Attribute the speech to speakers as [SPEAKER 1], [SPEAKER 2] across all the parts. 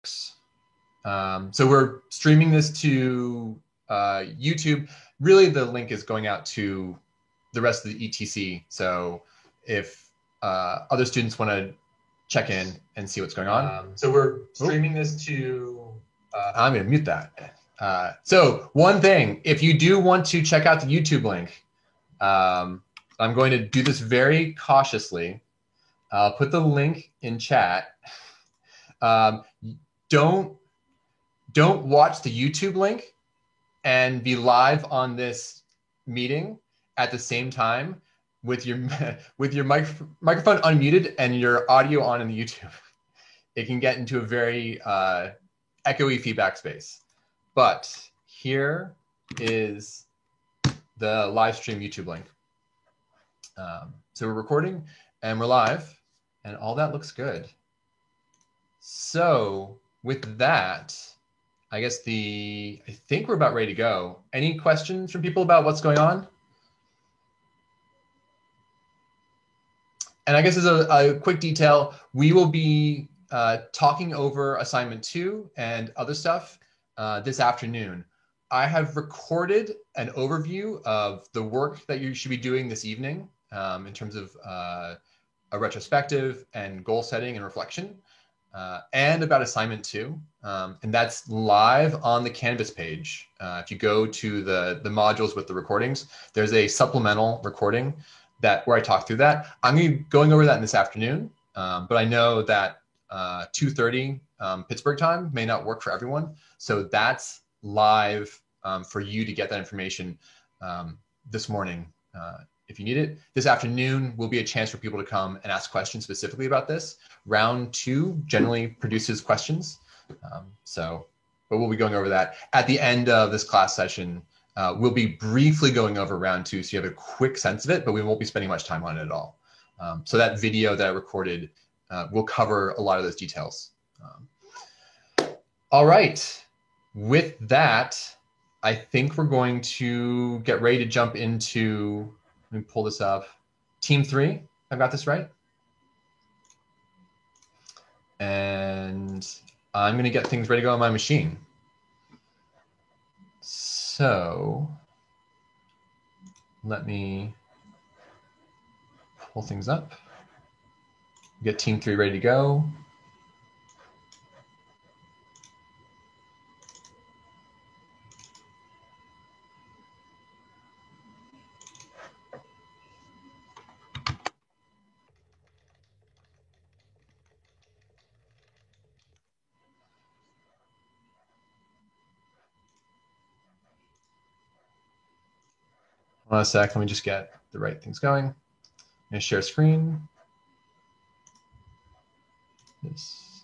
[SPEAKER 1] So we're streaming this to YouTube. Really, the link is going out to the rest of the ETC. So if other students want to check in and see what's going on. So we're streaming this to... I'm going to mute that. So one thing, if you do want to check out the YouTube link, I'm going to do this very cautiously. I'll put the link in chat. Don't watch the YouTube link and be live on this meeting at the same time with your microphone unmuted and your audio on in the YouTube. It can get into a very echoey feedback space. But here is the live stream YouTube link. So we're recording and we're live and all that looks good. So with that, I guess I think we're about ready to go. Any questions from people about what's going on? And I guess as a quick detail, we will be talking over assignment 2 and other stuff this afternoon. I have recorded an overview of the work that you should be doing this evening in terms of a retrospective and goal setting and reflection. And about assignment 2, and that's live on the Canvas page. If you go to the modules with the recordings, there's a supplemental recording where I talk through that. I'm going to be going over that this afternoon, but I know that 2:30 Pittsburgh time may not work for everyone, so that's live for you to get that information this morning. If you need it. This afternoon will be a chance for people to come and ask questions specifically about this. Round 2 generally produces questions. But we'll be going over that. At the end of this class session, we'll be briefly going over round 2 so you have a quick sense of it, but we won't be spending much time on it at all. So that video that I recorded will cover a lot of those details. All right, with that, I think we're going to get ready to jump into... Let me pull this up. Team 3, I've got this right. And I'm going to get things ready to go on my machine. So let me pull things up. Get Team 3 ready to go. Hold on a sec, let me just get the right things going. I'm going to share screen. This.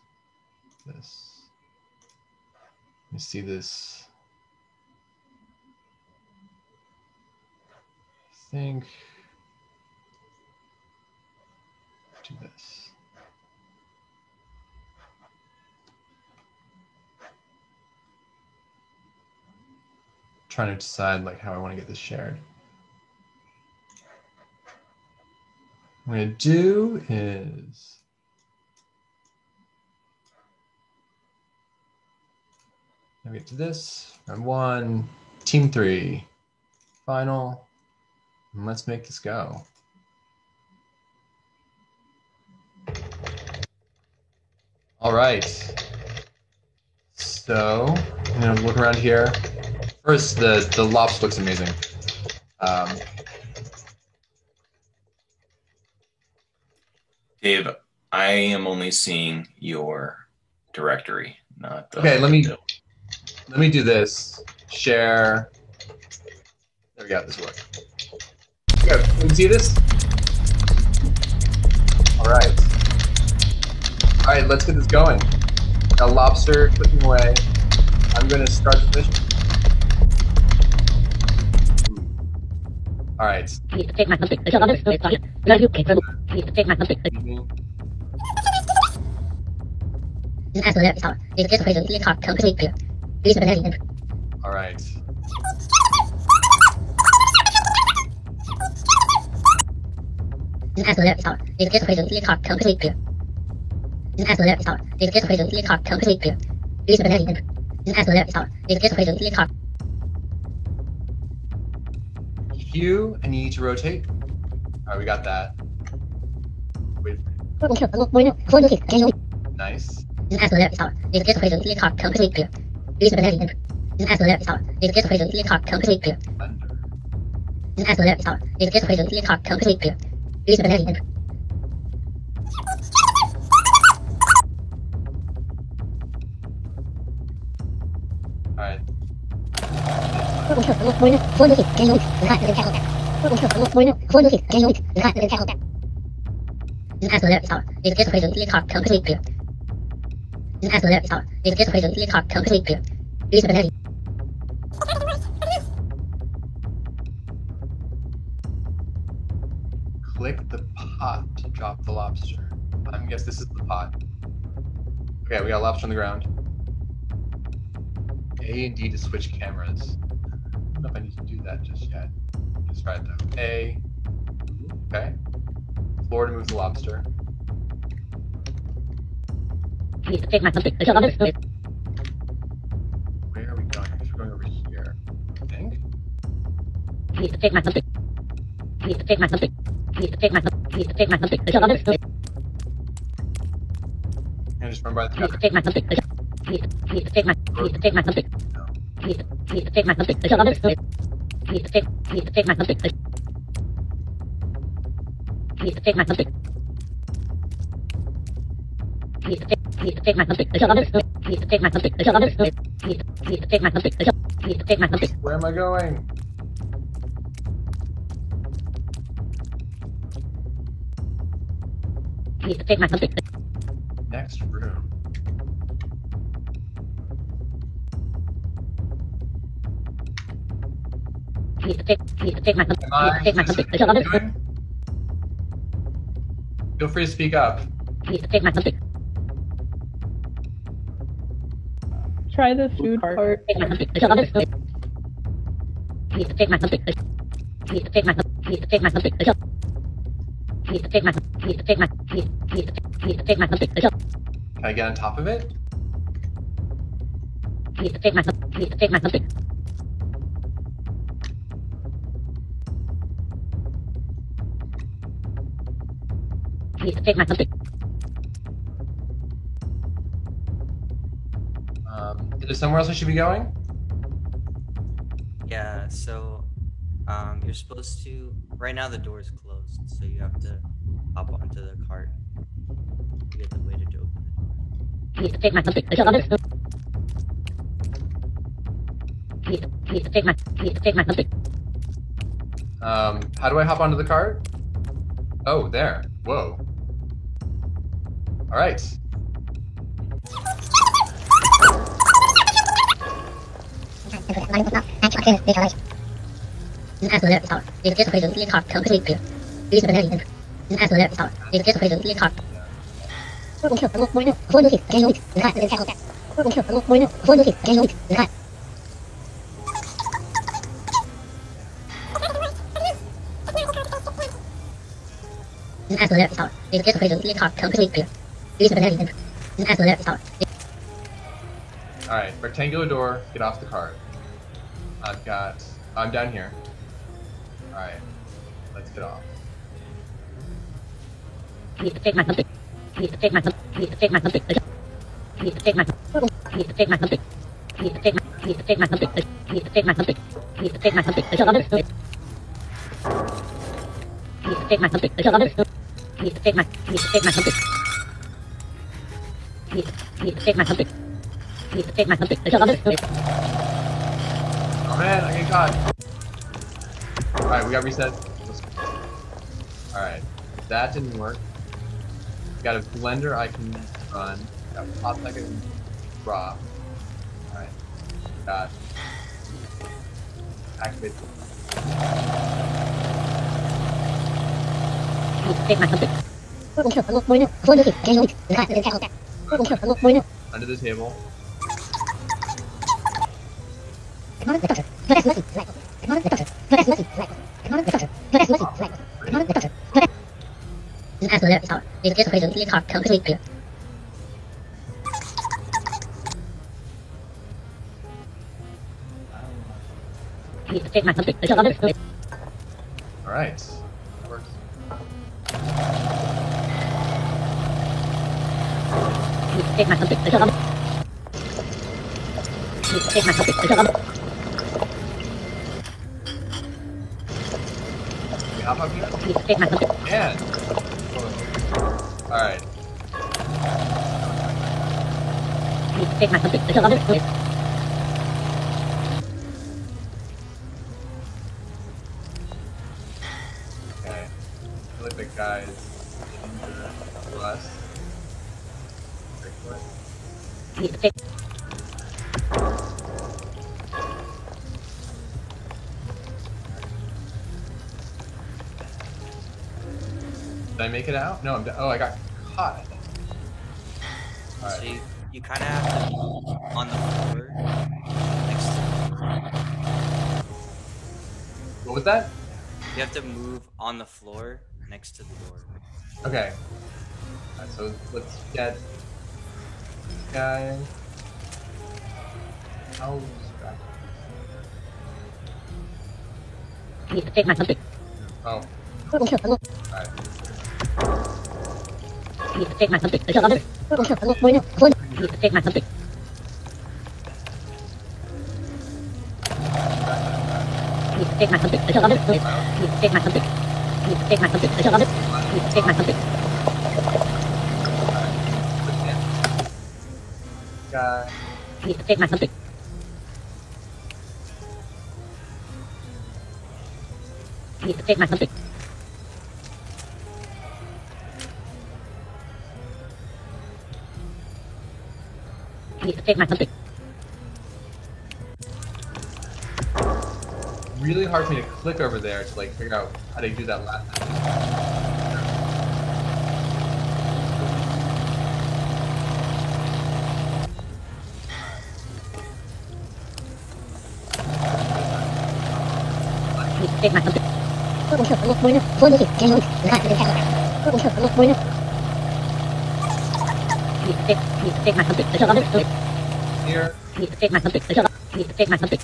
[SPEAKER 1] Let me see this. I think. Do this. Trying to decide like how I want to get this shared. What I'm going to do is get to this. Round 1, Team 3, final, and let's make this go. All right. So I'm going to look around here. First, the LOPS looks amazing.
[SPEAKER 2] Dave, I am only seeing your directory, not the...
[SPEAKER 1] Okay, let me do this. Share. There we go, this works. Okay, can you see this? All right. All right, let's get this going. Now Lobster clicking away. I'm going to start the mission. All right. All right.
[SPEAKER 3] Diesen Asshole is out. Diesen Kiss equation is card. Complete clear. Release the penalty. Diesen Asshole is out. Diesen Kiss equation is card.
[SPEAKER 1] Q, and you need to rotate. Alright, we got that. Wait. Nice.
[SPEAKER 3] Diesen Asshole is out. Diesen Kiss equation is card. Complete clear. Release the penalty. Diesen Asshole is out. Diesen Kiss equation is card. Complete clear.
[SPEAKER 1] Under.
[SPEAKER 3] Diesen Asshole is out. Diesen Kiss equation is card. Complete clear. Release the penalty.
[SPEAKER 1] Alright.
[SPEAKER 3] Diesen Asshole is out. Diesen Kiss equation is card. Complete clear. Diesen Asshole is out. Diesen Kiss equation is card. Complete clear. Release the penalty.
[SPEAKER 1] Click the pot to drop the lobster. I guess this is the pot. Okay, we got lobster on the ground. A and D to switch cameras. I don't know if I need to do that just yet. Just try it though. A. Okay. Floor to move the lobster.
[SPEAKER 3] Please take my something.
[SPEAKER 1] Where are we going? I guess we're going over here. I think.
[SPEAKER 3] Please take my something. Please take my something. Please take my something. Please take my something.
[SPEAKER 1] And just run by the
[SPEAKER 3] Please
[SPEAKER 1] traffic.
[SPEAKER 3] take my something. Please take my something.
[SPEAKER 1] No.
[SPEAKER 3] Please take my something. Please take my something. Please take my something. Please take my something. Please take my something. Please take my something. Please take my something.
[SPEAKER 1] Where am I going?
[SPEAKER 3] Please take my something.
[SPEAKER 1] Next room.
[SPEAKER 3] Please take my something.
[SPEAKER 1] Am I
[SPEAKER 3] Please take my
[SPEAKER 1] supposed
[SPEAKER 3] something.
[SPEAKER 1] to be doing? Feel free to speak up.
[SPEAKER 3] Please take my something.
[SPEAKER 4] Try the food part.
[SPEAKER 3] Take my something. Please take my something. Please take my something. Please take my something. Please take my please take my please take my something.
[SPEAKER 1] Can I get on top of it?
[SPEAKER 3] Please take my please take my something. Please take my something.
[SPEAKER 1] Is there somewhere else I should be going?
[SPEAKER 5] Yeah, so you're supposed to. Right now the door is closed, so you have to hop onto the cart to get the waiter to open the door.
[SPEAKER 3] Please take my something. Please take my something.
[SPEAKER 1] How do I hop onto the cart? Oh, there. Whoa. All right.
[SPEAKER 3] Diesen Asshole is out. Diesen Kiss equation is card. Complete clear. Release the penalty. Diesen Asshole is out. Diesen Kiss equation is card. Diesen Asshole is out. Diesen Kiss equation is card. Complete clear. Release the penalty. Diesen Asshole is out.
[SPEAKER 1] All right. Rectangular door. Get off the cart. I'm down here. All right. Let's get off.
[SPEAKER 3] Please take my something. Please take my something. Please take my something. Please take my please take my something. Please take my please take my something. Please take my something. Please take my something. Please take my something. Please take my something. Please take my something. Please take my something.
[SPEAKER 1] Oh man, I get caught. All right, we got reset. All right, that didn't work. Got a blender I can run. Got pots I can drop. All right, got activate.
[SPEAKER 3] Please take my something.
[SPEAKER 1] Under the table.
[SPEAKER 3] Diesen Asshole is out. Diesen Kiss equation is card. Complete clear. Take my something. All
[SPEAKER 1] right. That works.
[SPEAKER 3] Take my something. Take my something.
[SPEAKER 1] We hop up here?
[SPEAKER 3] Take my something.
[SPEAKER 1] Man. All right.
[SPEAKER 3] Take my something.
[SPEAKER 1] Okay. I feel like the guy's plus.
[SPEAKER 3] Take.
[SPEAKER 1] Did I make it out? No, oh, I got caught, I think. All
[SPEAKER 5] So
[SPEAKER 1] right.
[SPEAKER 5] you kind of have to move on the floor next to.
[SPEAKER 1] What was that?
[SPEAKER 5] You have to move on the floor next to the door.
[SPEAKER 1] Okay. All right, so let's get this guy. How
[SPEAKER 3] Take my something.
[SPEAKER 1] Oh,
[SPEAKER 3] Take
[SPEAKER 1] alright.
[SPEAKER 3] my something. Take my something. Take my something. Take my something. Take my something. Take my something. Take my something.
[SPEAKER 1] Guy.
[SPEAKER 3] Take my something. Take my something. Take my something.
[SPEAKER 1] Really hard for me to click over there to like figure out how to do that last time.
[SPEAKER 3] Take my something. Take my something.
[SPEAKER 1] Here,
[SPEAKER 3] Take my something. Take my something.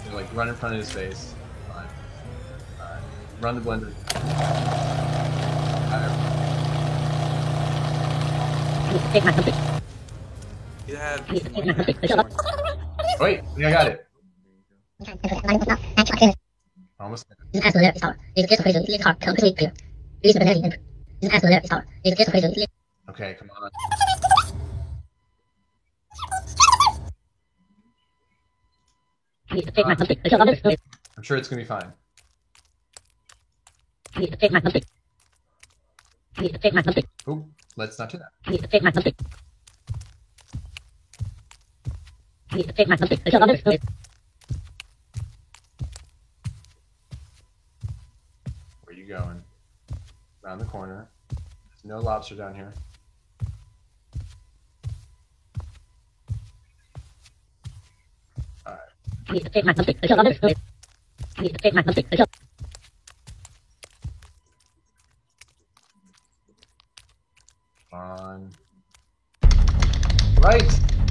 [SPEAKER 1] you know, like run in front of his face. Fine. Alright. Run the blender.
[SPEAKER 3] Take my something.
[SPEAKER 5] You have.
[SPEAKER 3] Take my something.
[SPEAKER 1] Wait, I think I got it. Almost there. Okay, come on.
[SPEAKER 3] Take my something.
[SPEAKER 1] I'm sure it's gonna be fine.
[SPEAKER 3] Take my something. Take my something.
[SPEAKER 1] Oh, let's not do that.
[SPEAKER 3] Take my something. Take my something.
[SPEAKER 1] Where are you going? Around the corner. There's no lobster down here.
[SPEAKER 3] Take my something. Take my something.
[SPEAKER 1] On. Right!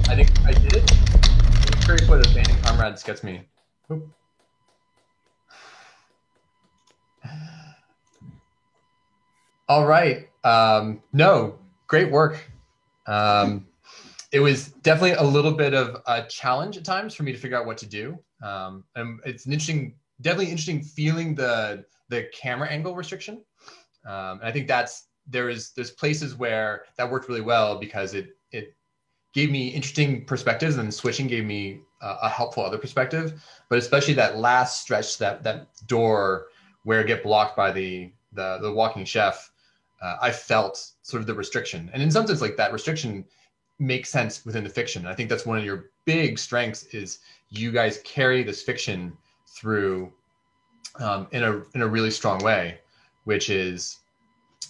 [SPEAKER 1] I think I did it. I'm curious what abandoned comrades gets me. Oop. All right. No, great work. It was definitely a little bit of a challenge at times for me to figure out what to do. And it's an interesting, definitely interesting feeling the camera angle restriction. And I think there's places where that worked really well because it gave me interesting perspectives, and switching gave me a helpful other perspective. But especially that last stretch, that door where it get blocked by the walking chef, I felt sort of the restriction. And in some sense, like that restriction makes sense within the fiction. I think that's one of your big strengths is you guys carry this fiction through in a really strong way, which is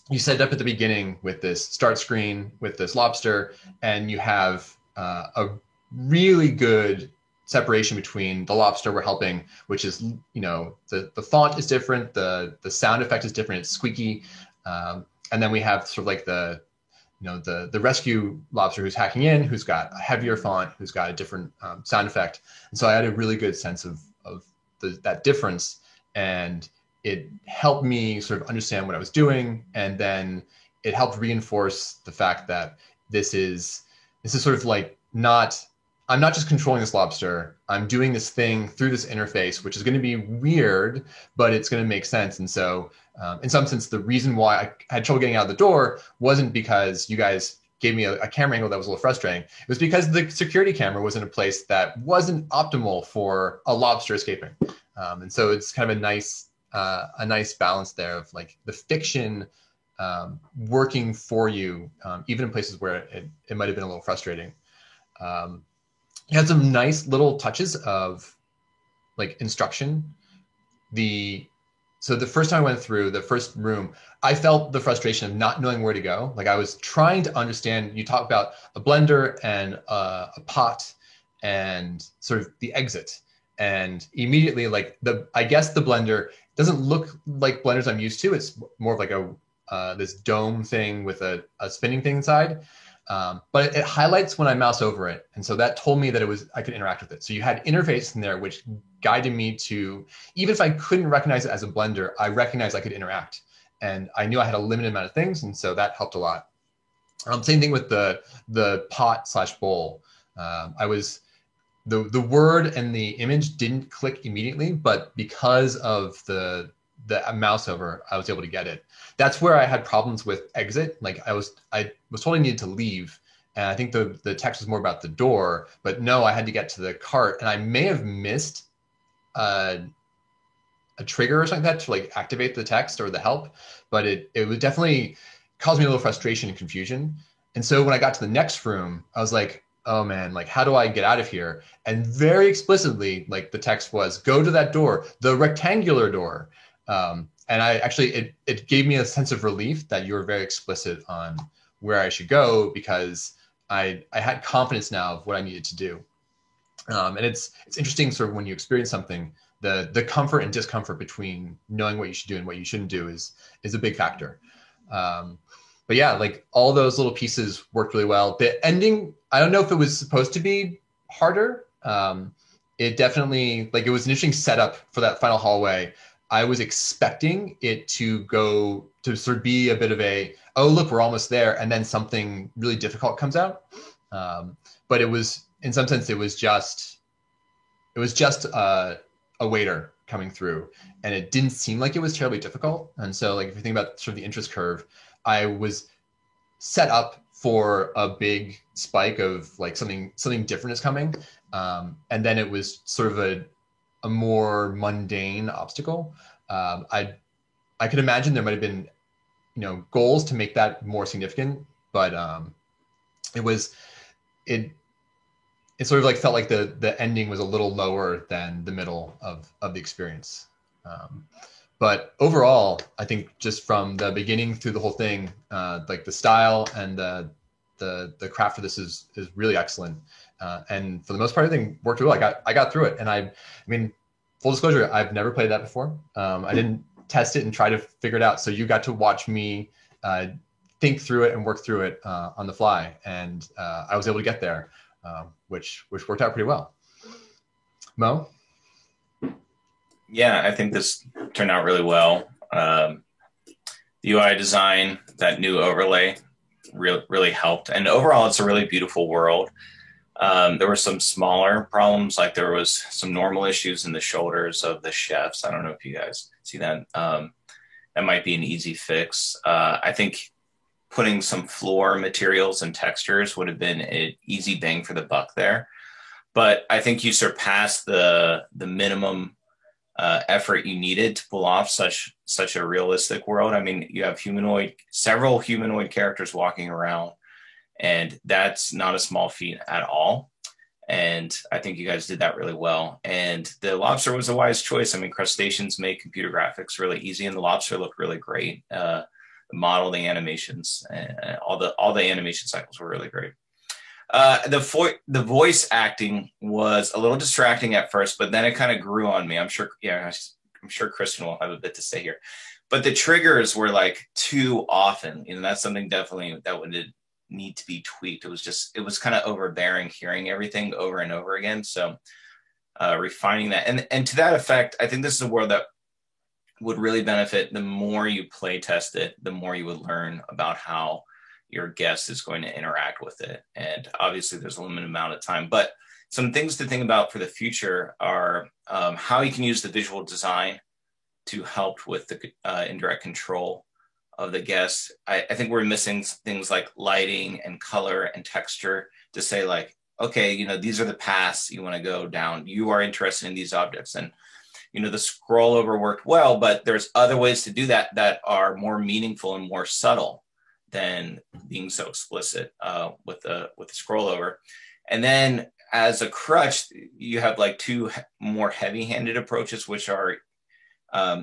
[SPEAKER 1] you set it up at the beginning with this start screen with this lobster, and you have a really good separation between the lobster we're helping, which is, you know, the font is different, the sound effect is different, it's squeaky, and then we have sort of like the rescue lobster who's hacking in, who's got a heavier font, who's got a different sound effect. And so I had a really good sense of that difference, and it helped me sort of understand what I was doing, and then it helped reinforce the fact that this is sort of like I'm not just controlling this lobster. I'm doing this thing through this interface, which is going to be weird, but it's going to make sense. And so, in some sense, the reason why I had trouble getting out of the door wasn't because you guys gave me a camera angle that was a little frustrating. It was because the security camera was in a place that wasn't optimal for a lobster escaping. And so it's kind of a nice balance there of like the fiction working for you, even in places where it might have been a little frustrating. It had some nice little touches of like instruction. So the first time I went through the first room, I felt the frustration of not knowing where to go. Like I was trying to understand, you talk about a blender and a pot and sort of the exit. And immediately like I guess the blender doesn't look like blenders I'm used to. It's more of like this dome thing with a spinning thing inside. But it highlights when I mouse over it. And so that told me that I could interact with it. So you had interface in there, which guided me to, even if I couldn't recognize it as a blender, I recognized I could interact. And I knew I had a limited amount of things. And so that helped a lot. Same thing with the pot/bowl. The word and the image didn't click immediately, but because of the mouse over, I was able to get it. That's where I had problems with exit. Like I was told I needed to leave, and I think the text was more about the door, but no, I had to get to the cart, and I may have missed a trigger or something like that to like activate the text or the help, but it would definitely cause me a little frustration and confusion. And so when I got to the next room, I was like, oh man, like how do I get out of here? And very explicitly, like the text was, go to that door, the rectangular door. And I actually, it gave me a sense of relief that you were very explicit on where I should go, because I had confidence now of what I needed to do. And it's interesting sort of when you experience something, the comfort and discomfort between knowing what you should do and what you shouldn't do is a big factor. But yeah, like all those little pieces worked really well. The ending, I don't know if it was supposed to be harder. It definitely, like it was an interesting setup for that final hallway. I was expecting it to go to sort of be a bit of oh, look, we're almost there. And then something really difficult comes out. But it was, in some sense, it was just a waiter coming through, and it didn't seem like it was terribly difficult. And so like, if you think about sort of the interest curve, I was set up for a big spike of like something different is coming. And then it was sort of a more mundane obstacle. I could imagine there might have been, goals to make that more significant, but it sort of like felt like the ending was a little lower than the middle of the experience. But overall, I think just from the beginning through the whole thing, like the style and the craft of this is really excellent. And for the most part, everything worked really well. I got through it. And I mean, full disclosure, I've never played that before. I didn't test it and try to figure it out. So you got to watch me think through it and work through it on the fly. And I was able to get there, which worked out pretty well. Mo?
[SPEAKER 2] Yeah, I think this turned out really well. The UI design, that new overlay really helped. And overall, it's a really beautiful world. There were some smaller problems, like there was some normal issues in the shoulders of the chefs. I don't know if you guys see that. That might be an easy fix. I think putting some floor materials and textures would have been an easy bang for the buck there. But I think you surpassed the minimum effort you needed to pull off such a realistic world. I mean, you have several humanoid characters walking around, and that's not a small feat at all. And I think you guys did that really well. And the lobster was a wise choice. I mean, crustaceans make computer graphics really easy, and the lobster looked really great. The model, the animations, all the animation cycles were really great. The voice acting was a little distracting at first, but then it kind of grew on me. I'm sure Kristen will have a bit to say here, but the triggers were like too often. That's something definitely that would need to be tweaked. It was kind of overbearing hearing everything over and over again. So refining that. And to that effect, I think this is a world that would really benefit. The more you play test it, the more you would learn about how your guest is going to interact with it. And obviously there's a limited amount of time, but some things to think about for the future are how you can use the visual design to help with the indirect control of the guest. I think we're missing things like lighting and color and texture to say like, okay, you know, these are the paths you want to go down. You are interested in these objects. And, you know, the scroll over worked well, but there's other ways to do that that are more meaningful and more subtle than being so explicit with the scroll over. And then as a crutch, you have like two more heavy-handed approaches, which are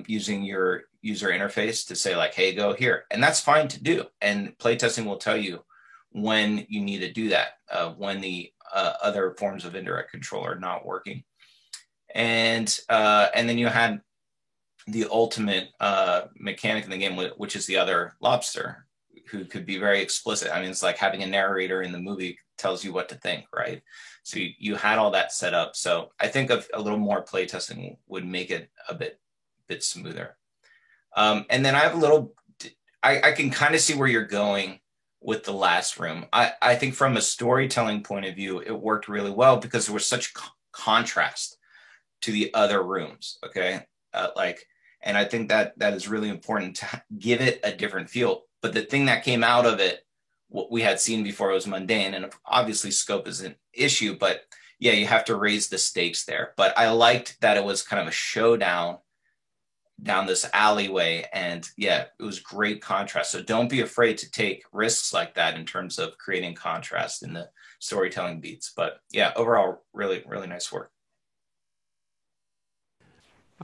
[SPEAKER 2] using your user interface to say like, hey, go here. And that's fine to do. And playtesting will tell you when you need to do that, when the other forms of indirect control are not working. And then you had the ultimate mechanic in the game, which is the other lobster, who could be very explicit. I mean, it's like having a narrator in the movie tells you what to think, right? So you had all that set up. So I think a little more playtesting would make it a bit smoother. And then I have I can kind of see where you're going with the last room. I think from a storytelling point of view, it worked really well because there was such contrast to the other rooms. Okay. And I think that is really important to give it a different feel. But the thing that came out of it, what we had seen before, was mundane, and obviously scope is an issue, but yeah, you have to raise the stakes there. But I liked that it was kind of a showdown down this alleyway, and yeah, it was great contrast. So don't be afraid to take risks like that in terms of creating contrast in the storytelling beats. But yeah, overall, really, really nice work.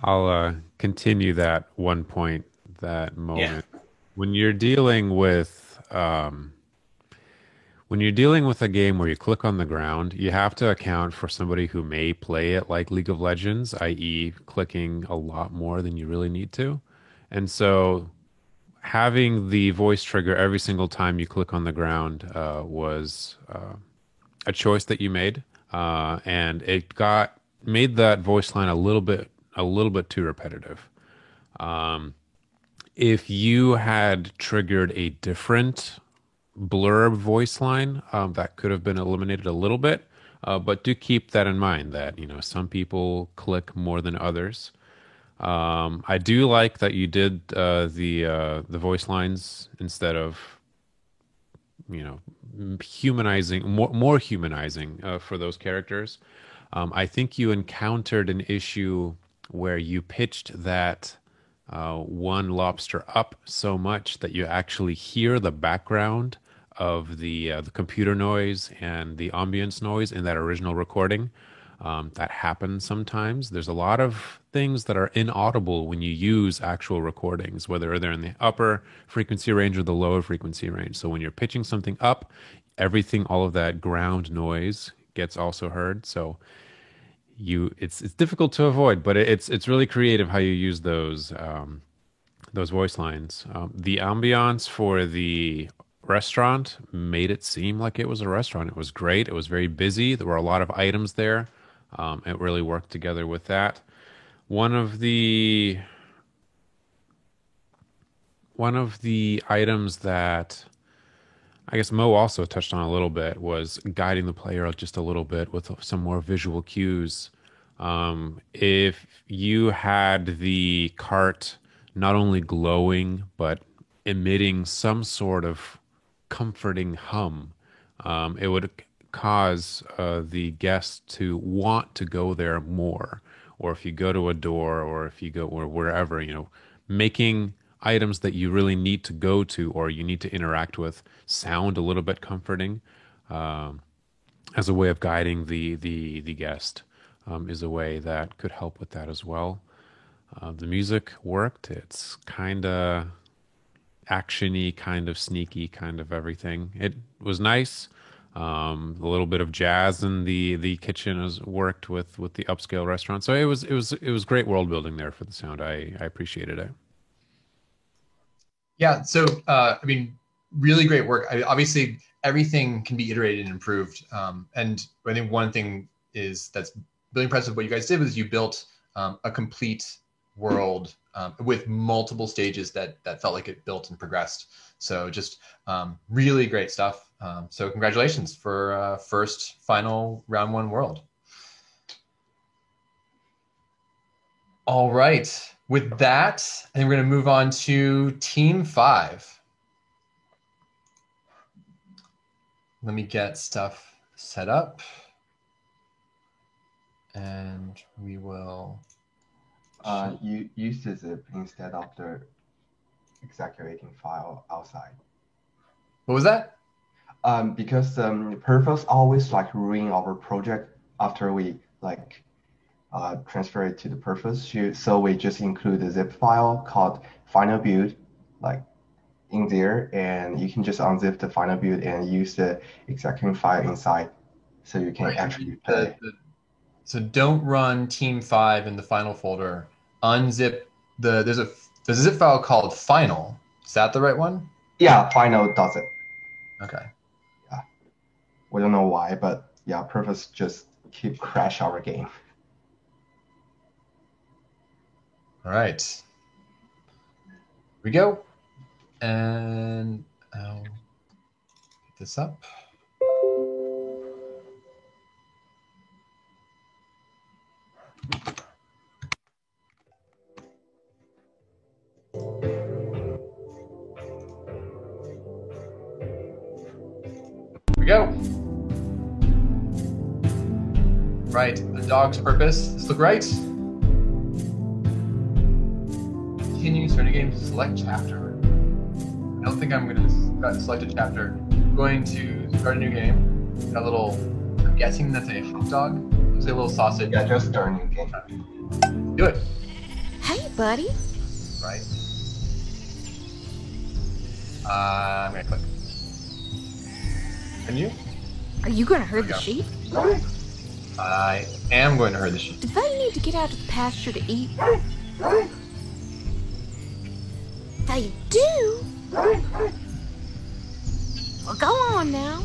[SPEAKER 6] I'll continue that one point, that moment.
[SPEAKER 2] Yeah.
[SPEAKER 6] When you're dealing with a game where you click on the ground, you have to account for somebody who may play it like League of Legends, i.e. clicking a lot more than you really need to. And so having the voice trigger every single time you click on the ground was a choice that you made. And it made that voice line a little bit too repetitive. If you had triggered a different blurb voice line, that could have been eliminated a little bit, but do keep that in mind that, you know, some people click more than others. I do like that you did the voice lines instead of, you know, humanizing, more humanizing for those characters. I think you encountered an issue where you pitched that one lobster up so much that you actually hear the background of the computer noise and the ambience noise in that original recording. That happens sometimes. There's a lot of things that are inaudible when you use actual recordings, whether they're in the upper frequency range or the lower frequency range. So when you're pitching something up, all of that ground noise gets also heard. So it's difficult to avoid, but it's really creative how you use those voice lines. The ambiance for the restaurant made it seem like it was a restaurant. It was great. It was very busy. There were a lot of items there. It really worked together with that. One of the items that I guess Mo also touched on a little bit was guiding the player just a little bit with some more visual cues. If you had the cart not only glowing, but emitting some sort of comforting hum, it would cause the guest to want to go there more. Or if you go to a door, or if you go or wherever, you know, making items that you really need to go to or you need to interact with sound a little bit comforting, as a way of guiding the guest, is a way that could help with that as well. The music worked. It's kind of action-y, kind of sneaky, kind of everything. It was nice. A little bit of jazz in the kitchen has worked with the upscale restaurant. So it was great world building there for the sound. I appreciated it.
[SPEAKER 1] Yeah. So I mean, really great work. Obviously, everything can be iterated and improved. And I think one thing that's really impressive. What you guys did was you built a complete world with multiple stages that felt like it built and progressed. So just really great stuff. So congratulations for first final round 1 world. All right. With that, I think we're going to move on to Team 5. Let me get stuff set up. And we will...
[SPEAKER 7] You use the zip instead of the executing file outside.
[SPEAKER 1] What was that?
[SPEAKER 7] Because Purpose always like ruin our project after we like transfer it to the Purpose. So we just include a zip file called final build like in there, and you can just unzip the final build and use the executing file inside, so you can actually play.
[SPEAKER 1] So don't run Team 5 in the final folder. Unzip there's a zip file called final. Is that the right one?
[SPEAKER 7] Yeah, final does it.
[SPEAKER 1] Okay.
[SPEAKER 7] Yeah. We don't know why, but yeah, Purpose just keep crash our game.
[SPEAKER 1] All right. Here we go. And I'll get this up. Here we go. Right, the dog's purpose. Does this look right? Continue, start a game, select chapter. I don't think I'm going to select a chapter. I'm going to start a new game. Got a little, I'm guessing that's a hot dog. Looks like a little sausage.
[SPEAKER 7] Yeah, just start a new game.
[SPEAKER 1] Do it.
[SPEAKER 8] Hey, buddy.
[SPEAKER 1] Right. I'm going to click. Can you?
[SPEAKER 8] Are you gonna herd
[SPEAKER 1] There
[SPEAKER 8] the
[SPEAKER 1] we
[SPEAKER 8] sheep?
[SPEAKER 1] I am going to herd the sheep.
[SPEAKER 8] Do they need to get out to the pasture to eat? They do? Well, go on now.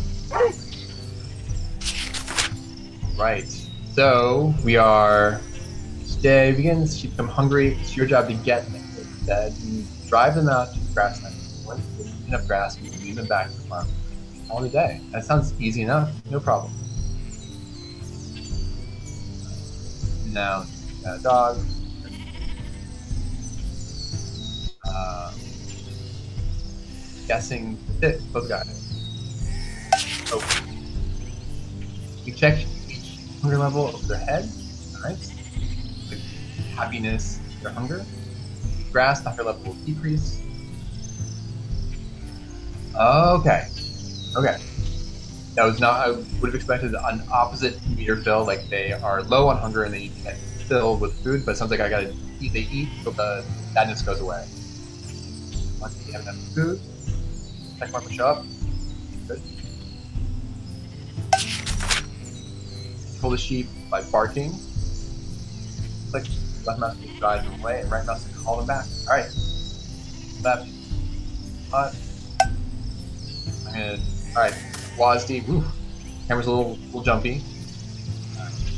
[SPEAKER 1] Right. So we are. Day begins. Sheep become hungry. It's your job to get them fed. You drive them out to the grassland. Once they eat enough grass, you can lead them back to the farm all the day. That sounds easy enough. No problem. Now, got a dog. Guessing both guys. Oh. You check each hunger level of their head. Alright. The happiness, their hunger. Grass, the hunger level will decrease. Okay. Okay. That was not, I would have expected an opposite meter fill, like they are low on hunger and they need to get filled with food, but it sounds like I gotta eat, they eat, so the sadness goes away. Once they have enough food, check mark will show up. Good. Control the sheep by barking. Click left mouse to drive them away, and right mouse to call them back. Alright. Left. Alright. WASD. Woo. Camera's a little jumpy.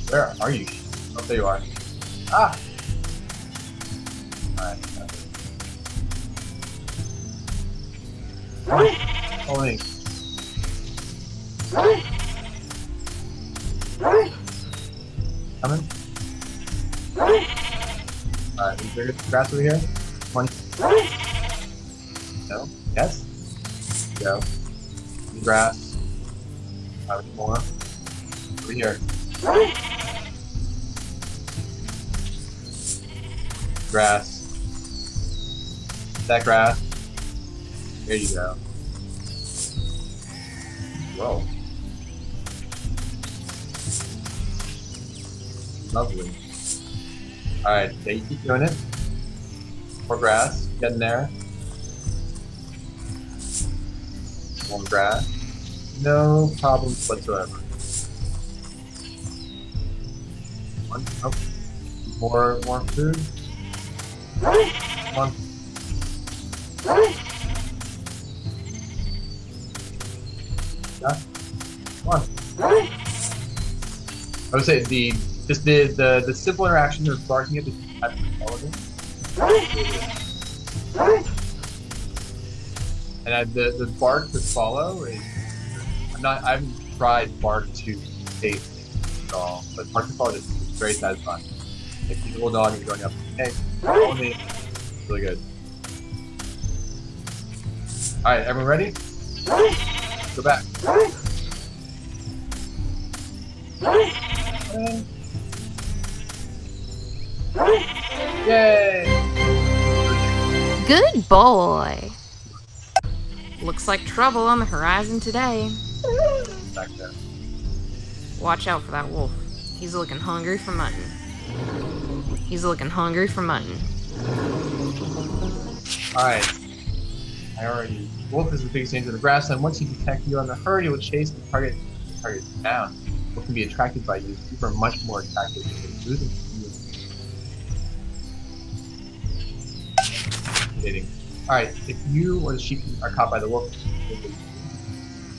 [SPEAKER 1] Where are you? Oh, there you are. Ah! Alright. Holding. Coming. Alright, is there grass over here? One. No? Yes? Go. Grass. More. Over here. Grass. That grass. There you go. Whoa. Lovely. Alright, yeah, you keep doing it. More grass. Get in there. More grass. No problems whatsoever. One. Oh. More food. One. Yeah. One. I would say the Just the simple interaction of barking at the element. And the bark to follow is I haven't tried bark to taste at all, but bark to follow is very satisfying. Like the little dog is going up, hey, follow me. It's really good. Alright, everyone ready? Go back. And... Yay!
[SPEAKER 8] Good boy. Looks like trouble on the horizon today.
[SPEAKER 1] Back there.
[SPEAKER 8] Watch out for that wolf. He's looking hungry for mutton. He's looking hungry for mutton.
[SPEAKER 1] Alright. Wolf is the biggest danger of the grassland. Once he detects you on the herd, he will chase the target down. Wolf can be attracted by you. Sheep are much more attractive than losing to you. Alright, if you or the sheep are caught by the wolf,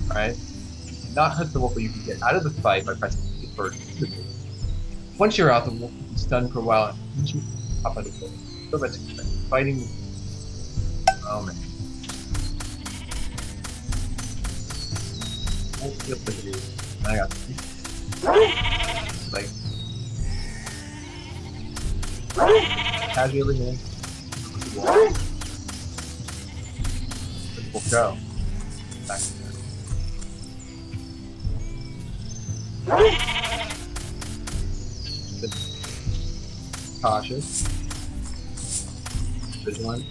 [SPEAKER 1] alright, not hurt the wolf, but you can get out of the fight by pressing the first. Once you're out, the wolf will be stunned for a while, and once you caught by the wolf, go back to fighting. Oh man. Wolf feels like it is. I got like casually over here. We'll go. Back to there. Cautious. Vigilant.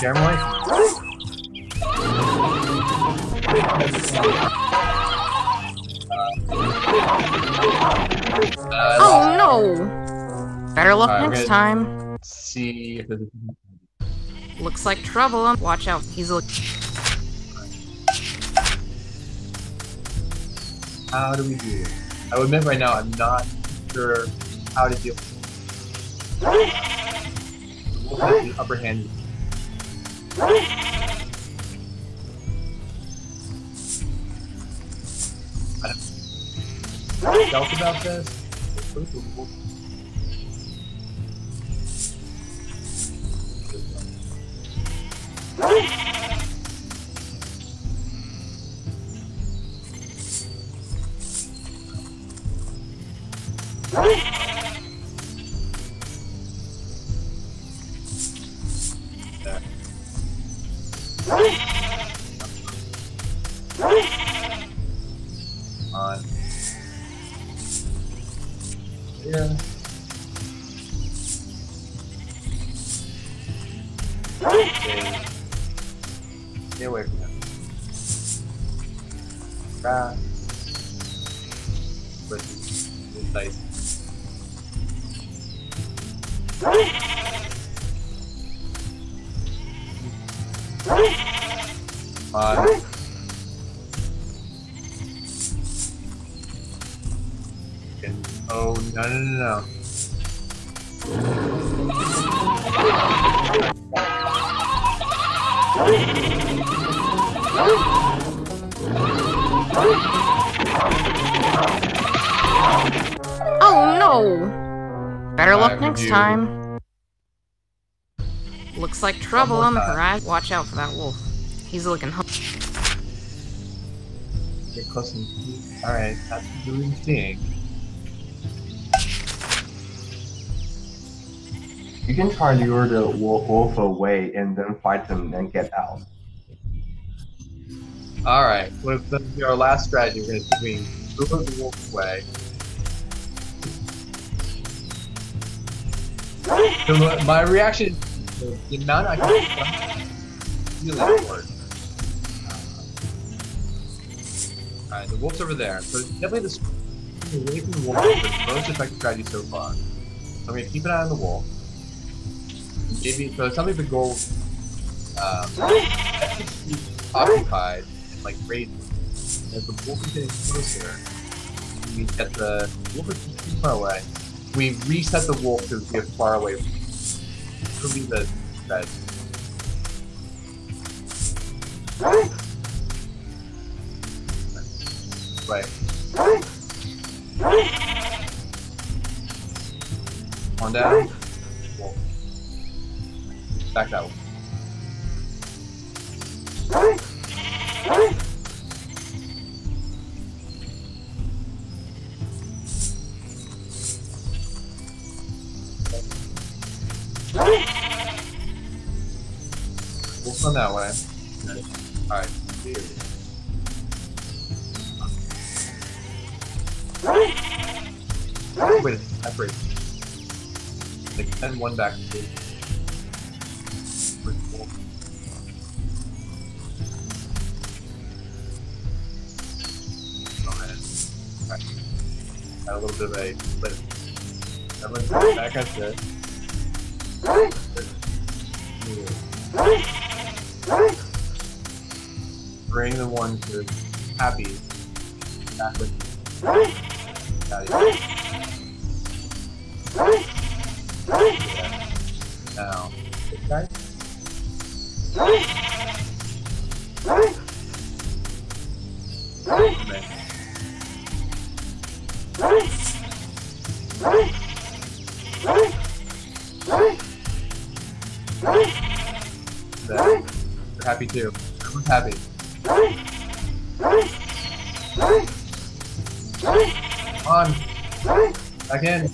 [SPEAKER 1] Camera.
[SPEAKER 8] Oh no! Better luck next time.
[SPEAKER 1] See if there's
[SPEAKER 8] Looks like trouble. Watch out. He's looking.
[SPEAKER 1] How do we do it? I will admit right now, I'm not sure how to deal with it. We'll have the upper hand. I don't know about this. On. Yeah. Stay away from them. Back. But it's nice. On. Oh, no.
[SPEAKER 8] Oh no! Better luck next time. Looks like trouble on the horizon. Watch out for that wolf. He's looking
[SPEAKER 1] Get close and alright, that's the doing thing.
[SPEAKER 7] You can try lure the wolf away and then fight them and get out.
[SPEAKER 1] Alright, well, if that's our last strategy, we're going to lure the wolf away. So my reaction is the amount I can really important. Alright, the wolf's over there. So definitely this away from the wolf is the most effective strategy so far. So I'm going to keep an eye on the wolf. Maybe, so tell me the goal occupied and like raised. As the wolf is getting closer, we get the wolf is too far away. we reset the wolf because we get far away. It'll be the bed. Right. On down. Wolf. Back that way. Wolf on that way. Okay. Alright. Wait, separate. Like, send one back to Got a little bit of a split. Everyone's going back at this. Bring the ones who are happy back with you. Now, this guy. They're happy too. Everyone's happy. Come on. Back in.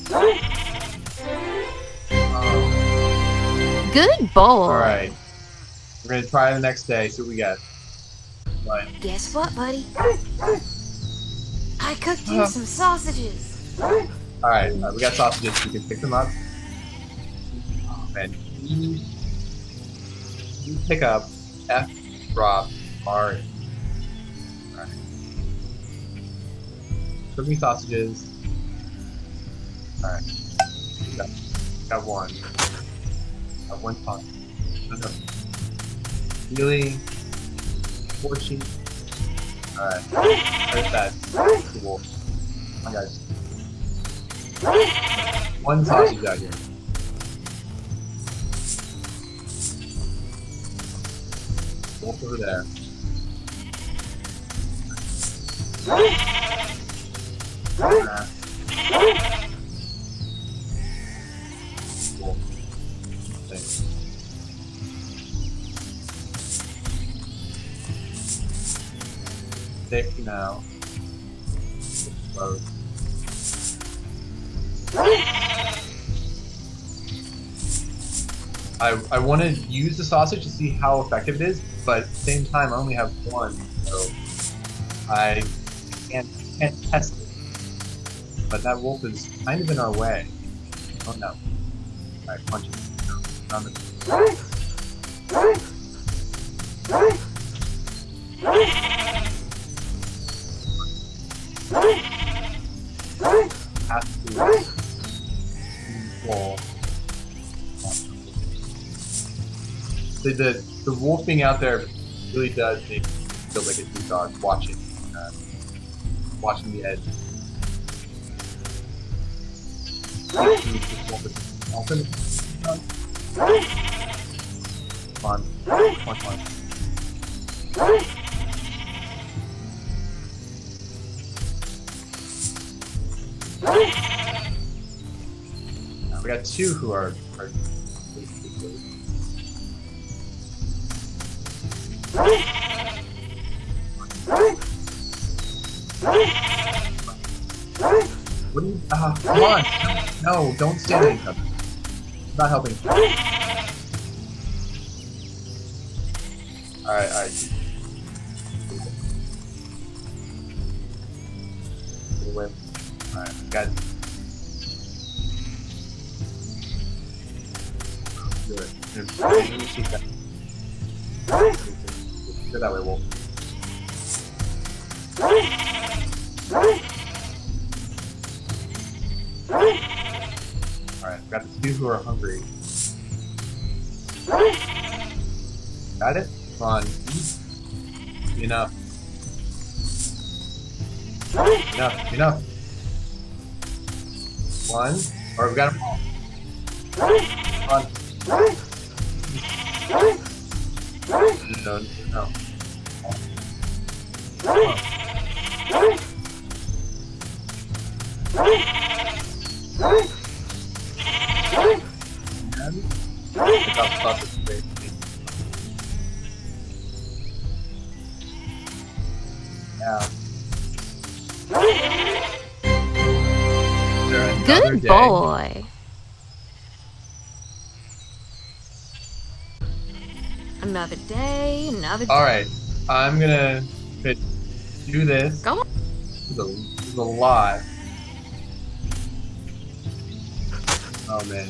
[SPEAKER 8] Good boy.
[SPEAKER 1] Alright. We're gonna try the next day, see what we get. Right.
[SPEAKER 8] Guess what, buddy? I cooked you some sausages.
[SPEAKER 1] Alright, we got sausages. We can pick them up. And you pick up F, drop, R. Alright. Cooking sausages. Alright. Got one. Got one pot. No. Really? 4 sheep. Alright. Where's that? The wolf. Come on, guys. One sausage out here. Wolf over there. Wolf. Thanks. Safe now. Close. I want to use the sausage to see how effective it is, but at the same time I only have one, so I can't test it. But that wolf is kind of in our way. Oh no. Alright, punch it. No, on the... Has to fall. The wolf being out there really does make me feel like a true dog watching the edge. Come on. Come on. We got two who are what do you, come on! No, don't stand on each other. It's not helping. Alright. Alright, got it. Do it. Go that way, Wolf. Alright, got the two who are hungry. Got it? Come on, eat. Enough. Enough. One. All right, we got him all. Come on. No. Yeah.
[SPEAKER 8] Good boy. Another day, another day.
[SPEAKER 1] All right, I'm gonna do this.
[SPEAKER 8] Go on.
[SPEAKER 1] This is a lot. Oh man.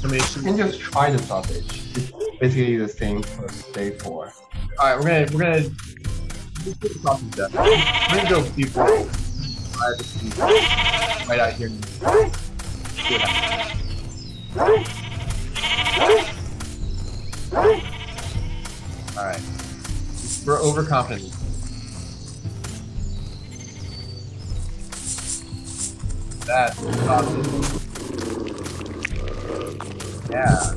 [SPEAKER 7] You can just try the sausage. It's basically the same for day 4.
[SPEAKER 1] All right, we're gonna do the sausage stuff. We're gonna go before right out here. All right, we're overconfident. That's sausage. Yeah.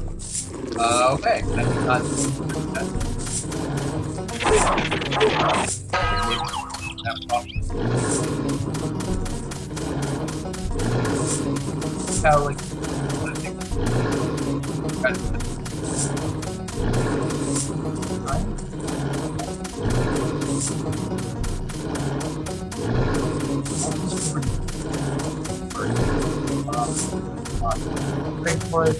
[SPEAKER 1] Okay. That's not. How like. Wait for it.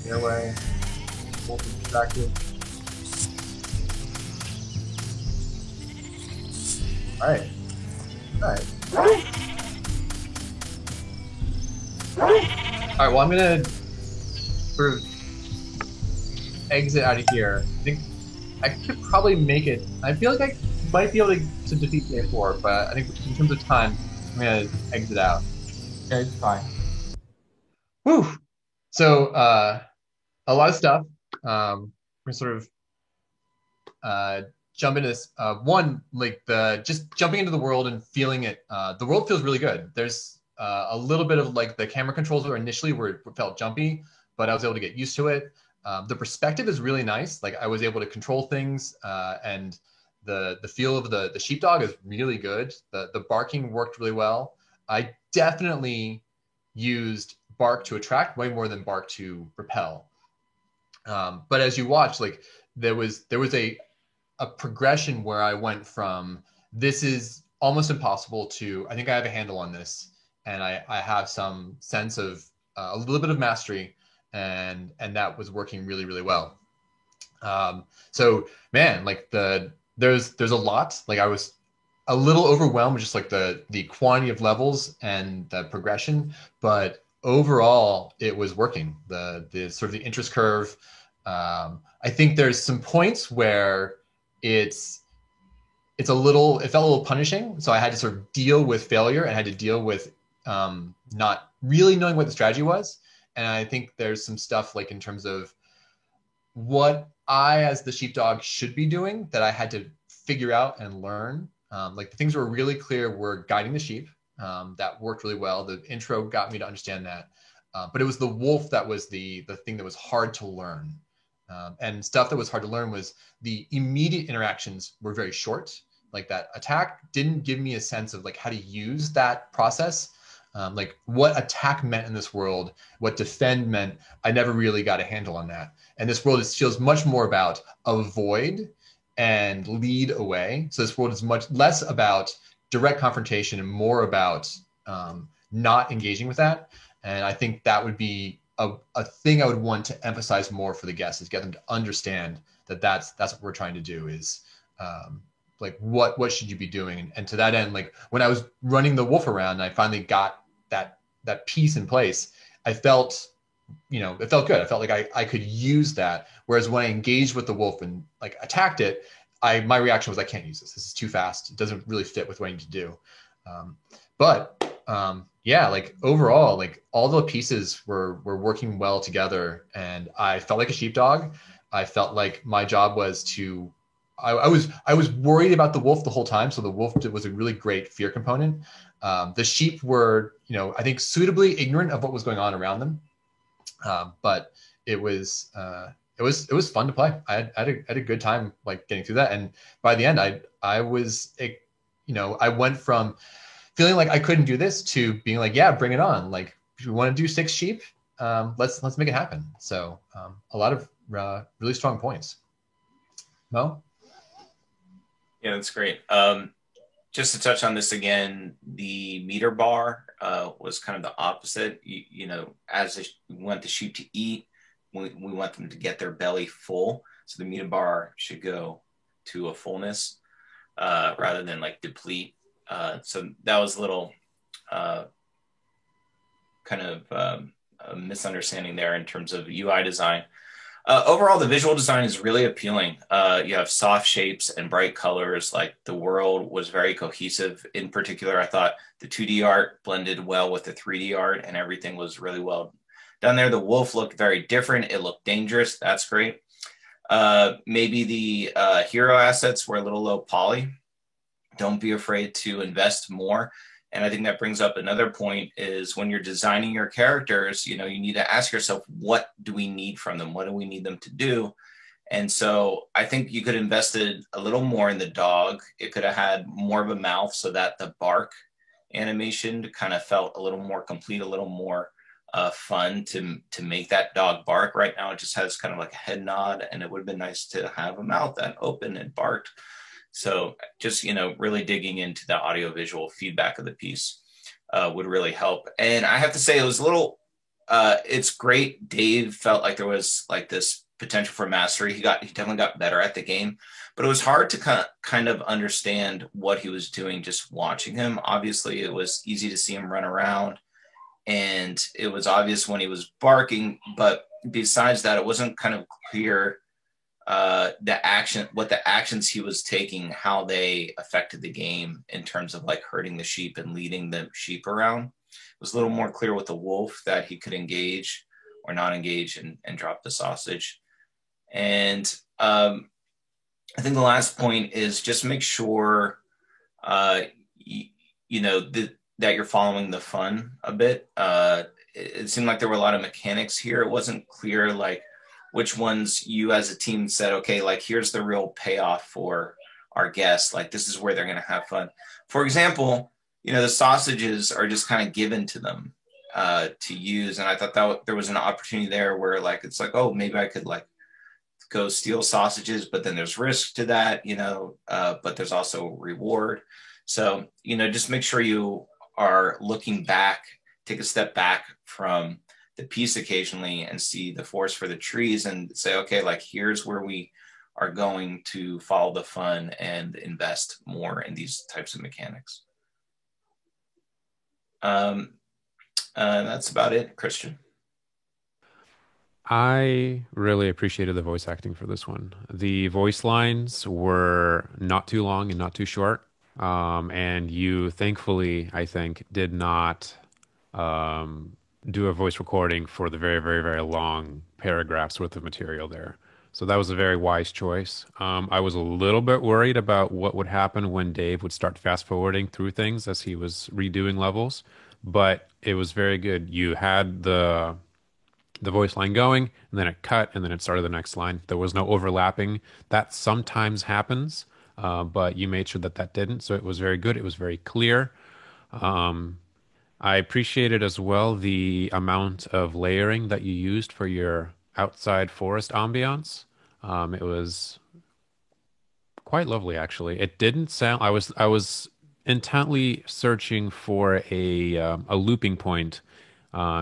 [SPEAKER 1] Airway, distracted. All right. Well, I'm gonna sort of exit out of here. I think I could probably make it. I feel like I might be able to defeat day 4, but I think in terms of time, I'm gonna exit out.
[SPEAKER 7] Okay, it's fine.
[SPEAKER 1] Whew. So a lot of stuff. We're gonna sort of jump into this. One, like just jumping into the world and feeling it. The world feels really good. There's a little bit of like the camera controls were initially where it felt jumpy, but I was able to get used to it. The perspective is really nice. Like I was able to control things, and the feel of the sheepdog is really good. The barking worked really well. I definitely used bark to attract way more than bark to repel. But as you watch, like there was a progression where I went from this is almost impossible to I think I have a handle on this, and I have some sense of a little bit of mastery, and that was working really, really well. So man, like there's a lot. Like I was a little overwhelmed with just like the quantity of levels and the progression, but overall it was working. The sort of the interest curve. I think there's some points where it felt a little punishing. So I had to sort of deal with failure and had to deal with not really knowing what the strategy was. And I think there's some stuff like in terms of what I, as the sheepdog, should be doing that I had to figure out and learn. Like the things that were really clear were guiding the sheep. That worked really well. The intro got me to understand that. But it was the wolf that was the thing that was hard to learn. And stuff that was hard to learn was the immediate interactions were very short. Like that attack didn't give me a sense of like how to use that process. Like what attack meant in this world, what defend meant, I never really got a handle on that. And this world feels much more about avoid and lead away. So this world is much less about direct confrontation and more about not engaging with that. And I think that would be a thing I would want to emphasize more for the guests, is get them to understand that that's what we're trying to do is like what should you be doing? And to that end, like when I was running the wolf around and I finally got that piece in place, I felt, it felt good. I felt like I could use that. Whereas when I engaged with the wolf and like attacked it, my reaction was, I can't use this. This is too fast. It doesn't really fit with what I need to do. Yeah, like overall, like all the pieces were working well together, and I felt like a sheepdog. I felt like my job was to, I was worried about the wolf the whole time. So the wolf was a really great fear component. The sheep were, I think suitably ignorant of what was going on around them. But it was fun to play. I had a good time like getting through that. And by the end, I was, I went from feeling like I couldn't do this to being like, yeah, bring it on. Like, if we want to do 6 sheep, let's make it happen. So a lot of really strong points. Mo?
[SPEAKER 2] Yeah, that's great. Just to touch on this again, the meter bar was kind of the opposite. As we want the sheep to eat, we want them to get their belly full. So the meter bar should go to a fullness rather than like deplete. So that was a little kind of a misunderstanding there in terms of UI design. Overall, the visual design is really appealing. You have soft shapes and bright colors. Like the world was very cohesive. In particular, I thought the 2D art blended well with the 3D art and everything was really well done there. The wolf looked very different. It looked dangerous. That's great. Maybe the hero assets were a little low poly. Don't be afraid to invest more. And I think that brings up another point is when you're designing your characters, you need to ask yourself, what do we need from them? What do we need them to do? And so I think you could have invested a little more in the dog. It could have had more of a mouth so that the bark animation kind of felt a little more complete, a little more fun to make that dog bark. Right now, it just has kind of like a head nod, and it would have been nice to have a mouth that opened and barked. So just, really digging into the audiovisual feedback of the piece would really help. And I have to say it was a little, it's great. Dave felt like there was like this potential for mastery. He definitely got better at the game, but it was hard to kind of understand what he was doing just watching him. Obviously, it was easy to see him run around and it was obvious when he was barking, but besides that, it wasn't kind of clear what the actions he was taking, how they affected the game in terms of like hurting the sheep and leading the sheep around. It was a little more clear with the wolf that he could engage or not engage and drop the sausage. And I think the last point is just make sure, that you're following the fun a bit. It seemed like there were a lot of mechanics here. It wasn't clear like which ones you as a team said, okay, like here's the real payoff for our guests. Like this is where they're going to have fun. For example, the sausages are just kind of given to them to use. And I thought that there was an opportunity there where like, it's like, oh, maybe I could like go steal sausages, but then there's risk to that, but there's also reward. So, just make sure you are looking back, take a step back from the piece occasionally and see the forest for the trees and say, okay, like here's where we are going to follow the fun and invest more in these types of mechanics. That's about it, Christian.
[SPEAKER 6] I really appreciated the voice acting for this one. The voice lines were not too long and not too short. And you thankfully, I think, did not do a voice recording for the very, very, very long paragraphs worth of material there. So that was a very wise choice. I was a little bit worried about what would happen when Dave would start fast forwarding through things as he was redoing levels, but it was very good. You had the voice line going, and then it cut, and then it started the next line. There was no overlapping. That sometimes happens, but you made sure that didn't. So it was very good. It was very clear. I appreciated as well the amount of layering that you used for your outside forest ambiance. It was quite lovely, actually. It didn't sound. I was intently searching for a looping point,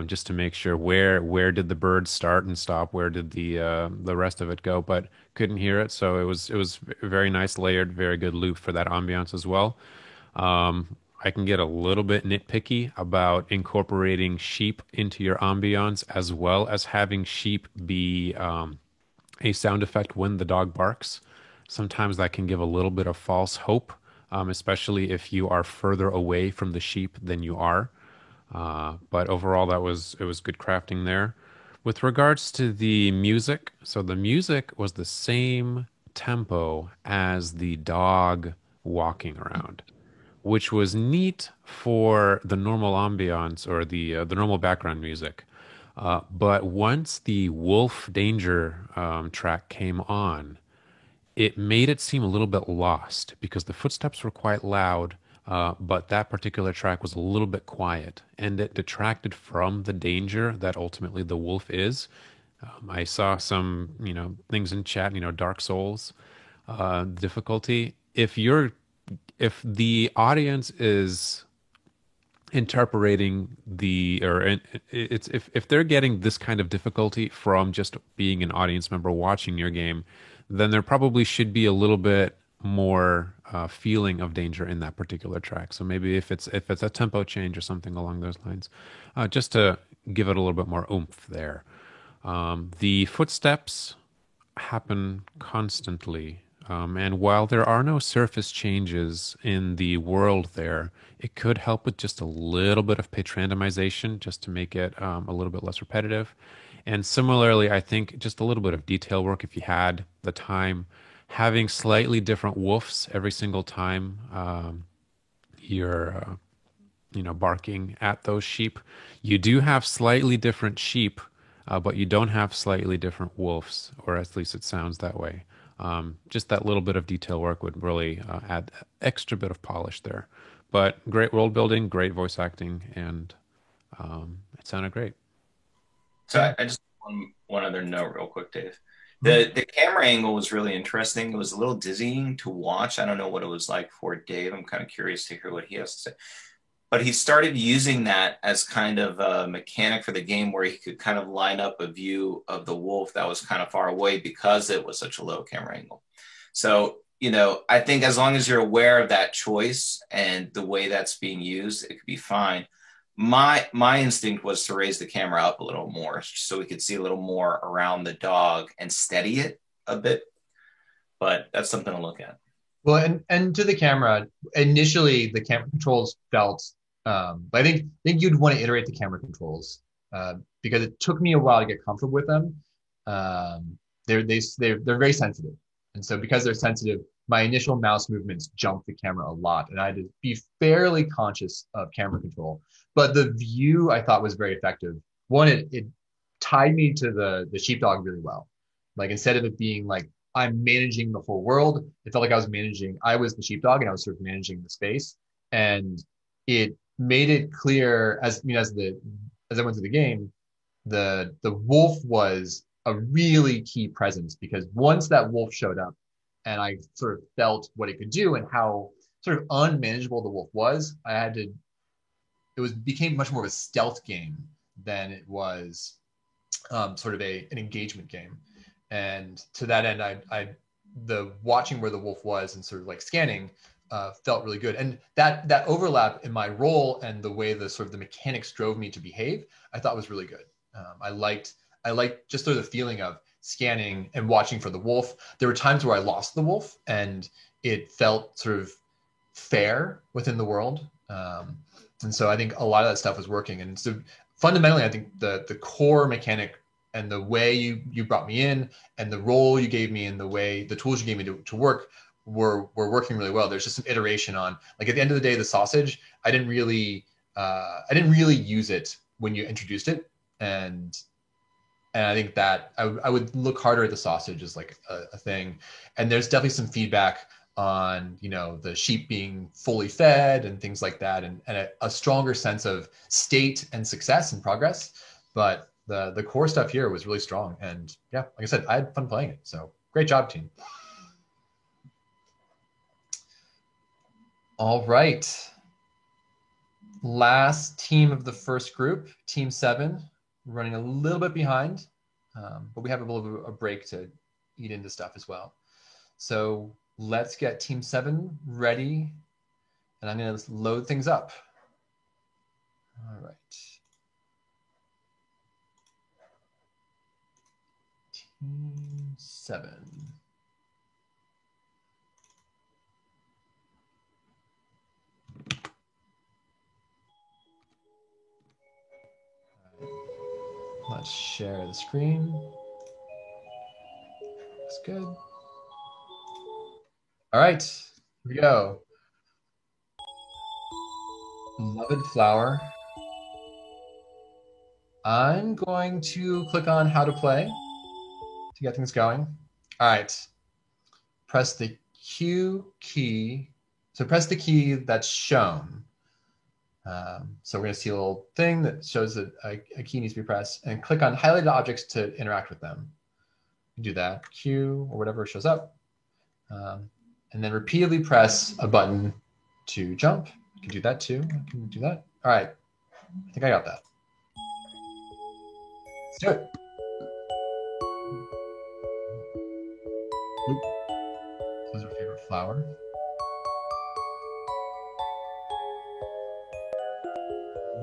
[SPEAKER 6] just to make sure where did the bird start and stop, where did the rest of it go, but couldn't hear it. So it was very nice, layered, very good loop for that ambiance as well. I can get a little bit nitpicky about incorporating sheep into your ambiance, as well as having sheep be a sound effect when the dog barks. Sometimes that can give a little bit of false hope, especially if you are further away from the sheep than you are. But overall, it was good crafting there. With regards to the music, so the music was the same tempo as the dog walking around, which was neat for the normal ambiance or the normal background music. But once the Wolf Danger track came on, it made it seem a little bit lost because the footsteps were quite loud, but that particular track was a little bit quiet, and it detracted from the danger that ultimately the wolf is. I saw some, things in chat, Dark Souls difficulty. If the audience is interpreting it's if they're getting this kind of difficulty from just being an audience member watching your game, then there probably should be a little bit more feeling of danger in that particular track. So maybe if it's a tempo change or something along those lines, just to give it a little bit more oomph there. The footsteps happen constantly. And while there are no surface changes in the world there, it could help with just a little bit of pitch randomization just to make it a little bit less repetitive. And similarly, I think just a little bit of detail work if you had the time, having slightly different woofs every single time you're barking at those sheep. You do have slightly different sheep, but you don't have slightly different wolves, or at least it sounds that way. Just that little bit of detail work would really add extra bit of polish there. But great world building, great voice acting, and it sounded great.
[SPEAKER 2] So I just one other note real quick, Dave. The camera angle was really interesting. It was a little dizzying to watch. I don't know what it was like for Dave. I'm kind of curious to hear what he has to say. But he started using that as kind of a mechanic for the game where he could kind of line up a view of the wolf that was kind of far away because it was such a low camera angle. So, I think as long as you're aware of that choice and the way that's being used, it could be fine. My instinct was to raise the camera up a little more so we could see a little more around the dog and steady it a bit. But that's something to look at.
[SPEAKER 1] Well, and to the camera, initially the camera controls felt, but I think you'd want to iterate the camera controls because it took me a while to get comfortable with them. They're very sensitive, and so because they're sensitive, my initial mouse movements jumped the camera a lot, and I had to be fairly conscious of camera control. But the view I thought was very effective. One, it tied me to the sheepdog really well. Like instead of it being like I'm managing the whole world, it felt like I was the sheepdog and I was sort of managing the space. And it made it clear as I went through the game, the wolf was a really key presence because once that wolf showed up and I sort of felt what it could do and how sort of unmanageable the wolf was, became much more of a stealth game than it was sort of an engagement game. And to that end, the watching where the wolf was and sort of like scanning felt really good. And that overlap in my role and the way the sort of the mechanics drove me to behave, I thought was really good. I liked just sort of the feeling of scanning and watching for the wolf. There were times where I lost the wolf and it felt sort of fair within the world. And so I think a lot of that stuff was working. And so fundamentally, I think the core mechanic and the way you brought me in and the role you gave me and the tools you gave me to work were working really well. There's just an iteration on, like at the end of the day, the sausage, I didn't really use it when you introduced it. And I think that I would look harder at the sausage as like a thing. And there's definitely some feedback on, the sheep being fully fed and things like that, and a stronger sense of state and success and progress. But the core stuff here was really strong. And yeah, like I said, I had fun playing it. So great job, team. All right. Last team of the first group, Team 7, running a little bit behind, but we have a little bit of a break to eat into stuff as well. So let's get Team 7 ready, and I'm going to load things up. All right. Team 7. Let's share the screen. Looks good. All right, here we go. Beloved flower. I'm going to click on how to play to get things going. All right, press the Q key. So press the key that's shown. So we're gonna see a little thing that shows that a key needs to be pressed, and click on highlighted objects to interact with them. Do that, Q or whatever shows up. And then repeatedly press a button to jump. I can do that too. I can do that. All right, I think I got that. Let's do it. Oop. This is our favorite flower.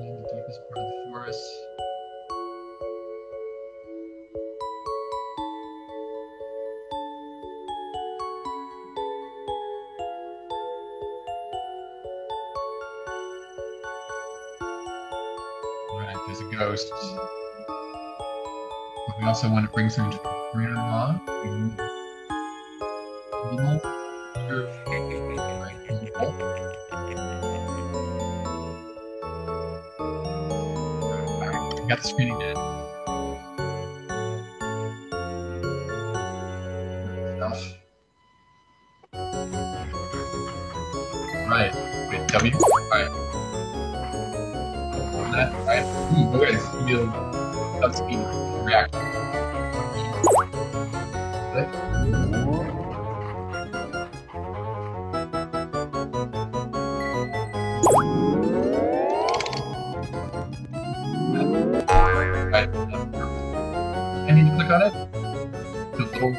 [SPEAKER 1] In the deepest part of the forest. There's a ghost. But we also want to bring something to grandma. We got the screen again. Stuff. Right. Wait, W? Alright. That, right? Ooh, okay, this is gonna be a subspeed reaction. Click. Right. I need to click on it. The little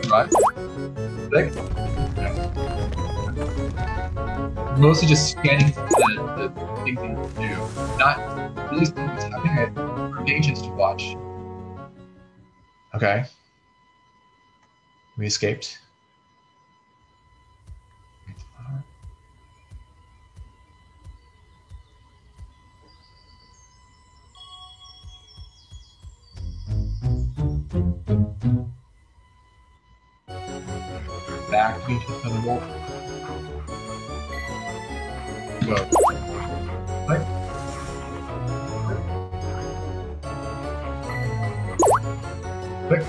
[SPEAKER 1] right. Click. Mostly just scanning the things that you do, not really seeing what's happening. I'm anxious to watch. Okay. We escaped. Back to the wolf. Go. Click. Click.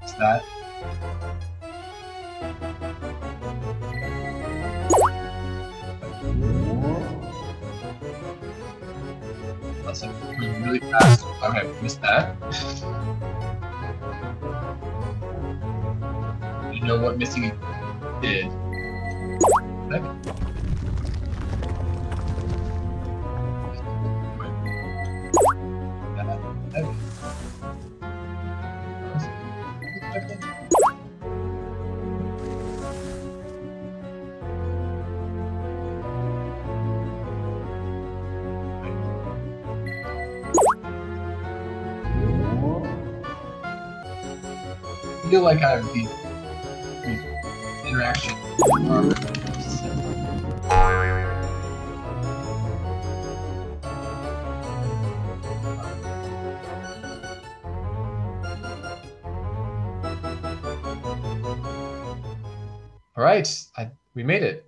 [SPEAKER 1] What's that? That's like really fast. Okay, missed that. You know what missing it did. Okay. I feel like I've been interaction. All right, we made it.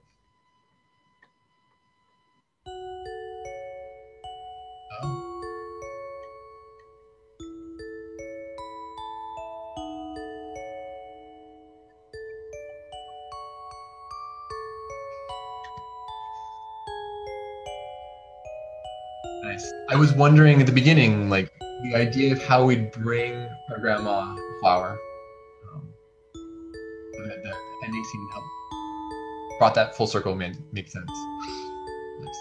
[SPEAKER 1] Nice. I was wondering at the beginning, like, the idea of how we'd bring our grandma a flower. The ending scene helped. Brought that full circle, make sense. Nice.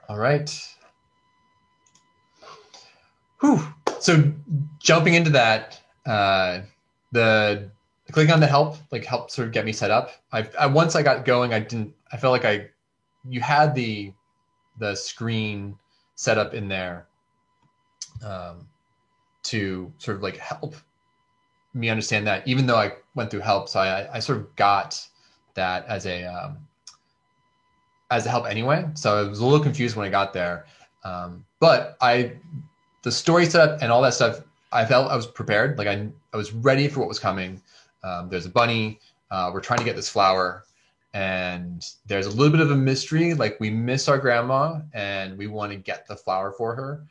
[SPEAKER 1] All right. Whew. So jumping into that, the clicking on the help sort of get me set up. Once I got going, I I felt like you had the screen set up in there to sort of like help me understand that, even though I went through help. So I sort of got that as a help anyway. So I was a little confused when I got there. But the story setup and all that stuff, I felt I was prepared. Like I was ready for what was coming. There's a bunny. We're trying to get this flower, and there's a little bit of a mystery. Like we miss our grandma and we want to get the flower for her.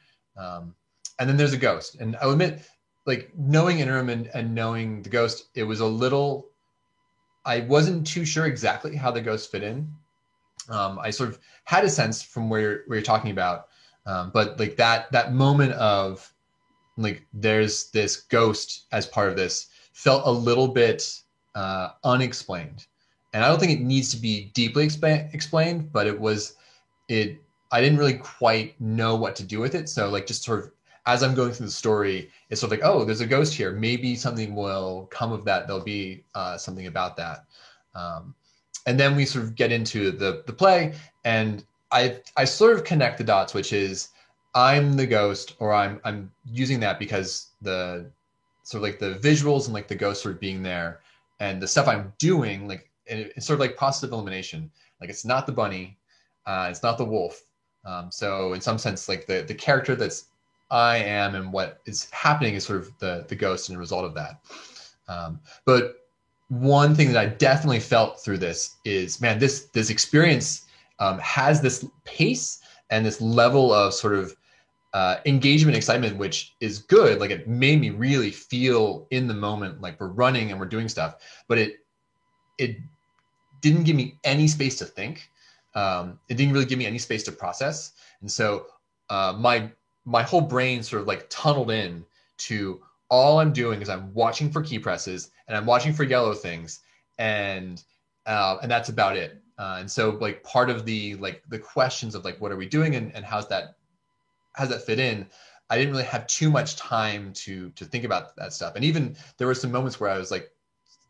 [SPEAKER 1] And then there's a ghost. And I'll admit, like knowing Interim and knowing the ghost, it was a little, I wasn't too sure exactly how the ghost fit in. I sort of had a sense from where you're talking about, but like that moment of like there's this ghost as part of this felt a little bit unexplained, and I don't think it needs to be deeply explained, but I didn't really quite know what to do with it. So like just sort of as I'm going through the story, it's sort of like, oh, there's a ghost here. Maybe something will come of that. There'll be something about that. And then we sort of get into the play, and I sort of connect the dots, which is I'm the ghost, or I'm using that because the sort of like the visuals and like the ghost sort of being there, and the stuff I'm doing, like it's sort of like process of elimination. Like it's not the bunny, it's not the wolf. So in some sense, like the character that's I am and what is happening is sort of the ghost and the result of that. But one thing that I definitely felt through this is, man, this experience has this pace and this level of sort of engagement, excitement, which is good. Like it made me really feel in the moment, like we're running and we're doing stuff, but it didn't give me any space to think. It didn't really give me any space to process. And so my whole brain sort of like tunneled in to all I'm doing is I'm watching for key presses and I'm watching for yellow things, and that's about it. And so like part of the questions of like what are we doing and how's that fit in, I didn't really have too much time to think about that stuff. And even there were some moments where I was like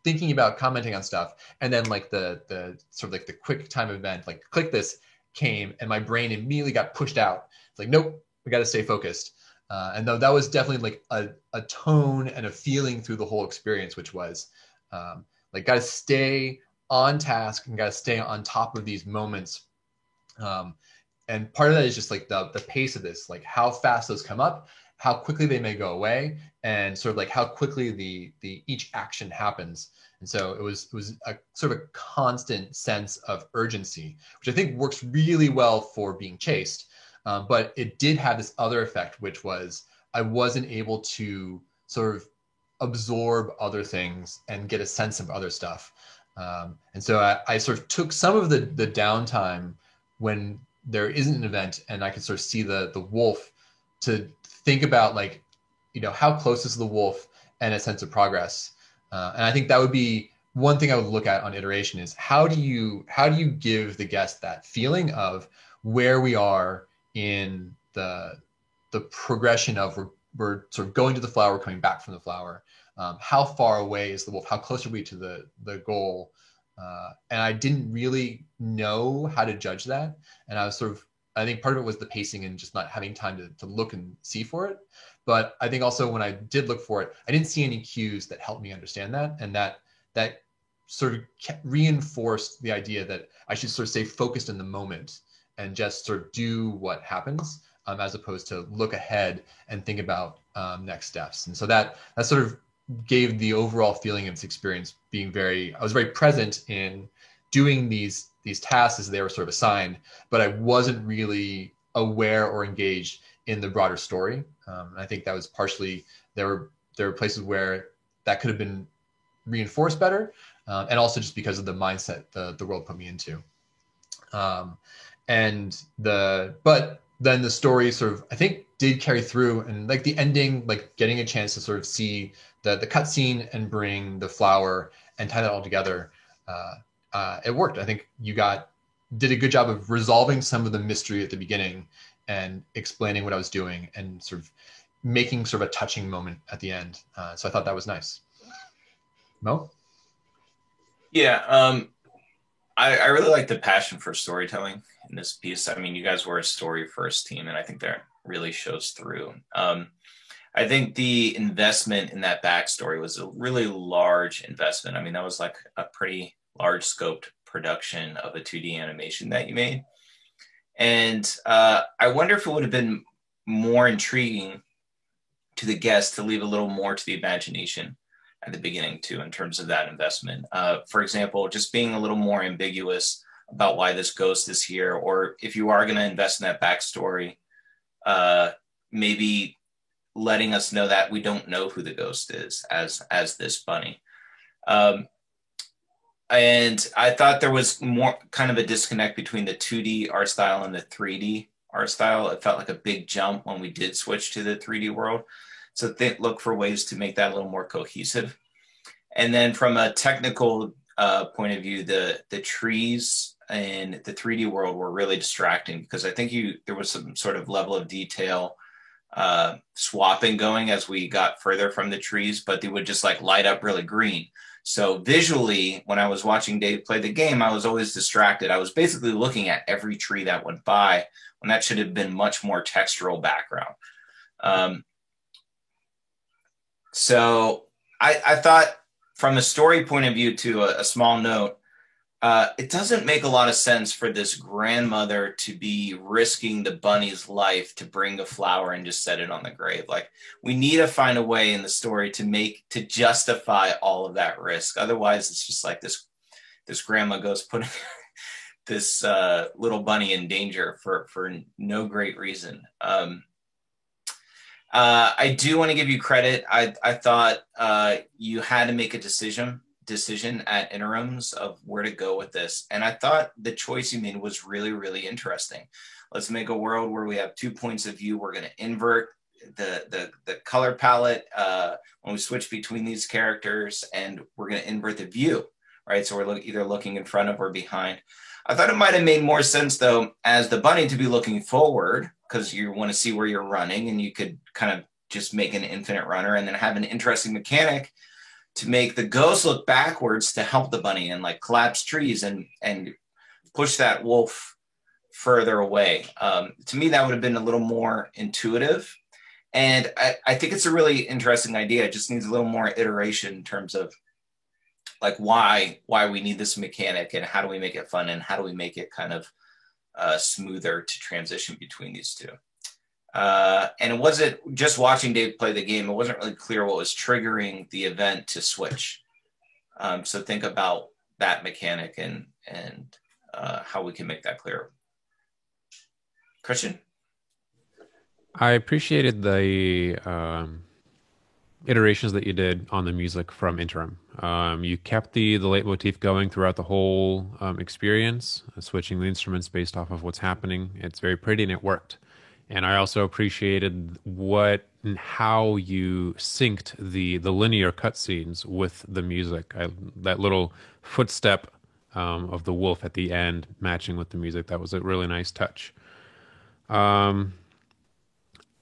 [SPEAKER 1] thinking about commenting on stuff, and then like the sort of like the quick time event, like click this came, and my brain immediately got pushed out. It's like, nope, we got to stay focused. And though that was definitely like a tone and a feeling through the whole experience, which was like got to stay on task and got to stay on top of these moments. And part of that is just like the pace of this, like how fast those come up, how quickly they may go away, and sort of like how quickly the each action happens. And so it was a sort of a constant sense of urgency, which I think works really well for being chased. But it did have this other effect, which was I wasn't able to sort of absorb other things and get a sense of other stuff. And so I sort of took some of the downtime when there isn't an event and I can sort of see the wolf to think about like, you know, how close is the wolf and a sense of progress. And I think that would be one thing I would look at on iteration is how do you give the guest that feeling of where we are in the progression of we're sort of going to the flower, coming back from the flower. How far away is the wolf? How close are we to the goal? And I didn't really know how to judge that. And I think part of it was the pacing and just not having time to look and see for it. But I think also when I did look for it, I didn't see any cues that helped me understand that. And that sort of reinforced the idea that I should sort of stay focused in the moment and just sort of do what happens, as opposed to look ahead and think about next steps. And so that sort of gave the overall feeling of this experience being I was very present in doing these tasks as they were sort of assigned, but I wasn't really aware or engaged in the broader story. And I think that was partially, there were places where that could have been reinforced better, and also just because of the mindset the world put me into. But then the story sort of, I think, did carry through, and like the ending, like getting a chance to sort of see the cutscene and bring the flower and tie that all together, it worked. I think you did a good job of resolving some of the mystery at the beginning and explaining what I was doing and sort of making sort of a touching moment at the end. So I thought that was nice. Mo?
[SPEAKER 2] Yeah. I really like the passion for storytelling in this piece. I mean, you guys were a story first team, and I think that really shows through. I think the investment in that backstory was a really large investment. I mean, that was like a pretty large scoped production of a 2D animation that you made. And I wonder if it would have been more intriguing to the guests to leave a little more to the imagination at the beginning too, in terms of that investment. For example, just being a little more ambiguous about why this ghost is here, or if you are going to invest in that backstory, maybe letting us know that we don't know who the ghost is as this bunny. And I thought there was more kind of a disconnect between the 2D art style and the 3D art style. It felt like a big jump when we did switch to the 3D world. So look for ways to make that a little more cohesive. And then from a technical point of view, the trees in the 3D world were really distracting, because I think there was some sort of level of detail swapping going as we got further from the trees, but they would just like light up really green. So visually, when I was watching Dave play the game, I was always distracted. I was basically looking at every tree that went by when that should have been much more textural background. So I thought, from a story point of view, to a small note, it doesn't make a lot of sense for this grandmother to be risking the bunny's life to bring a flower and just set it on the grave. Like, we need to find a way in the story to justify all of that risk. Otherwise, it's just like this grandma goes putting this little bunny in danger for no great reason. I do want to give you credit. I thought you had to make a decision at interims of where to go with this. And I thought the choice you made was really, really interesting. Let's make a world where we have 2 points of view. We're going to invert the color palette when we switch between these characters, and we're going to invert the view, right? So we're either looking in front of or behind. I thought it might have made more sense, though, as the bunny to be looking forward, because you want to see where you're running, and you could kind of just make an infinite runner and then have an interesting mechanic to make the ghost look backwards to help the bunny and like collapse trees and push that wolf further away. To me, that would have been a little more intuitive. And I think it's a really interesting idea. It just needs a little more iteration in terms of like why we need this mechanic, and how do we make it fun, and how do we make it kind of smoother to transition between these two. And it wasn't just watching Dave play the game. It wasn't really clear what was triggering the event to switch. So think about that mechanic and how we can make that clearer. Christian?
[SPEAKER 6] I appreciated the iterations that you did on the music from Interim. You kept the leitmotif going throughout the whole experience, switching the instruments based off of what's happening. It's very pretty, and it worked. And I also appreciated what and how you synced the linear cutscenes with the music. That little footstep of the wolf at the end matching with the music, that was a really nice touch.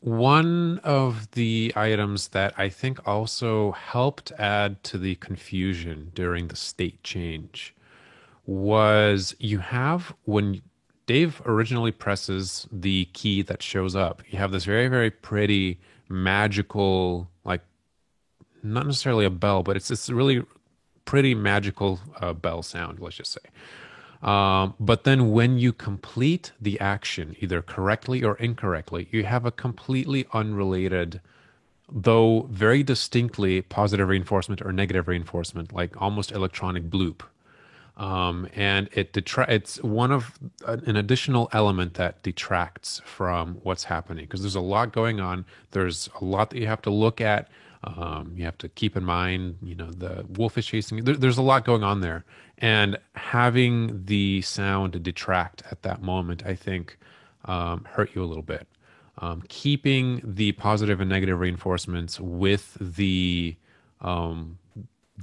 [SPEAKER 6] One of the items that I think also helped add to the confusion during the state change was you have, when Dave originally presses the key that shows up, you have this very, very pretty, magical, like, not necessarily a bell, but it's this really pretty magical bell sound, let's just say. But then when you complete the action, either correctly or incorrectly, you have a completely unrelated, though very distinctly positive reinforcement or negative reinforcement, like almost electronic bloop. And it's one of an additional element that detracts from what's happening, because there's a lot going on. There's a lot that you have to look at. You have to keep in mind, the wolf is chasing you. There's a lot going on there. And having the sound detract at that moment, I think, hurt you a little bit. Keeping the positive and negative reinforcements with the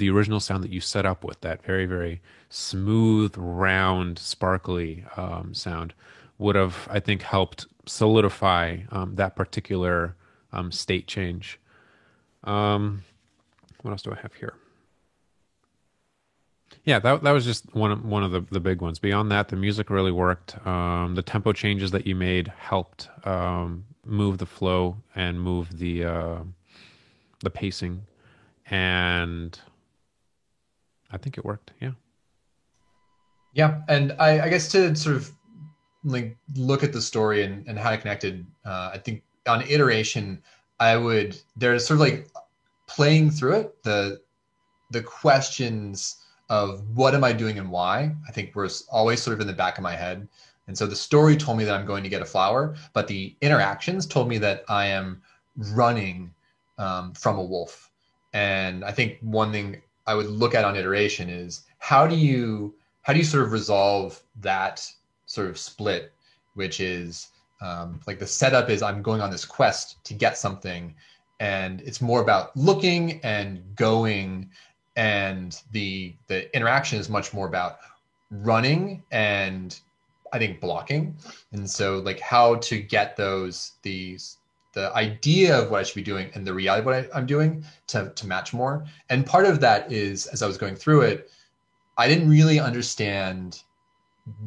[SPEAKER 6] original sound that you set up with, that very, very smooth, round, sparkly sound, would have, I think, helped solidify that particular state change. What else do I have here? Yeah, that was just one of the big ones. Beyond that, the music really worked. The tempo changes that you made helped move the flow and move the pacing, and I think it worked. Yeah.
[SPEAKER 1] Yeah, and I guess to sort of like look at the story and how it connected, I think on iteration, there's sort of like playing through it, the questions of what am I doing and why, I think were always sort of in the back of my head. And so the story told me that I'm going to get a flower, but the interactions told me that I am running from a wolf. And I think one thing I would look at on iteration is how do you sort of resolve that sort of split, which is like the setup is I'm going on this quest to get something, and it's more about looking and going, and the interaction is much more about running and I think blocking. And so like how to get the idea of what I should be doing and the reality of what I'm doing to match more. And part of that is, as I was going through it, I didn't really understand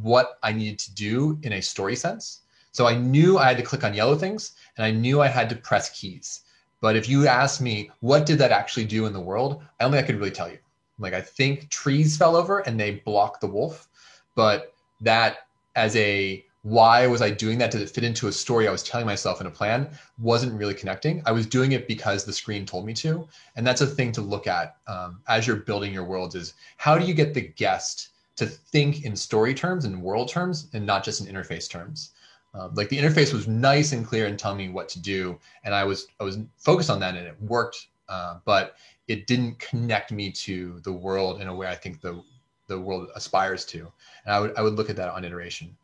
[SPEAKER 1] what I needed to do in a story sense. So I knew I had to click on yellow things and I knew I had to press keys. But if you ask me, what did that actually do in the world? I don't think I could really tell you. Like, I think trees fell over and they blocked the wolf, but that as a, why was I doing that? Did it fit into a story I was telling myself in a plan? Wasn't really connecting. I was doing it because the screen told me to. And that's a thing to look at as you're building your worlds, is how do you get the guest to think in story terms and world terms and not just in interface terms? Like the interface was nice and clear and telling me what to do. And I was focused on that and it worked, but it didn't connect me to the world in a way I think the world aspires to. And I would look at that on iteration.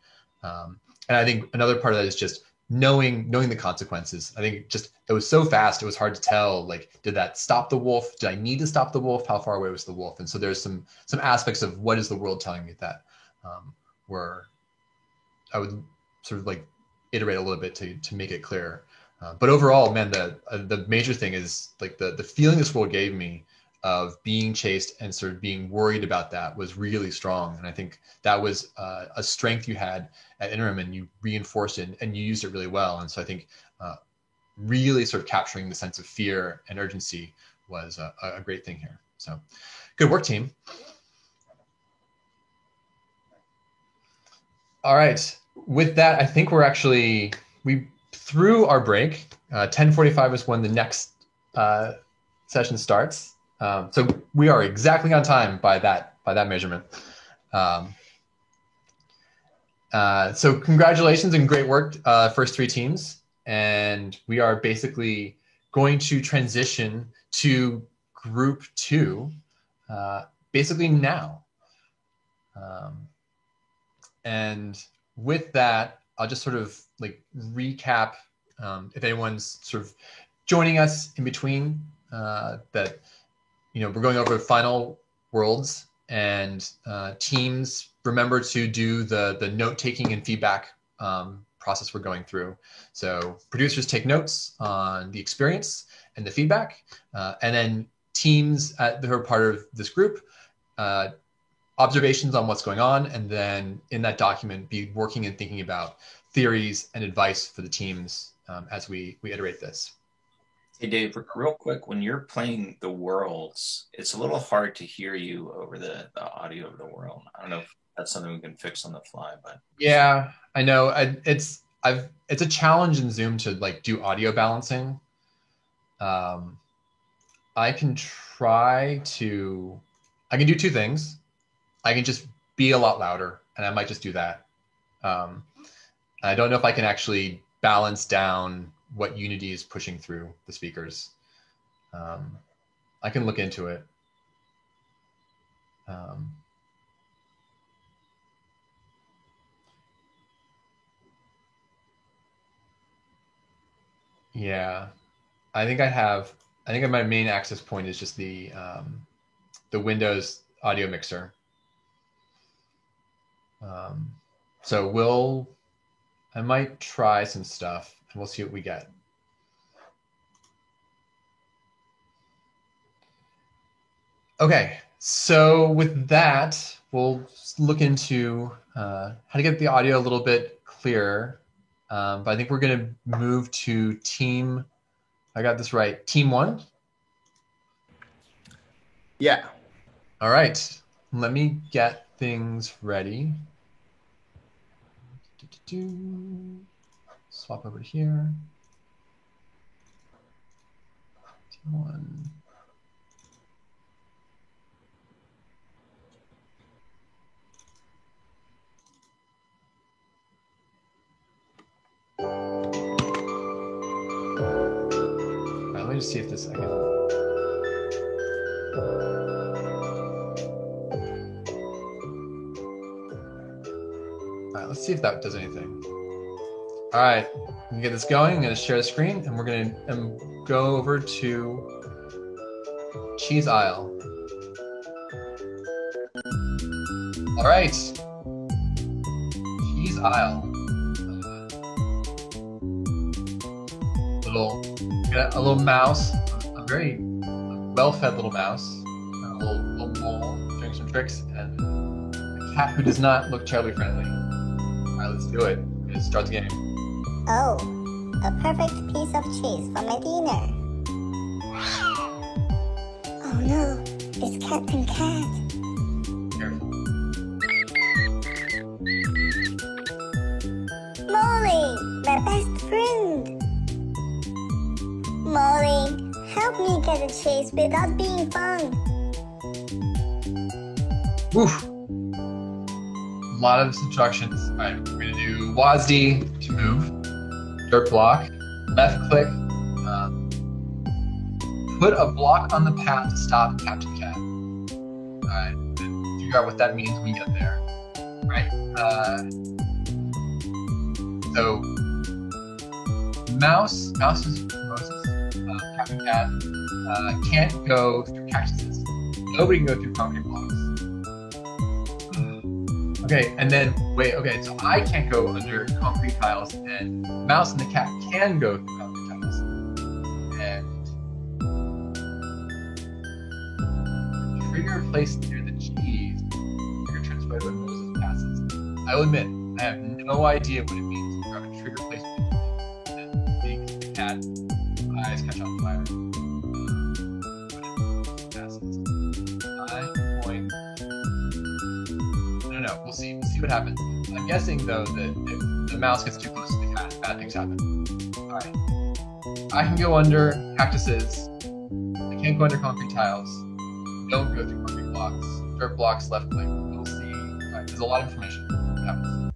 [SPEAKER 1] And I think another part of that is just knowing the consequences. I think just, it was so fast, it was hard to tell, like, did that stop the wolf? Did I need to stop the wolf? How far away was the wolf? And so there's some aspects of what is the world telling me that where I would sort of like iterate a little bit to make it clearer. But overall, man, the major thing is like the feeling this world gave me of being chased and sort of being worried about that was really strong. And I think that was a strength you had at Interim, and you reinforced it and you used it really well. And so I think really sort of capturing the sense of fear and urgency was a great thing here. So good work, team. All right. With that, I think we through our break. 10:45 is when the next session starts. So we are exactly on time by that measurement. So congratulations and great work, first three teams. And we are basically going to transition to group 2, basically now. And with that, I'll just sort of like recap, if anyone's sort of joining us in between, that, you know, we're going over final worlds, and teams remember to do the note-taking and feedback process we're going through. So producers take notes on the experience and the feedback, and then teams who are part of this group, observations on what's going on, and then in that document be working and thinking about theories and advice for the teams as we iterate this.
[SPEAKER 2] Hey Dave, real quick, when you're playing the worlds, it's a little hard to hear you over the audio of the world. I don't know if that's something we can fix on the fly, but
[SPEAKER 1] yeah, I know. It's a challenge in Zoom to like do audio balancing. I can do two things. I can just be a lot louder, and I might just do that. I don't know if I can actually balance down what Unity is pushing through the speakers. I can look into it. Yeah, I think my main access point is just the Windows audio mixer. So I might try some stuff and we'll see what we get. Okay, So with that, we'll look into how to get the audio a little bit clearer. But I think we're going to move to team. I got this right. Team 1.
[SPEAKER 9] Yeah.
[SPEAKER 1] All right. Let me get things ready. Swap over here. Team 1. All right, let me just see if this I can. All right, let's see if that does anything. All right, I'm gonna get this going. I'm gonna share the screen, and we're gonna go over to Cheese Isle. All right, Cheese Isle. A little mouse, a very well-fed little mouse, a little mole doing some tricks, and a cat who does not look terribly friendly. All right, let's do it. Let's start the game.
[SPEAKER 10] Oh, a perfect piece of cheese for my dinner. Oh no, it's Captain Cat.
[SPEAKER 1] Careful.
[SPEAKER 10] Molly, my best friend. Molly, help me get a cheese without being found.
[SPEAKER 1] Oof. A lot of instructions. All right, we're gonna do WASD to move, dirt block, left click, put a block on the path to stop Captain Cat. All right, then figure out what that means when we get there. All right. So Moses, Captain Cat can't go through cactuses. Nobody can go through concrete blocks. Okay, and then wait. Okay, so I can't go under concrete tiles, and Mouse and the cat can go through concrete tiles. And trigger placed near the cheese. Trigger transferred when Moses passes. I will admit, I have no idea what it means to have a trigger placed near the cheese. And makes the cat eyes catch on fire. Passes. I'm going. No, we'll see. We'll see what happens. I'm guessing though that if the mouse gets too close to the cat, bad things happen. All right. I can go under cactuses. I can't go under concrete tiles. Don't go through concrete blocks. Dirt blocks, left click. We'll see. All right. There's a lot of information. What happens?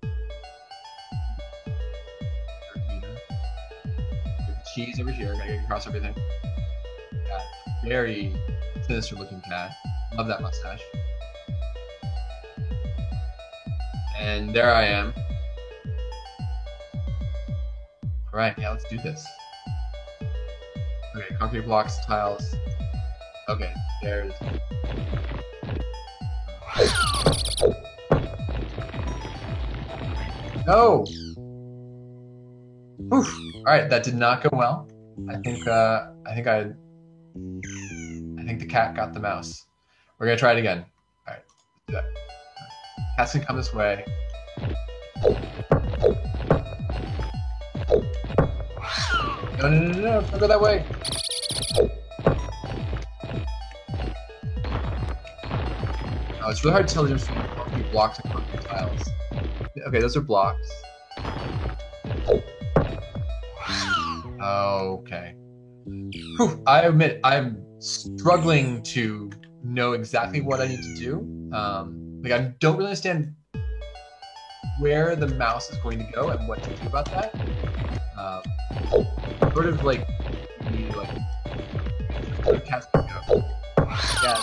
[SPEAKER 1] Dirt meter. Cheese over here. Gotta get across everything. Cat. Very sinister looking cat. Love that mustache. And there I am. All right, yeah, let's do this. Okay, concrete blocks, tiles. Okay, there's. No. Oof. All right, that did not go well. I think the cat got the mouse. We're gonna try it again. All right, let's do that. Cats can come this way. No, don't go that way. Oh, it's really hard to tell the difference between concrete blocks and concrete tiles. Okay, those are blocks. Okay. Whew, I admit I'm struggling to know exactly what I need to do. Like I don't really understand where the mouse is going to go and what to do about that. Sort of like need like where the cat's going to go. Yes.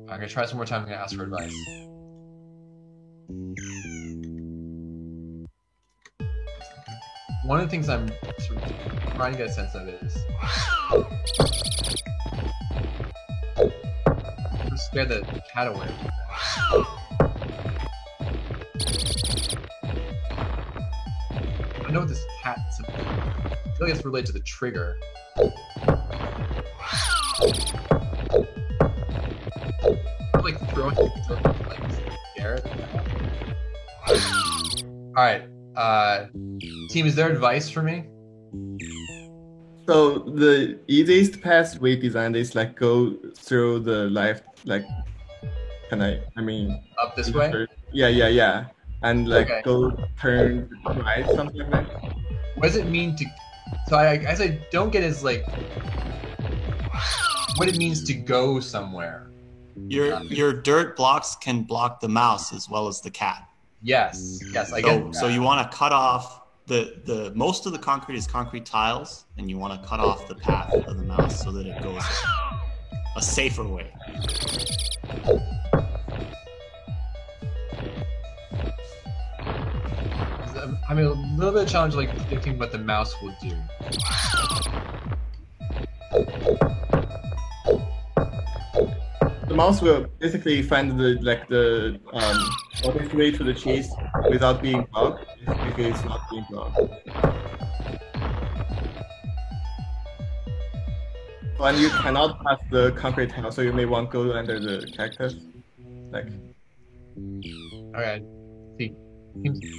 [SPEAKER 1] I'm gonna try some more time. I'm gonna ask for advice. One of the things I'm sort of trying to get a sense of is to scare the cat away. I know what this cat's about. I feel like it's related to the trigger. Like throwing like air. All right, team. Is there advice for me?
[SPEAKER 9] So the easiest path we designed is like go through the left, like, I mean,
[SPEAKER 1] Up this way?
[SPEAKER 9] Yeah. And like
[SPEAKER 1] Okay.
[SPEAKER 9] go turn right, something like that.
[SPEAKER 1] What does it mean to? So I guess I don't get is like what it means to go somewhere.
[SPEAKER 11] Your dirt blocks can block the mouse as well as the cat.
[SPEAKER 1] Yes, I get.
[SPEAKER 11] So you want to cut off the most of the concrete is concrete tiles, and you want to cut off the path of the mouse so that it goes a safer way.
[SPEAKER 1] I'm a little bit challenged, like predicting what the mouse will do.
[SPEAKER 9] The mouse will basically find the shortest way to the cheese without being blocked if it's not being blocked. And you cannot pass the concrete tile, so you may want to go under the cactus. Like.
[SPEAKER 1] Okay. See,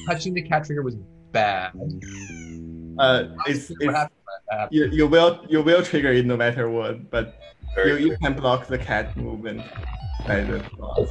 [SPEAKER 1] touching the cat trigger was bad.
[SPEAKER 9] You will trigger it no matter what, but you can block the cat movement by the claws.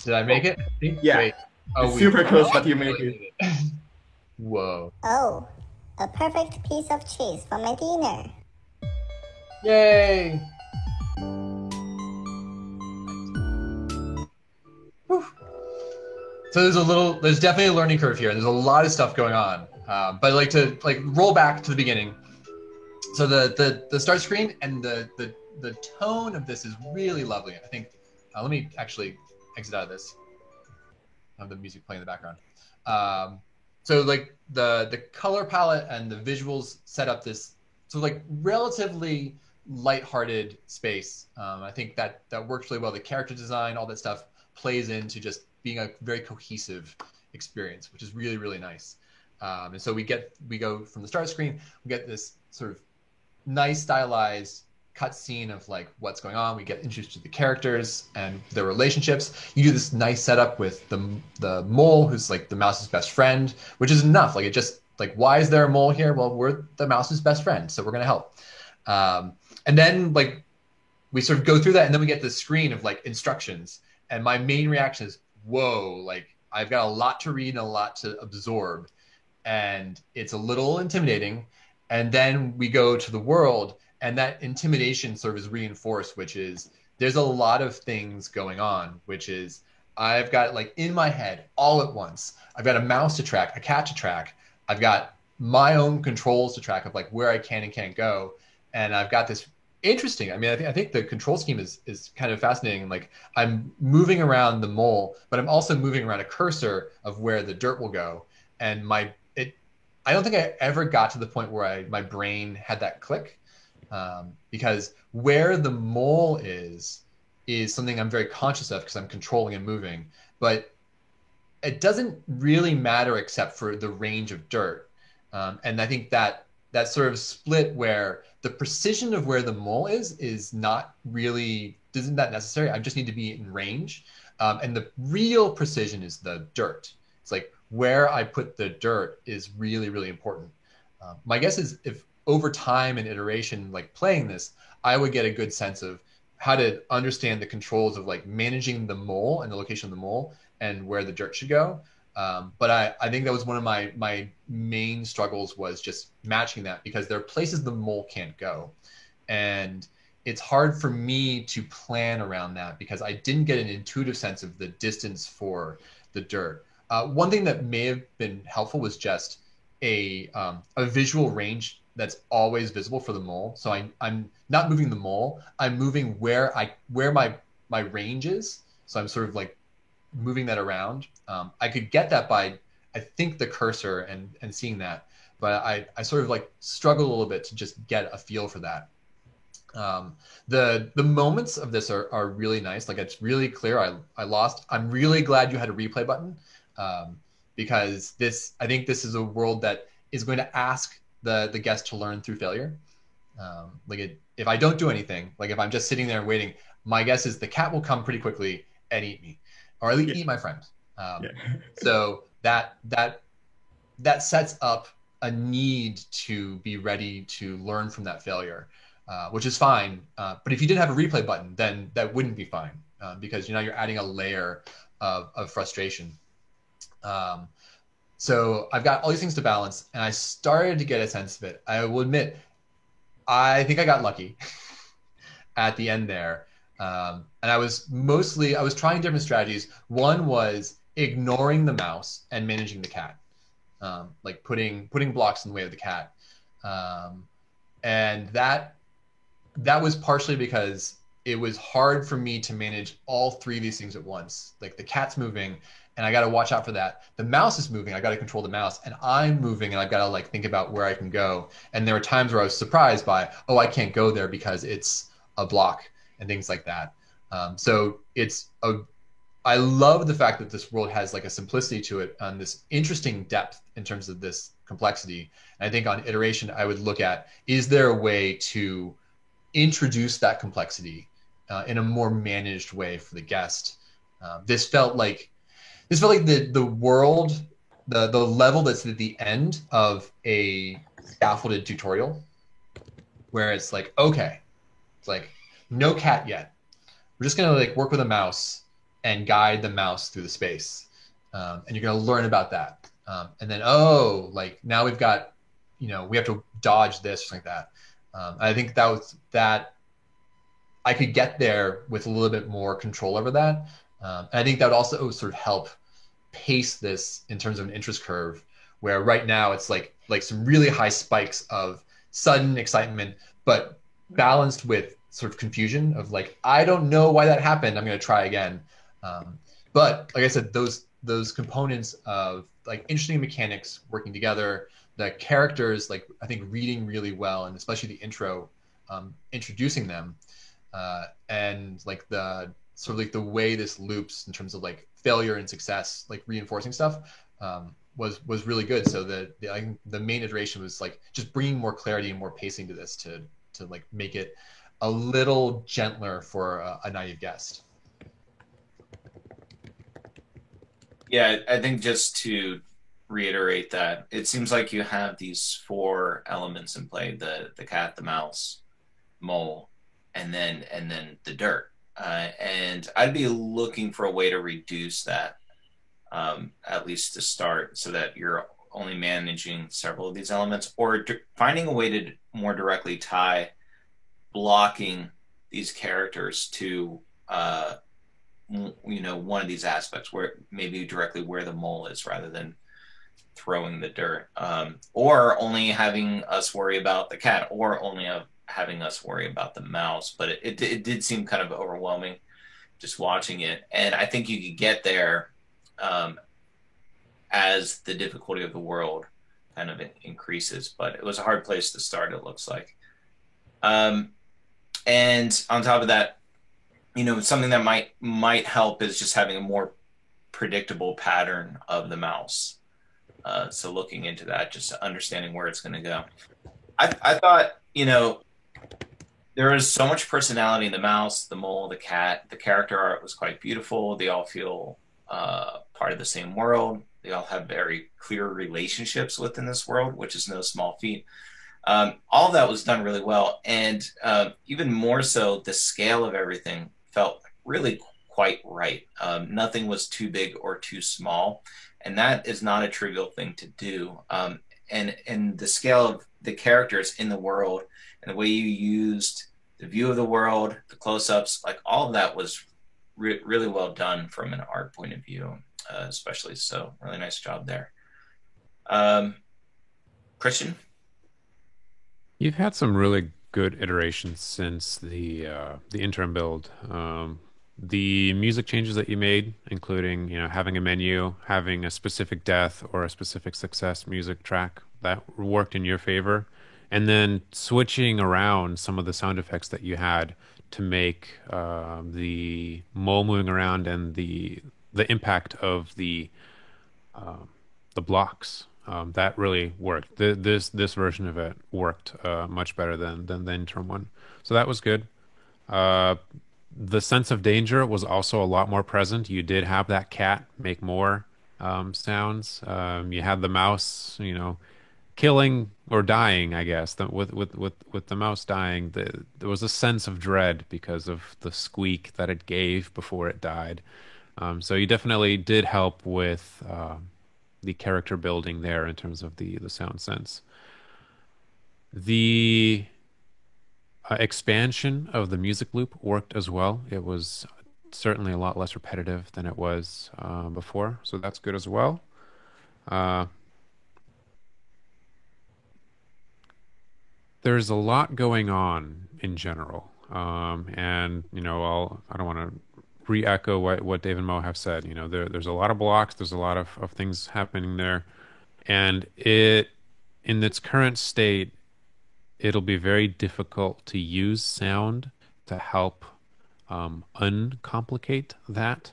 [SPEAKER 1] Did I make it?
[SPEAKER 9] Yeah.
[SPEAKER 1] Wait.
[SPEAKER 9] It's super close, but you make it.
[SPEAKER 1] Whoa.
[SPEAKER 10] Oh, a perfect piece of cheese for my dinner.
[SPEAKER 1] Yay! Whew. So there's definitely a learning curve here, and there's a lot of stuff going on. But I'd like to roll back to the beginning. So the start screen and the tone of this is really lovely. I think. Let me actually exit out of this. I have the music playing in the background. So like the color palette and the visuals set up this relatively lighthearted space. I think that works really well. The character design, all that stuff plays into just being a very cohesive experience, which is really, really nice. And so we go from the start screen, we get this sort of nice stylized cutscene of like what's going on. We get introduced to the characters and their relationships. You do this nice setup with the mole, who's like the mouse's best friend, which is enough. Like it just like, why is there a mole here? Well, we're the mouse's best friend, so we're gonna help. And then like we sort of go through that, and then we get the screen of like instructions. And my main reaction is, whoa, like I've got a lot to read and a lot to absorb, and it's a little intimidating. And then we go to the world, and that intimidation sort of is reinforced, which is there's a lot of things going on, which is I've got like in my head all at once, I've got a mouse to track, a cat to track. I've got my own controls to track of like where I can and can't go. And I've got this interesting, I mean, I think the control scheme is kind of fascinating. Like I'm moving around the mole, but I'm also moving around a cursor of where the dirt will go. And I don't think I ever got to the point where my brain had that click. Because where the mole is something I'm very conscious of because I'm controlling and moving, but it doesn't really matter except for the range of dirt. And I think that sort of split where the precision of where the mole isn't that necessary. I just need to be in range. And the real precision is the dirt. It's like where I put the dirt is really, really important. My guess is if over time and iteration, like playing this, I would get a good sense of how to understand the controls of like managing the mole and the location of the mole and where the dirt should go. But I think that was one of my main struggles was just matching that, because there are places the mole can't go. And it's hard for me to plan around that because I didn't get an intuitive sense of the distance for the dirt. One thing that may have been helpful was just a visual range that's always visible for the mole. So I'm not moving the mole. I'm moving where my range is. So I'm sort of like moving that around. I could get that by I think the cursor and seeing that, but I sort of like struggle a little bit to just get a feel for that. The moments of this are really nice. Like it's really clear. I lost. I'm really glad you had a replay button, because I think this is a world that is going to ask the guest to learn through failure. If I don't do anything, like if I'm just sitting there and waiting, my guess is the cat will come pretty quickly and eat me, or at least eat my friend. So that sets up a need to be ready to learn from that failure, which is fine. But if you didn't have a replay button, then that wouldn't be fine, because you're adding a layer of frustration. So I've got all these things to balance, and I started to get a sense of it. I will admit, I think I got lucky at the end there. And I was trying different strategies. One was ignoring the mouse and managing the cat, like putting blocks in the way of the cat. And that was partially because it was hard for me to manage all three of these things at once. Like the cat's moving, and I got to watch out for that. The mouse is moving, I got to control the mouse, and I'm moving, and I've got to like think about where I can go. And there were times where I was surprised by, oh, I can't go there because it's a block and things like that. So I love the fact that this world has like a simplicity to it and this interesting depth in terms of this complexity. And I think on iteration, I would look at, is there a way to introduce that complexity in a more managed way for the guest? This felt like the world, the level that's at the end of a scaffolded tutorial, where it's like, okay, it's like no cat yet. We're just gonna like work with a mouse and guide the mouse through the space, and you're gonna learn about that. And then like now we've got, we have to dodge this or something like that. I think that I could get there with a little bit more control over that. And I think that would also sort of help pace this in terms of an interest curve, where right now it's like some really high spikes of sudden excitement, but balanced with sort of confusion of like, I don't know why that happened. I'm going to try again. But like I said, those components of like interesting mechanics working together, the characters, like I think reading really well, and especially the intro, introducing them, and like the sort of like the way this loops in terms of like failure and success, like reinforcing stuff, was really good. So the main iteration was like just bringing more clarity and more pacing to this to like make it a little gentler for a naive guest.
[SPEAKER 2] Yeah, I think just to reiterate that, it seems like you have these 4 elements in play: the cat, the mouse, mole, and then the dirt. And I'd be looking for a way to reduce that, at least to start, so that you're only managing several of these elements, or finding a way to more directly tie blocking these characters to one of these aspects, where maybe directly where the mole is rather than throwing the dirt, or only having us worry about the cat, or only having us worry about the mouse. But it did seem kind of overwhelming just watching it, and I think you could get there as the difficulty of the world kind of increases. But it was a hard place to start, it looks like. And on top of that, something that might help is just having a more predictable pattern of the mouse. So looking into that, just understanding where it's going to go. I thought, there was so much personality in the mouse, the mole, the cat. The character art was quite beautiful. They all feel part of the same world. They all have very clear relationships within this world, which is no small feat. All of that was done really well. And even more so, the scale of everything felt really quite right. Nothing was too big or too small. And that is not a trivial thing to do. And the scale of the characters in the world and the way you used the view of the world, the close-ups, like all of that was really well done from an art point of view, especially. So really nice job there. Christian?
[SPEAKER 6] You've had some really good iterations since the interim build. The music changes that you made, including, having a menu, having a specific death or a specific success music track, that worked in your favor. And then switching around some of the sound effects that you had to make the mole moving around and the impact of the blocks. That really worked. This version of it worked much better than the interim one. So that was good. The sense of danger was also a lot more present. You did have that cat make more sounds. You had the mouse, killing or dying, I guess. With the mouse dying, there was a sense of dread because of the squeak that it gave before it died. So you definitely did help with the character building there in terms of the sound sense. The expansion of the music loop worked as well. It was certainly a lot less repetitive than it was before, so that's good as well. There's a lot going on in general, and I don't want to re-echo what Dave and Mo have said. There's a lot of blocks, there's a lot of things happening there, and in its current state, it'll be very difficult to use sound to help uncomplicate that.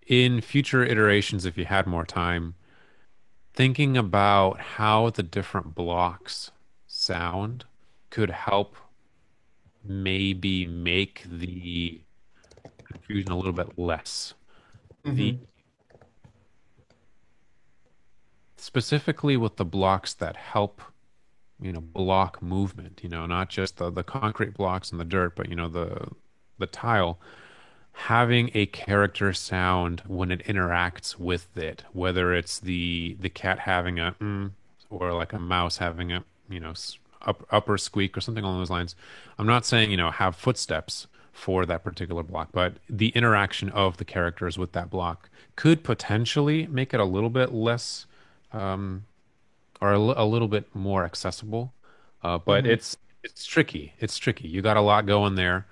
[SPEAKER 6] In future iterations, if you had more time, thinking about how the different blocks sound could help maybe make the confusion a little bit less. Specifically with the blocks that help, block movement, not just the concrete blocks and the dirt, but, the tile, having a character sound when it interacts with it, whether it's the cat having a or like a mouse having a, upper squeak or something along those lines. I'm not saying, have footsteps for that particular block, but the interaction of the characters with that block could potentially make it a little bit less or a little bit more accessible. But it's tricky. It's tricky. You got a lot going there.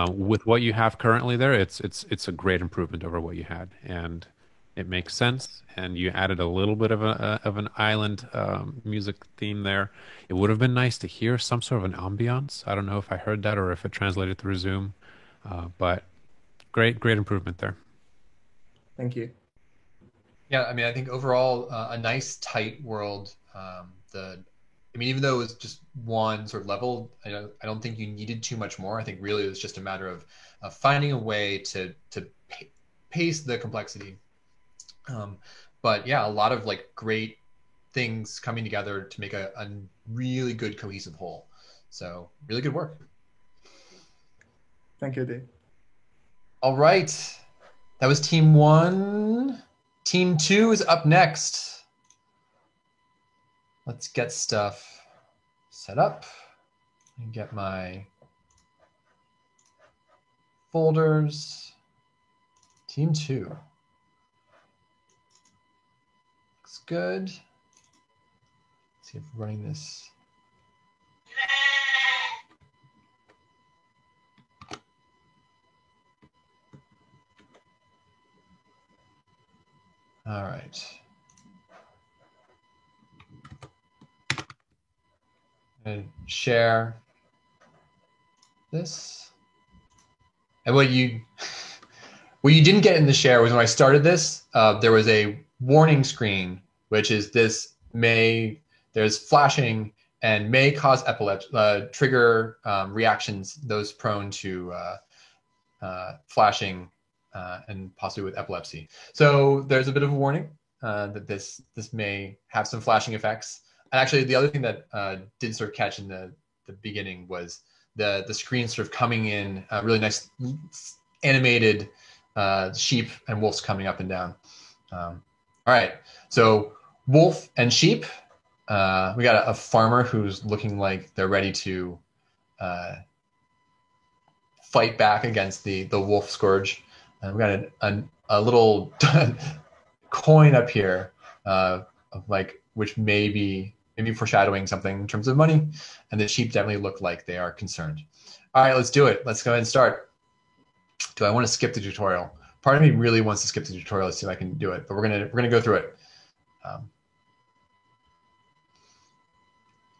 [SPEAKER 6] With what you have currently there, it's a great improvement over what you had, and it makes sense. And you added a little bit of an island music theme there. It would have been nice to hear some sort of an ambiance. I don't know if I heard that or if it translated through Zoom, but great improvement there.
[SPEAKER 9] Thank you.
[SPEAKER 1] Yeah, I think overall a nice tight world. Even though it was just one sort of level, I don't think you needed too much more. I think really it was just a matter of finding a way to pace the complexity. But yeah, a lot of great things coming together to make a really good cohesive whole. So really good work.
[SPEAKER 9] Thank you, Dave.
[SPEAKER 1] All right, that was team 1. Team 2 is up next. Let's get stuff set up and get my folders. Team 2. Looks good. Let's see if we're running this. All right. And share this. And what you didn't get in the share was when I started this, there was a warning screen, which is there's flashing and may cause epilepsy, trigger reactions, those prone to flashing and possibly with epilepsy. So there's a bit of a warning that this may have some flashing effects. And actually, the other thing that did sort of catch in the beginning was the screen sort of coming in, really nice animated sheep and wolves coming up and down. All right, so wolf and sheep. We got a farmer who's looking like they're ready to fight back against the wolf scourge. And we got a little coin up here, of which may be maybe foreshadowing something in terms of money, and the sheep definitely look like they are concerned. All right, let's do it. Let's go ahead and start. Do I want to skip the tutorial? Part of me really wants to skip the tutorial. Let's see if I can do it, but we're gonna go through it. All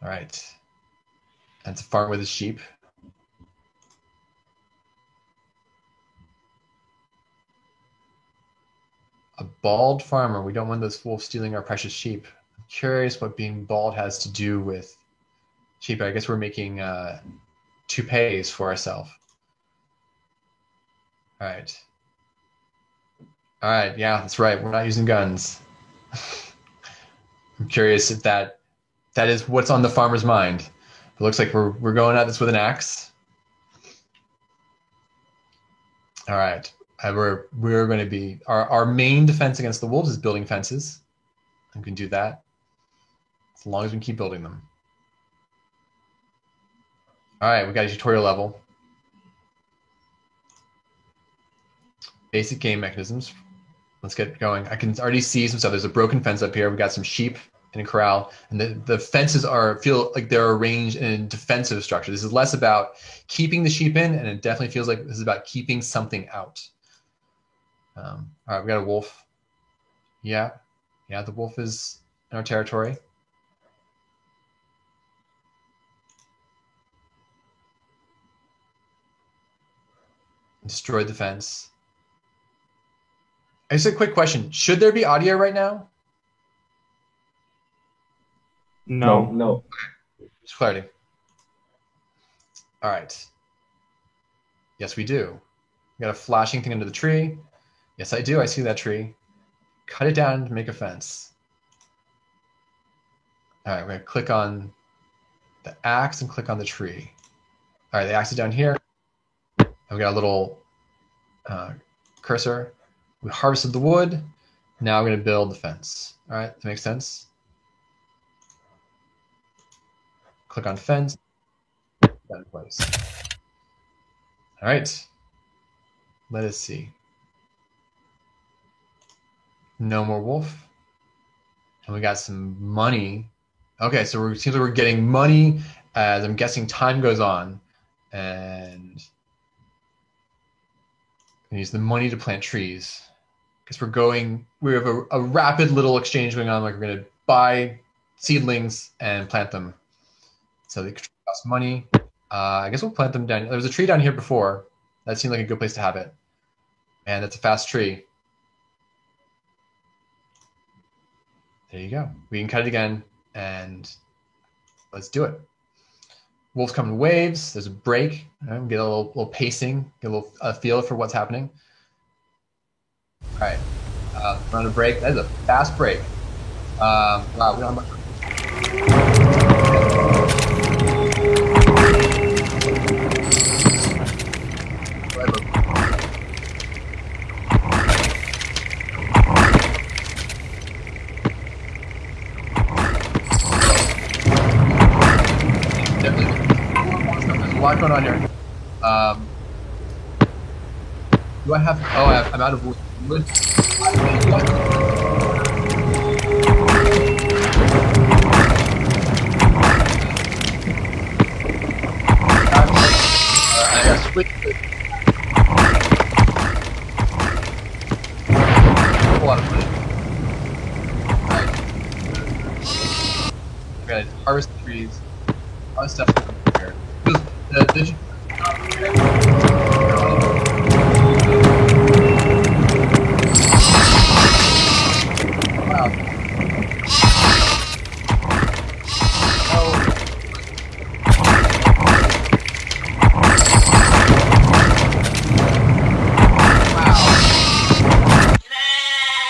[SPEAKER 1] right. That's a farm with a sheep. A bald farmer. We don't want those wolves stealing our precious sheep. I'm curious what being bald has to do with sheep. I guess we're making toupees for ourselves. All right. All right. Yeah, that's right. We're not using guns. I'm curious if that is what's on the farmer's mind. It looks like we're going at this with an axe. All right. We're going to be our main defense against the wolves is building fences. We can do that as long as we can keep building them. All right, we got a tutorial level. Basic game mechanisms. Let's get going. I can already see some stuff. There's a broken fence up here. We got some sheep in a corral, and the fences feel like they're arranged in a defensive structure. This is less about keeping the sheep in, and it definitely feels like this is about keeping something out. All right, we got a wolf. Yeah, the wolf is in our territory. Destroyed the fence. Just a quick question. Should there be audio right now?
[SPEAKER 9] No.
[SPEAKER 1] Just clarity. All right. Yes, we do. We got a flashing thing under the tree. Yes, I do. I see that tree. Cut it down to make a fence. All right, we're going to click on the axe and click on the tree. All right, the axe is down here. And we got a little cursor. We harvested the wood. Now we're going to build the fence. All right, that makes sense. Click on fence. Put that in place. All right. Let us see. No more wolf. And we got some money. Okay, so it seems like we're getting money as I'm guessing time goes on. And we use the money to plant trees. Because we have a rapid little exchange going on. Like we're going to buy seedlings and plant them. So they cost money. I guess we'll plant them down. There was a tree down here before. That seemed like a good place to have it. And that's a fast tree. There you go. We can cut it again, and let's do it. Wolves come in waves. There's a break. Right? We get a little pacing, get a little feel for what's happening. All right. We're on a break. That is a fast break. Wow, we don't have much. There's a lot going on here. Do I have? Oh, I'm out of wood. I got switch. A lot of wood. Alright. I gotta harvest the trees. A lot of stuff's going on here. Wow.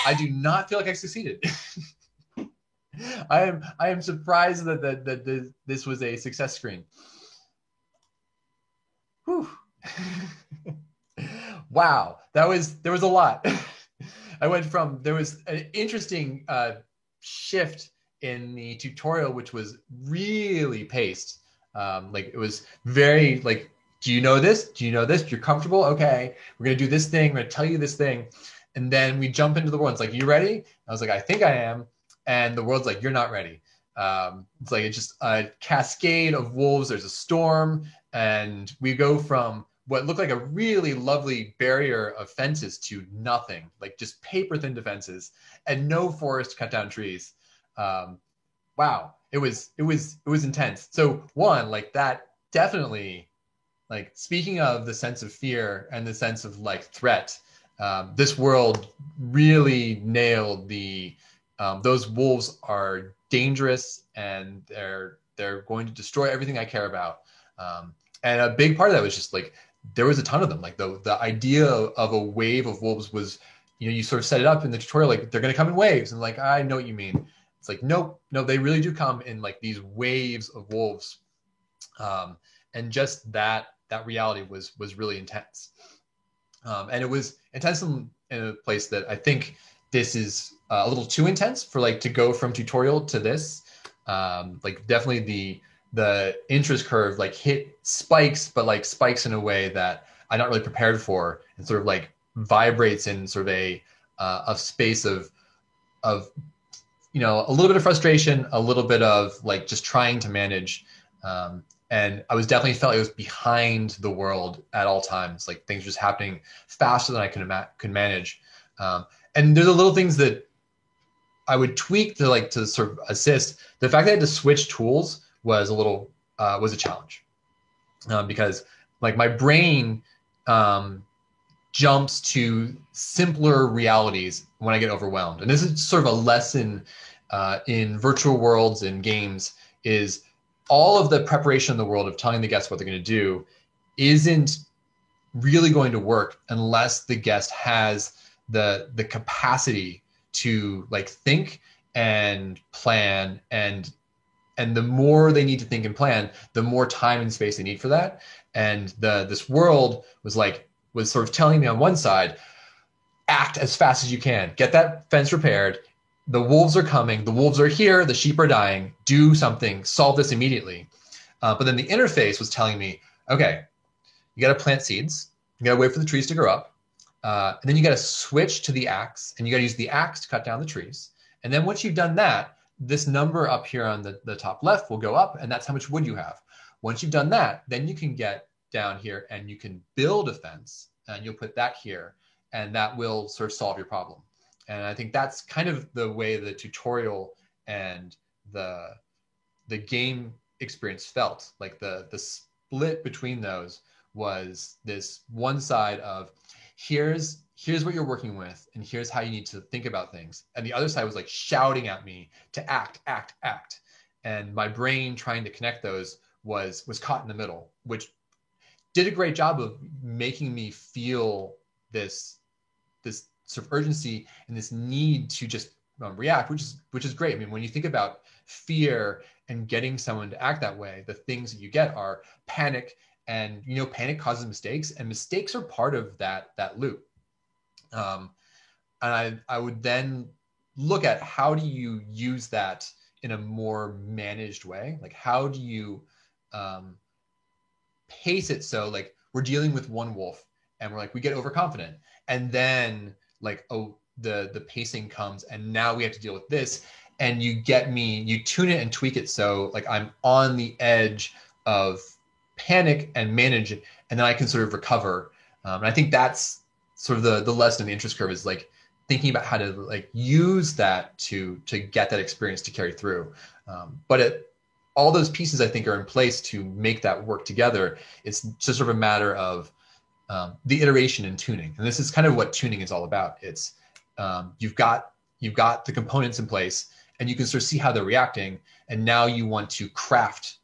[SPEAKER 1] I do not feel like I succeeded. I am surprised that this was a success screen. Whew. Wow, there was a lot. I went from there was an interesting shift in the tutorial, which was really paced. Like it was very like, do you know this? Do you know this? You're comfortable? Okay, we're gonna do this thing. We're gonna tell you this thing. And then we jump into the world. It's like, you ready? I was like, I think I am. And the world's like, you're not ready. It's like it's just a cascade of wolves. There's a storm. and we go from what looked like a really lovely barrier of fences to nothing, like just paper thin defenses and no forest to cut down trees. Wow, it was intense. So one, like that definitely, like speaking of the sense of fear and the sense of like threat, this world really nailed the those wolves are dangerous and they're going to destroy everything I care about. And a big part of that was just like there was a ton of them. Like the idea of a wave of wolves was, you know, you sort of set it up in the tutorial like they're going to come in waves, and like I know what you mean. It's like nope, no, they really do come in like these waves of wolves, and just that reality was really intense. And it was intense in a place that I think this is a little too intense for like to go from tutorial to this. Like definitely the interest curve like hit spikes, but like spikes in a way that I'm not really prepared for, and sort of like vibrates in sort of a space of you know, a little bit of frustration, a little bit of like just trying to manage. And I was definitely felt it was behind the world at all times. Like things just happening faster than I could manage. And there's the little things that I would tweak to sort of assist. The fact that I had to switch tools was a challenge, because like my brain jumps to simpler realities when I get overwhelmed. And this is sort of a lesson in virtual worlds and games, is all of the preparation in the world of telling the guest what they're going to do isn't really going to work unless the guest has the capacity to like think and plan, and the more they need to think and plan, the more time and space they need for that. And this world was sort of telling me on one side, act as fast as you can, get that fence repaired. The wolves are coming. The wolves are here. The sheep are dying. Do something. Solve this immediately. But then the interface was telling me, okay, you got to plant seeds. You got to wait for the trees to grow up. And then you got to switch to the axe, and you got to use the axe to cut down the trees. And then once you've done that, this number up here on the top left will go up, and that's how much wood you have. Once you've done that, then you can get down here and you can build a fence, and you'll put that here, and that will sort of solve your problem. And I think that's kind of the way the tutorial and the game experience felt. Like the split between those was this one side of here's what you're working with, and here's how you need to think about things. And the other side was like shouting at me to act. And my brain trying to connect those was caught in the middle, which did a great job of making me feel this sort of urgency and this need to just react, which is great. I mean, when you think about fear and getting someone to act that way, the things that you get are panic, and you know, panic causes mistakes, and mistakes are part of that loop. And I would then look at how do you use that in a more managed way? Like how do you pace it so like we're dealing with one wolf and we're like, we get overconfident, and then like, oh, the pacing comes, and now we have to deal with this, and you tune it and tweak it so like I'm on the edge of panic and manage it, and then I can sort of recover. And I think that's sort of the lesson in the interest curve, is like thinking about how to like use that to get that experience to carry through. But all those pieces I think are in place to make that work together. It's just sort of a matter of the iteration and tuning. And this is kind of what tuning is all about. It's you've got the components in place, and you can sort of see how they're reacting. And now you want to craft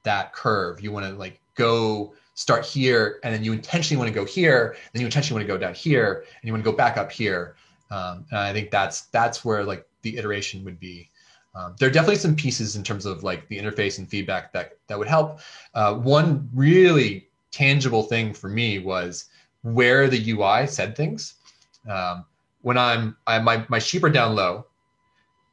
[SPEAKER 1] that curve. You want to like go start here, and then you intentionally want to go here, then you intentionally want to go down here, and you want to go back up here. And I think that's where like the iteration would be. There are definitely some pieces in terms of like the interface and feedback that would help. One really tangible thing for me was where the UI said things. When my sheep are down low,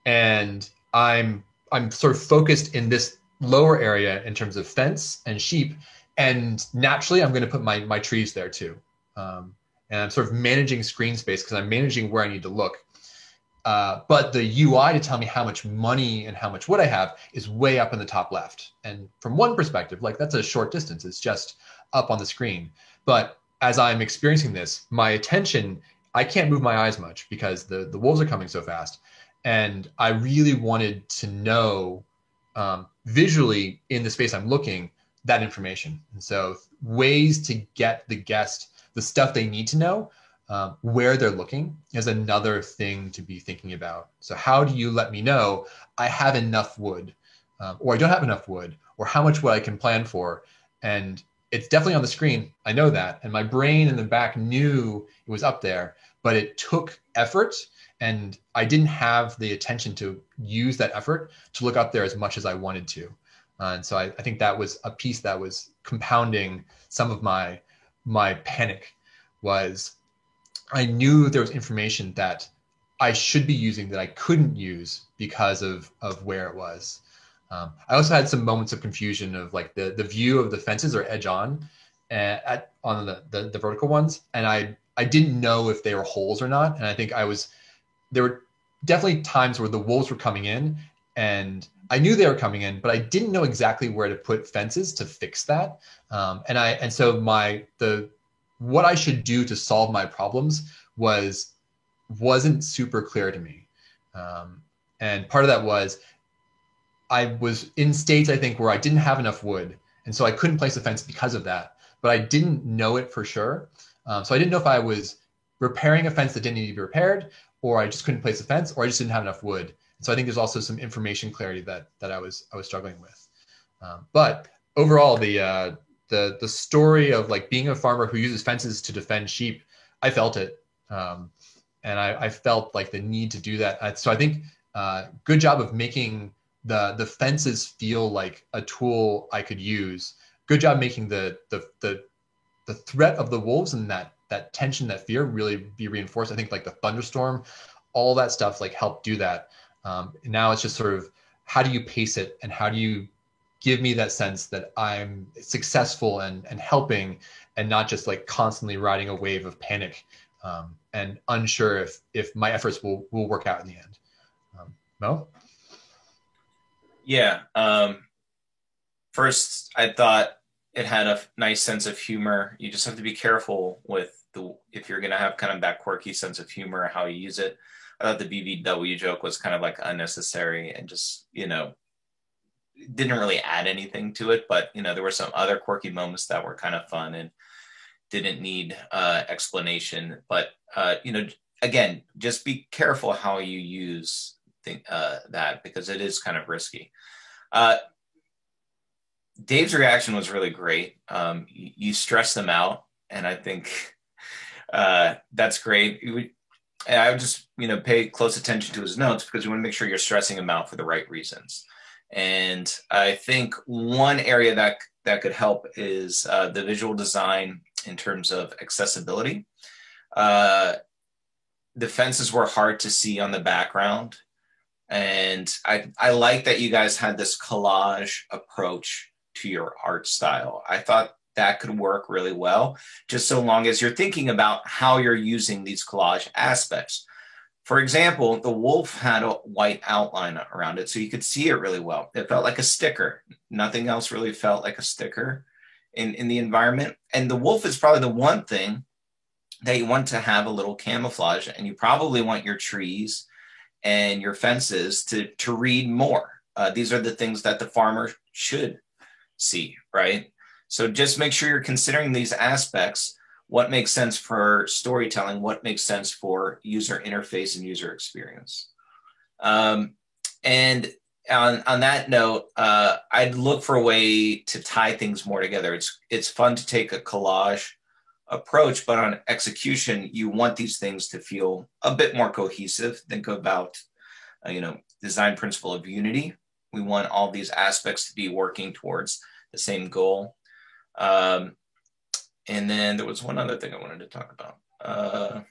[SPEAKER 1] and I'm sort of focused in this lower area in terms of fence and sheep, and naturally I'm going to put my trees there too. And I'm sort of managing screen space because I'm managing where I need to look. But the UI to tell me how much money and how much wood I have is way up in the top left. And from one perspective, like that's a short distance. It's just up on the screen. But as I'm experiencing this, my attention, I can't move my eyes much because the wolves are coming so fast. And I really wanted to know visually in the space I'm looking that information. And so ways to get the guest the stuff they need to know where they're looking is another thing to be thinking about. So how do you let me know I have enough wood or I don't have enough wood or how much wood I can plan for? And it's definitely on the screen. I know that. And my brain in the back knew it was up there, but it took effort and I didn't have the attention to use that effort to look up there as much as I wanted to. And so I think that was a piece that was compounding some of my panic was I knew there was information that I should be using that I couldn't use because of where it was. I also had some moments of confusion of like the view of the fences are edge on on the vertical ones. And I didn't know if they were holes or not. And I think there were definitely times where the wolves were coming in and I knew they were coming in, but I didn't know exactly where to put fences to fix that. And so what I should do to solve my problems wasn't super clear to me. And part of that was I was in states, I think, where I didn't have enough wood. And so I couldn't place a fence because of that, but I didn't know it for sure. So I didn't know if I was repairing a fence that didn't need to be repaired, or I just couldn't place a fence, or I just didn't have enough wood. And so I think there's also some information clarity that I was struggling with. But overall, the story of like being a farmer who uses fences to defend sheep, I felt it. And I felt like the need to do that. So I think good job of making the fences feel like a tool I could use. Good job making the threat of the wolves and that tension, that fear really be reinforced. I think like the thunderstorm, all that stuff like helped do that. Now it's just sort of how do you pace it and how do you give me that sense that I'm successful and helping and not just like constantly riding a wave of panic and unsure if my efforts will work out in the end. Mo?
[SPEAKER 2] Yeah. First, I thought it had a nice sense of humor. You just have to be careful with if you're going to have kind of that quirky sense of humor, how you use it. I thought the BBW joke was kind of like unnecessary and just, didn't really add anything to it, but there were some other quirky moments that were kind of fun and didn't need explanation. But again, just be careful how you use that because it is kind of risky. Dave's reaction was really great. You stress them out, and I think that's great. And I would just pay close attention to his notes because we want to make sure you're stressing them out for the right reasons. And I think one area that could help is the visual design in terms of accessibility. The fences were hard to see on the background. And I like that you guys had this collage approach to your art style. I thought that could work really well, just so long as you're thinking about how you're using these collage aspects. For example, the wolf had a white outline around it, so you could see it really well. It felt like a sticker. Nothing else really felt like a sticker in the environment. And the wolf is probably the one thing that you want to have a little camouflage, and you probably want your trees and your fences to read more. These are the things that the farmer should see, right? So just make sure you're considering these aspects. What makes sense for storytelling? What makes sense for user interface and user experience? And on that note, I'd look for a way to tie things more together. It's fun to take a collage approach, but on execution, you want these things to feel a bit more cohesive. Think about, design principle of unity. We want all these aspects to be working towards the same goal. And then there was one other thing I wanted to talk about.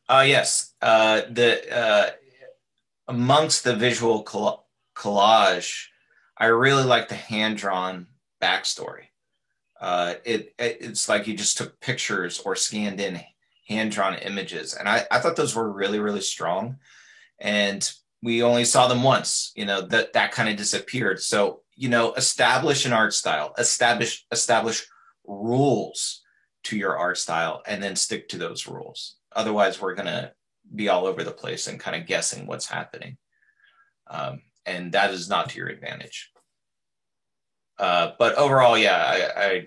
[SPEAKER 2] Yes, amongst the visual collage, I really like the hand-drawn backstory. It's like you just took pictures or scanned in hand-drawn images. And I thought those were really, really strong. And we only saw them once, that kind of disappeared. So, establish an art style, establish rules to your art style, and then stick to those rules. Otherwise, we're going to be all over the place and kind of guessing what's happening. And that is not to your advantage. But overall, yeah,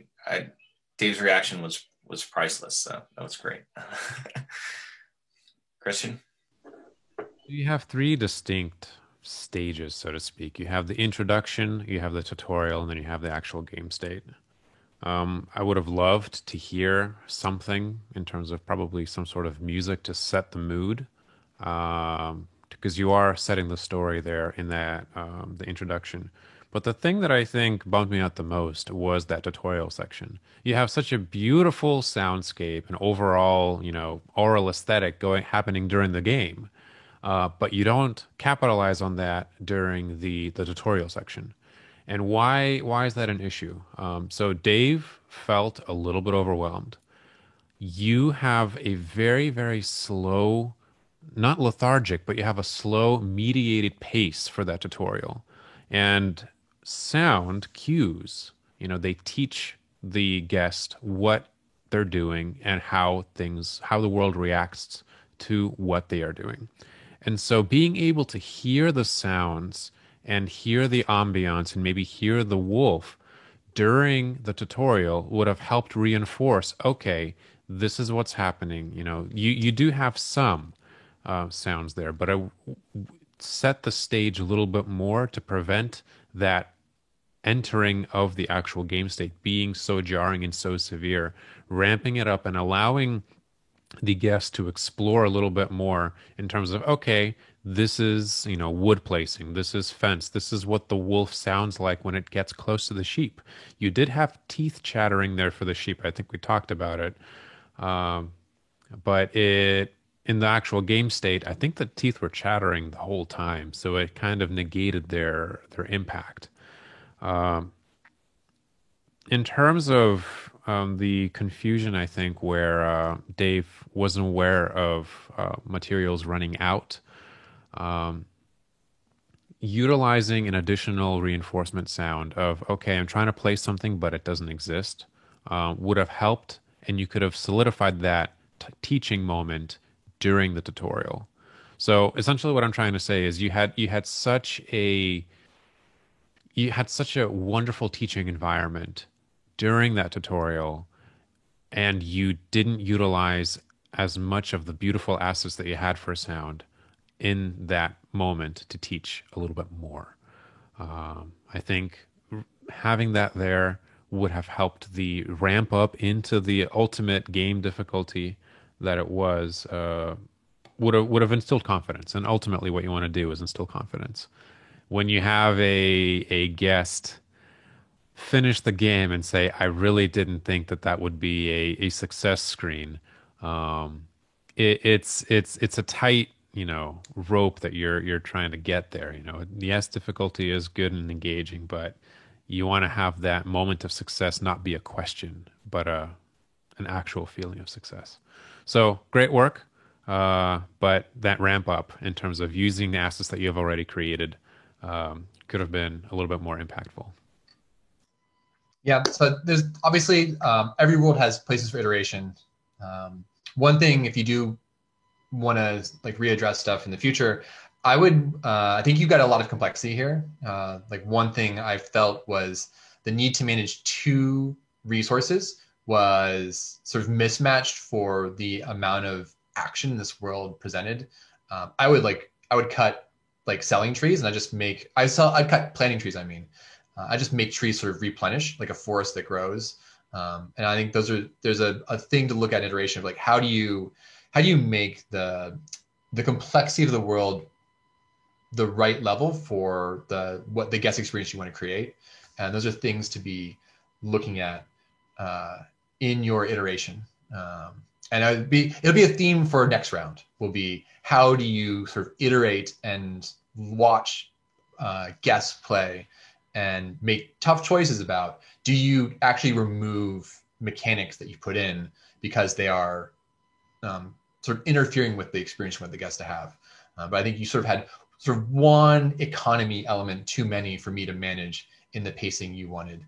[SPEAKER 2] Dave's reaction was priceless. So that was great. Christian?
[SPEAKER 6] You have 3 distinct stages, so to speak. You have the introduction, you have the tutorial, and then you have the actual game state. I would have loved to hear something in terms of probably some sort of music to set the mood, because you are setting the story there in that the introduction. But the thing that I think bumped me out the most was that tutorial section. You have such a beautiful soundscape and overall, oral aesthetic happening during the game, but you don't capitalize on that during the tutorial section. And why is that an issue? So Dave felt a little bit overwhelmed. You have a very, very slow, not lethargic, but you have a slow mediated pace for that tutorial. And sound cues, they teach the guest what they're doing and how the world reacts to what they are doing. And so being able to hear the sounds and hear the ambiance and maybe hear the wolf during the tutorial would have helped reinforce, okay, this is what's happening. You do have some sounds there, but I set the stage a little bit more to prevent that entering of the actual game state being so jarring and so severe, ramping it up and allowing the guest to explore a little bit more in terms of, okay, this is, wood placing, this is fence, this is what the wolf sounds like when it gets close to the sheep. You did have teeth chattering there for the sheep. I think we talked about it. But in the actual game state, I think the teeth were chattering the whole time. So it kind of negated their impact. In terms of the confusion, I think, where Dave wasn't aware of materials running out, utilizing an additional reinforcement sound of, okay, I'm trying to play something, but it doesn't exist, would have helped, and you could have solidified that teaching moment during the tutorial. So essentially what I'm trying to say is you had such a wonderful teaching environment during that tutorial, and you didn't utilize as much of the beautiful assets that you had for sound in that moment to teach a little bit more. I think having that there would have helped the ramp up into the ultimate game difficulty that it was, would have instilled confidence. And ultimately what you want to do is instill confidence. When you have a guest finish the game and say, I really didn't think that would be a success screen, it's a tight, rope that you're trying to get there. Yes, difficulty is good and engaging, but you want to have that moment of success not be a question, but an actual feeling of success. So great work, but that ramp up in terms of using the assets that you have already created could have been a little bit more impactful.
[SPEAKER 1] Yeah, so there's obviously every world has places for iteration. One thing, if you do want to readdress stuff in the future, I think you got a lot of complexity here. One thing I felt was the need to manage 2 resources was sort of mismatched for the amount of action this world presented. I would cut selling trees, and I'd cut planting trees. I just make trees sort of replenish, like a forest that grows. And I think there's a thing to look at in iteration of how do you make the complexity of the world the right level for what the guest experience you want to create. And those are things to be looking at in your iteration. And it'll be a theme for next round, will be how do you sort of iterate and watch guests play and make tough choices about, do you actually remove mechanics that you put in because they are sort of interfering with the experience you want the guest to have. But I think you sort of had sort of one economy element too many for me to manage in the pacing you wanted.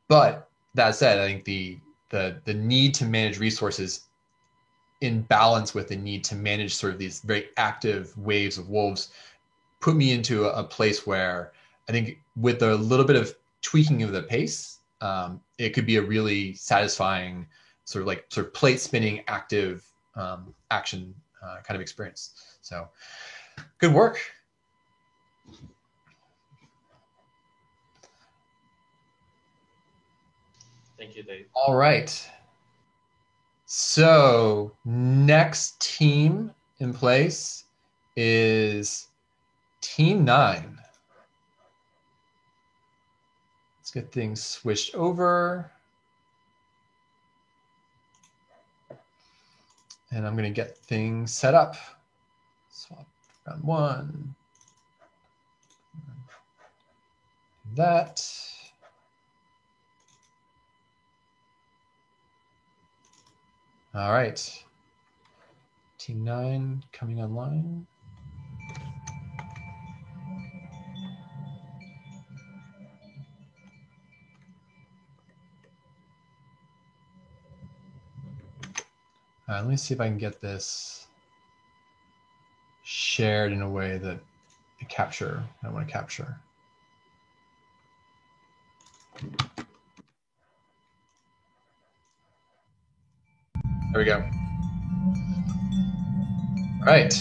[SPEAKER 1] But that said, I think the need to manage resources in balance with the need to manage sort of these very active waves of wolves put me into a place where I think with a little bit of tweaking of the pace, it could be a really satisfying sort of plate spinning active action kind of experience. So good work.
[SPEAKER 2] Thank you, Dave.
[SPEAKER 1] All right. So next team in place is Team 9. Let's get things switched over. And I'm going to get things set up. Swap round 1. That. All right. Team 9 coming online. Let me see if I can get this shared in a way that I want to capture. There we go. All right.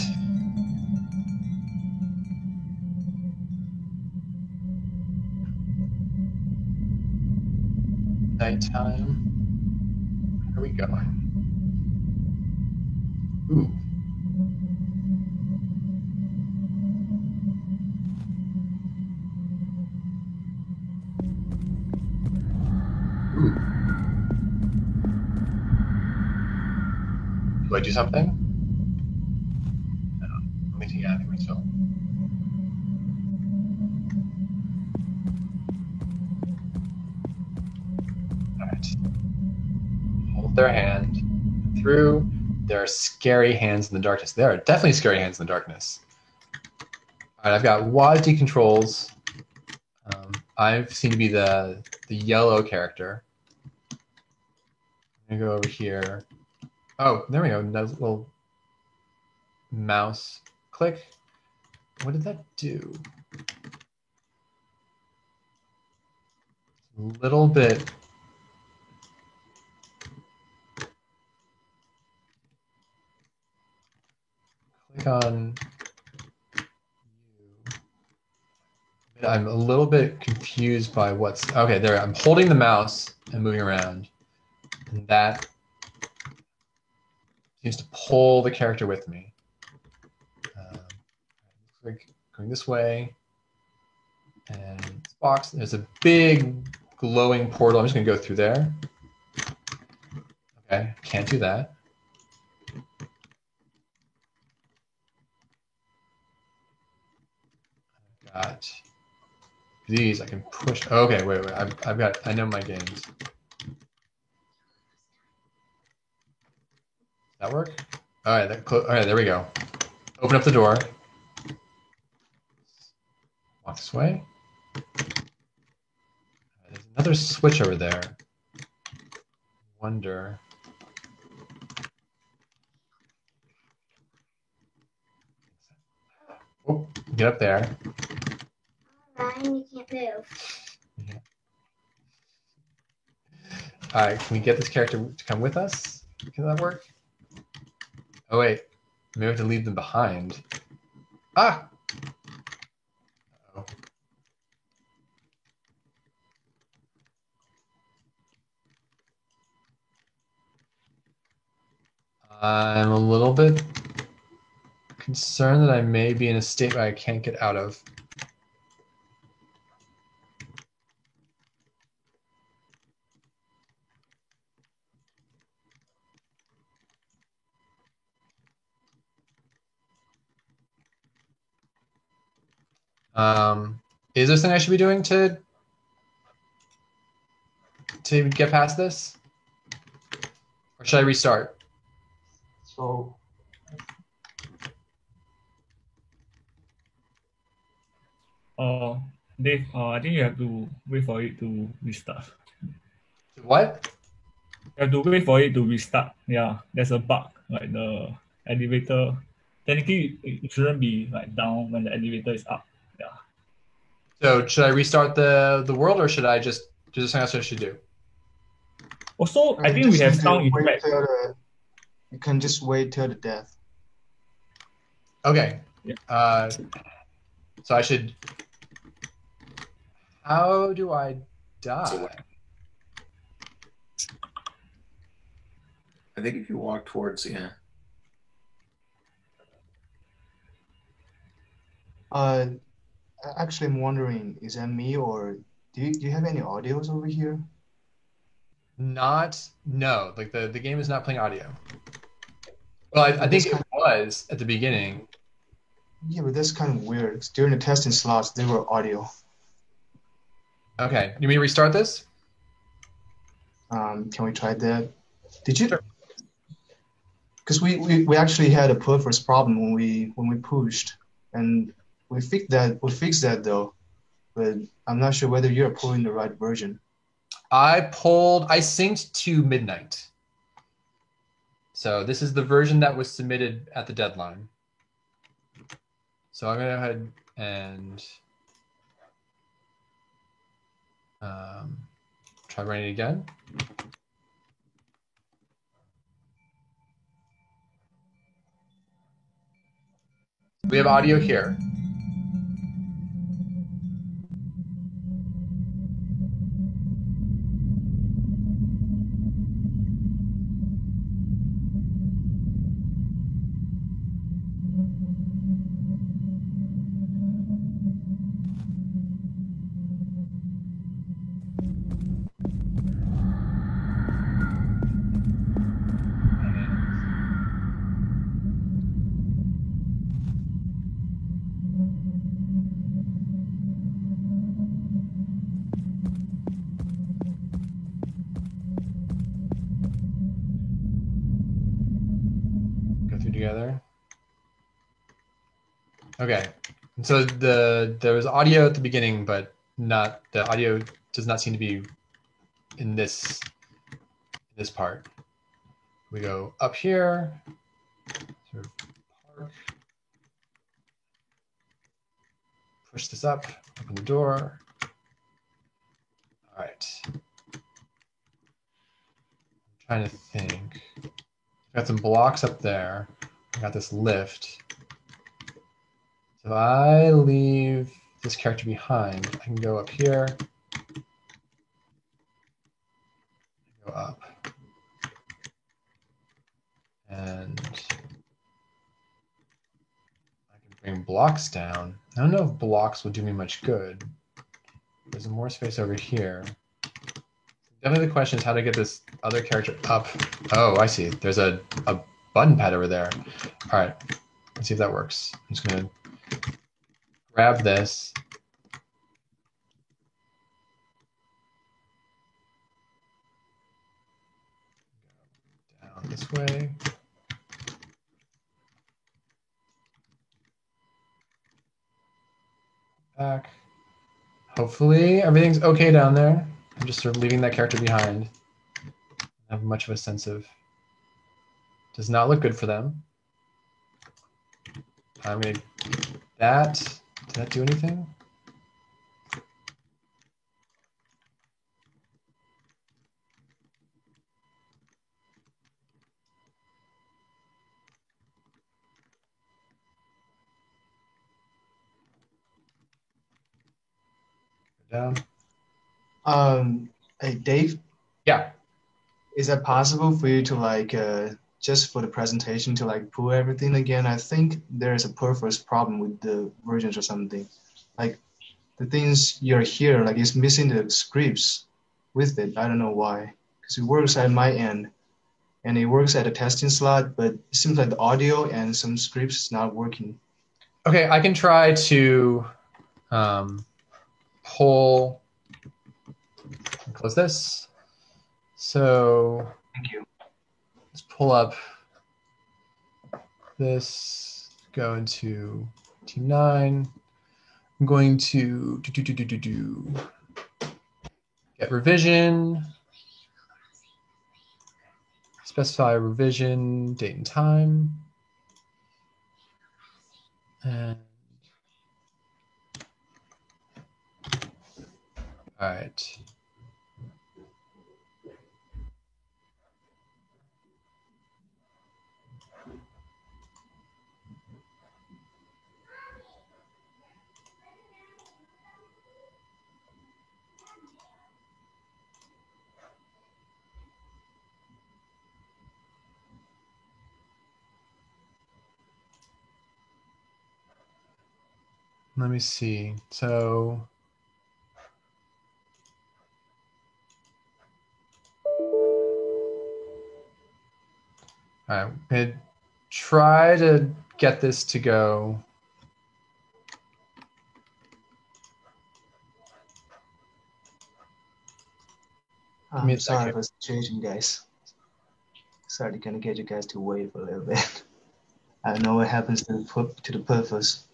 [SPEAKER 1] Nighttime. Where are we going? Ooh. Do I do something? No. Let me think. Yeah, I think we're still. All right. Hold their hand through. There are scary hands in the darkness. There are definitely scary hands in the darkness. All right, I've got WASD controls. I seem to be the yellow character. I'm gonna go over here. Oh, there we go. Nice little mouse click. What did that do? A little bit. Click on you. I'm a little bit confused by what's okay. There, I'm holding the mouse and moving around, and that seems to pull the character with me. Like going this way, and this box. There's a big glowing portal. I'm just gonna go through there. Okay, can't do that. I've got these. I can push. Okay, wait. I've got. I know my games. That work? All right. All right. There we go. Open up the door. Walk this way. There's another switch over there. Wonder. Oh, get up there.
[SPEAKER 10] Ryan, you can't move.
[SPEAKER 1] Yeah. All right, can we get this character to come with us? Can that work? Oh wait, maybe we have to leave them behind. Ah! Uh-oh. I'm a little bit concerned that I may be in a state where I can't get out of. Is there something I should be doing to get past this? Or should I restart?
[SPEAKER 7] So
[SPEAKER 12] Dave, I think you have to wait for it to restart.
[SPEAKER 1] What?
[SPEAKER 12] You have to wait for it to restart. Yeah, there's a bug. Like the elevator, technically it shouldn't be like down when the elevator is up. Yeah.
[SPEAKER 1] So should I restart the world, or should I just do something else I should do?
[SPEAKER 12] Also, I think we have sound effect.
[SPEAKER 13] You can just wait till the death.
[SPEAKER 1] Okay.
[SPEAKER 12] Yeah.
[SPEAKER 1] So I should. How do I die?
[SPEAKER 2] I think if you walk towards, yeah.
[SPEAKER 13] Actually, I'm wondering, is that me or do you have any audios over here?
[SPEAKER 1] No. Like the game is not playing audio. Well, I think it was at the beginning.
[SPEAKER 13] Yeah, but that's kind of weird. During the testing slots, there were audio.
[SPEAKER 1] Okay. You mean to restart this?
[SPEAKER 13] Can we try that? Did you? Because we actually had a purpose problem when we pushed, and we fixed that though, but I'm not sure whether you're pulling the right version.
[SPEAKER 1] I synced to midnight. So this is the version that was submitted at the deadline. So I'm going to go ahead and try running it again. We have audio here. Together. Okay, and so there was audio at the beginning, but the audio does not seem to be in this part. We go up here, sort of park, push this up, open the door. All right. I'm trying to think. Got some blocks up there. I got this lift. So if I leave this character behind, I can go up here, go up, and I can bring blocks down. I don't know if blocks will do me much good. There's more space over here. Definitely the question is how to get this other character up. Oh, I see. There's a button pad over there. All right, let's see if that works. I'm just gonna grab this. Down this way. Back. Hopefully everything's okay down there. I'm just sort of leaving that character behind. I have much of a sense of. Does not look good for them. I'm gonna. Did that do anything? Down.
[SPEAKER 13] Hey Dave.
[SPEAKER 1] Yeah.
[SPEAKER 13] Is that possible for you to like just for the presentation to like pull everything again? I think there is a perverse problem with the versions or something. Like the things you're here, like it's missing the scripts with it. I don't know why. Because it works at my end and it works at a testing slot, but it seems like the audio and some scripts is not working.
[SPEAKER 1] Okay, I can try to pull. Close this. So
[SPEAKER 13] thank you.
[SPEAKER 1] Let's pull up this, go into T9. I'm going to get revision, specify revision, date and time. And all right. Let me see. So all right, I'm gonna try to get this to go.
[SPEAKER 13] I'm sorry for the situation, guys. Sorry to get you guys to wait for a little bit. I know what happens to the purpose.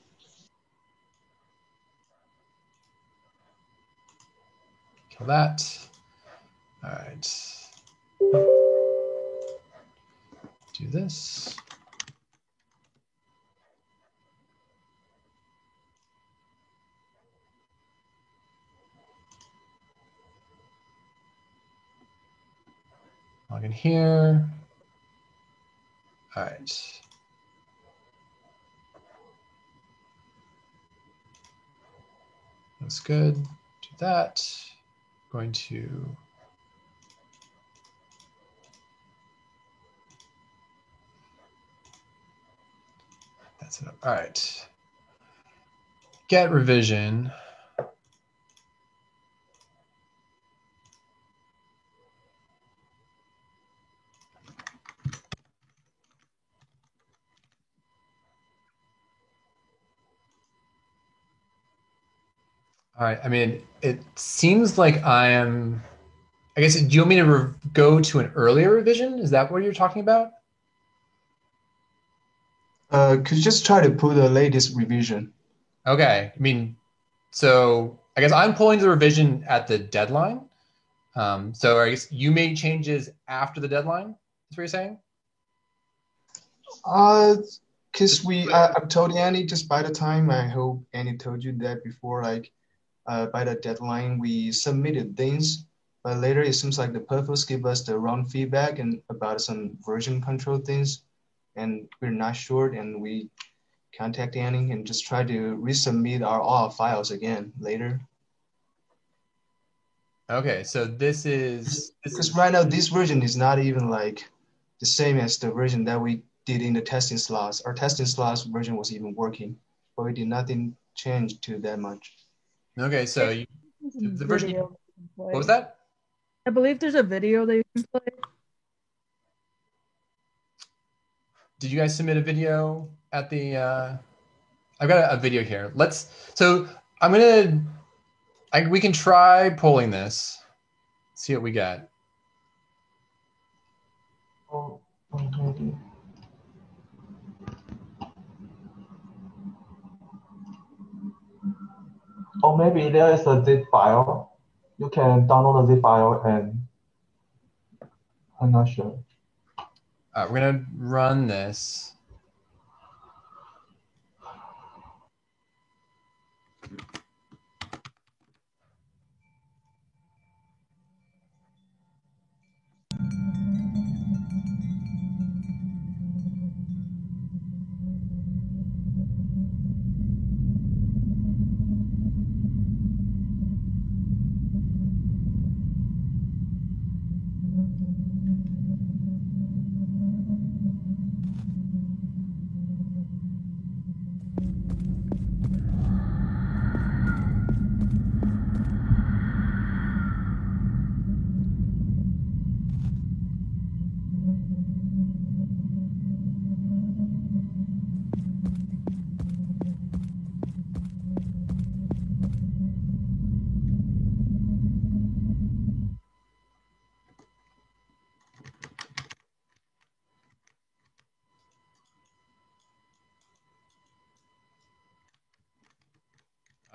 [SPEAKER 1] Kill that. All right. Do this. Log in here. All right. Looks good. Do that. Going to that's it. All right. Get revision. All right. I mean, it seems like I guess, do you want me to go to an earlier revision? Is that what you're talking about?
[SPEAKER 13] Could you just try to put the latest revision?
[SPEAKER 1] Okay. I mean, so I guess I'm pulling the revision at the deadline. So I guess you made changes after the deadline. That's what you're saying?
[SPEAKER 13] Because I've told Annie just by the time, I hope Annie told you that before, like by the deadline, we submitted things, but later it seems like the purpose gave us the wrong feedback and about some version control things, and we're not sure, and we contact Annie and just try to resubmit all our files again later.
[SPEAKER 1] Okay, so this is
[SPEAKER 13] because right now this version is not even like the same as the version that we did in the testing slots. Our testing slots version was even working, but we did nothing change to that much.
[SPEAKER 1] Okay, so the version. What was that?
[SPEAKER 4] I believe there's a video that you can play.
[SPEAKER 1] Did you guys submit a video at the? I've got a video here. So I'm gonna. We can try pulling this. See what we got.
[SPEAKER 7] Oh, okay. Or maybe there is a zip file. You can download the zip file and I'm not sure.
[SPEAKER 1] All right, we're gonna run this.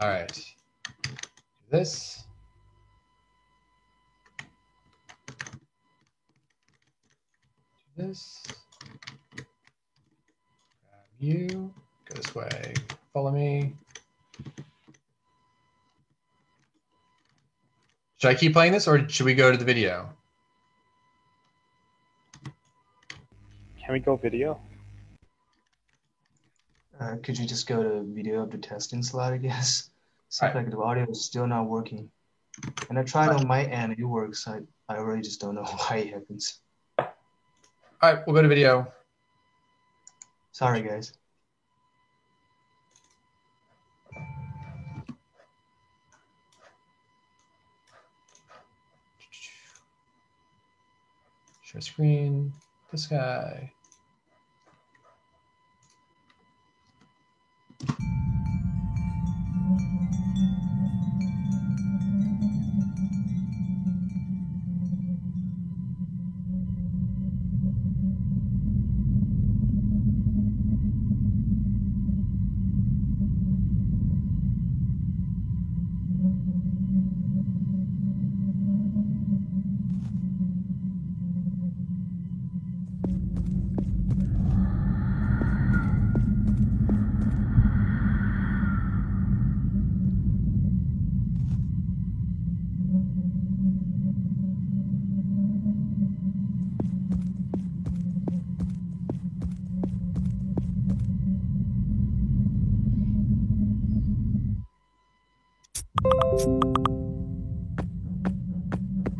[SPEAKER 1] All right. This. This. Grab you. Go this way. Follow me. Should I keep playing this or should we go to the video?
[SPEAKER 14] Can we go video?
[SPEAKER 13] Could you just go to video of the testing slide, I guess? Seems like the audio is still not working. And I tried on my end, it works. I really just don't know why it happens.
[SPEAKER 1] All right, we'll go to video.
[SPEAKER 13] Sorry, guys.
[SPEAKER 1] Share screen. This guy.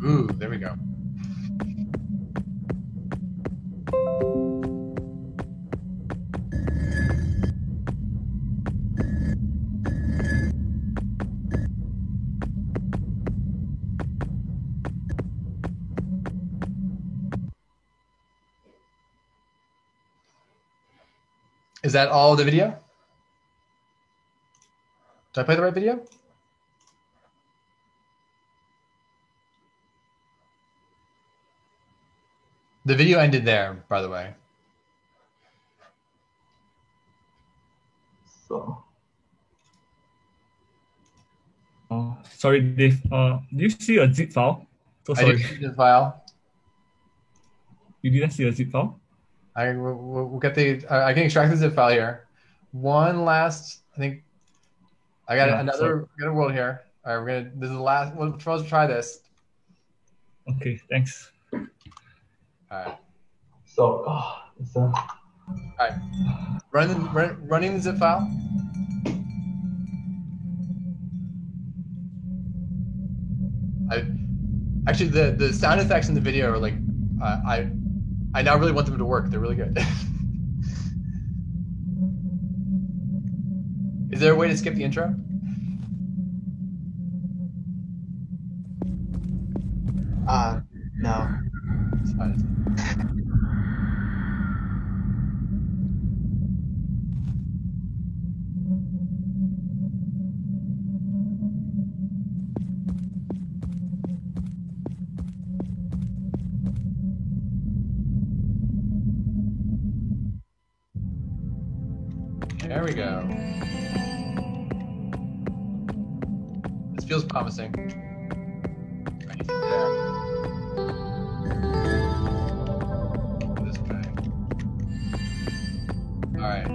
[SPEAKER 1] Ooh, there we go. Is that all the video? Did I play the right video? The video ended there, by the way.
[SPEAKER 13] So.
[SPEAKER 12] Sorry, Dave. Do you see a zip file? So sorry.
[SPEAKER 1] I did see the file.
[SPEAKER 12] You didn't see a zip file?
[SPEAKER 1] We'll get the. I can extract the zip file here. One last. I think. I got another. Got a world here. All right, we're gonna. This is the last. Let's try this.
[SPEAKER 12] Okay, thanks.
[SPEAKER 1] All right.
[SPEAKER 13] So,
[SPEAKER 1] all right. Running the zip file. Actually the sound effects in the video are like I now really want them to work. They're really good. Is there a way to skip the intro?
[SPEAKER 13] No.
[SPEAKER 1] It's fine. There we go. This feels promising. Anything there? This way. All right.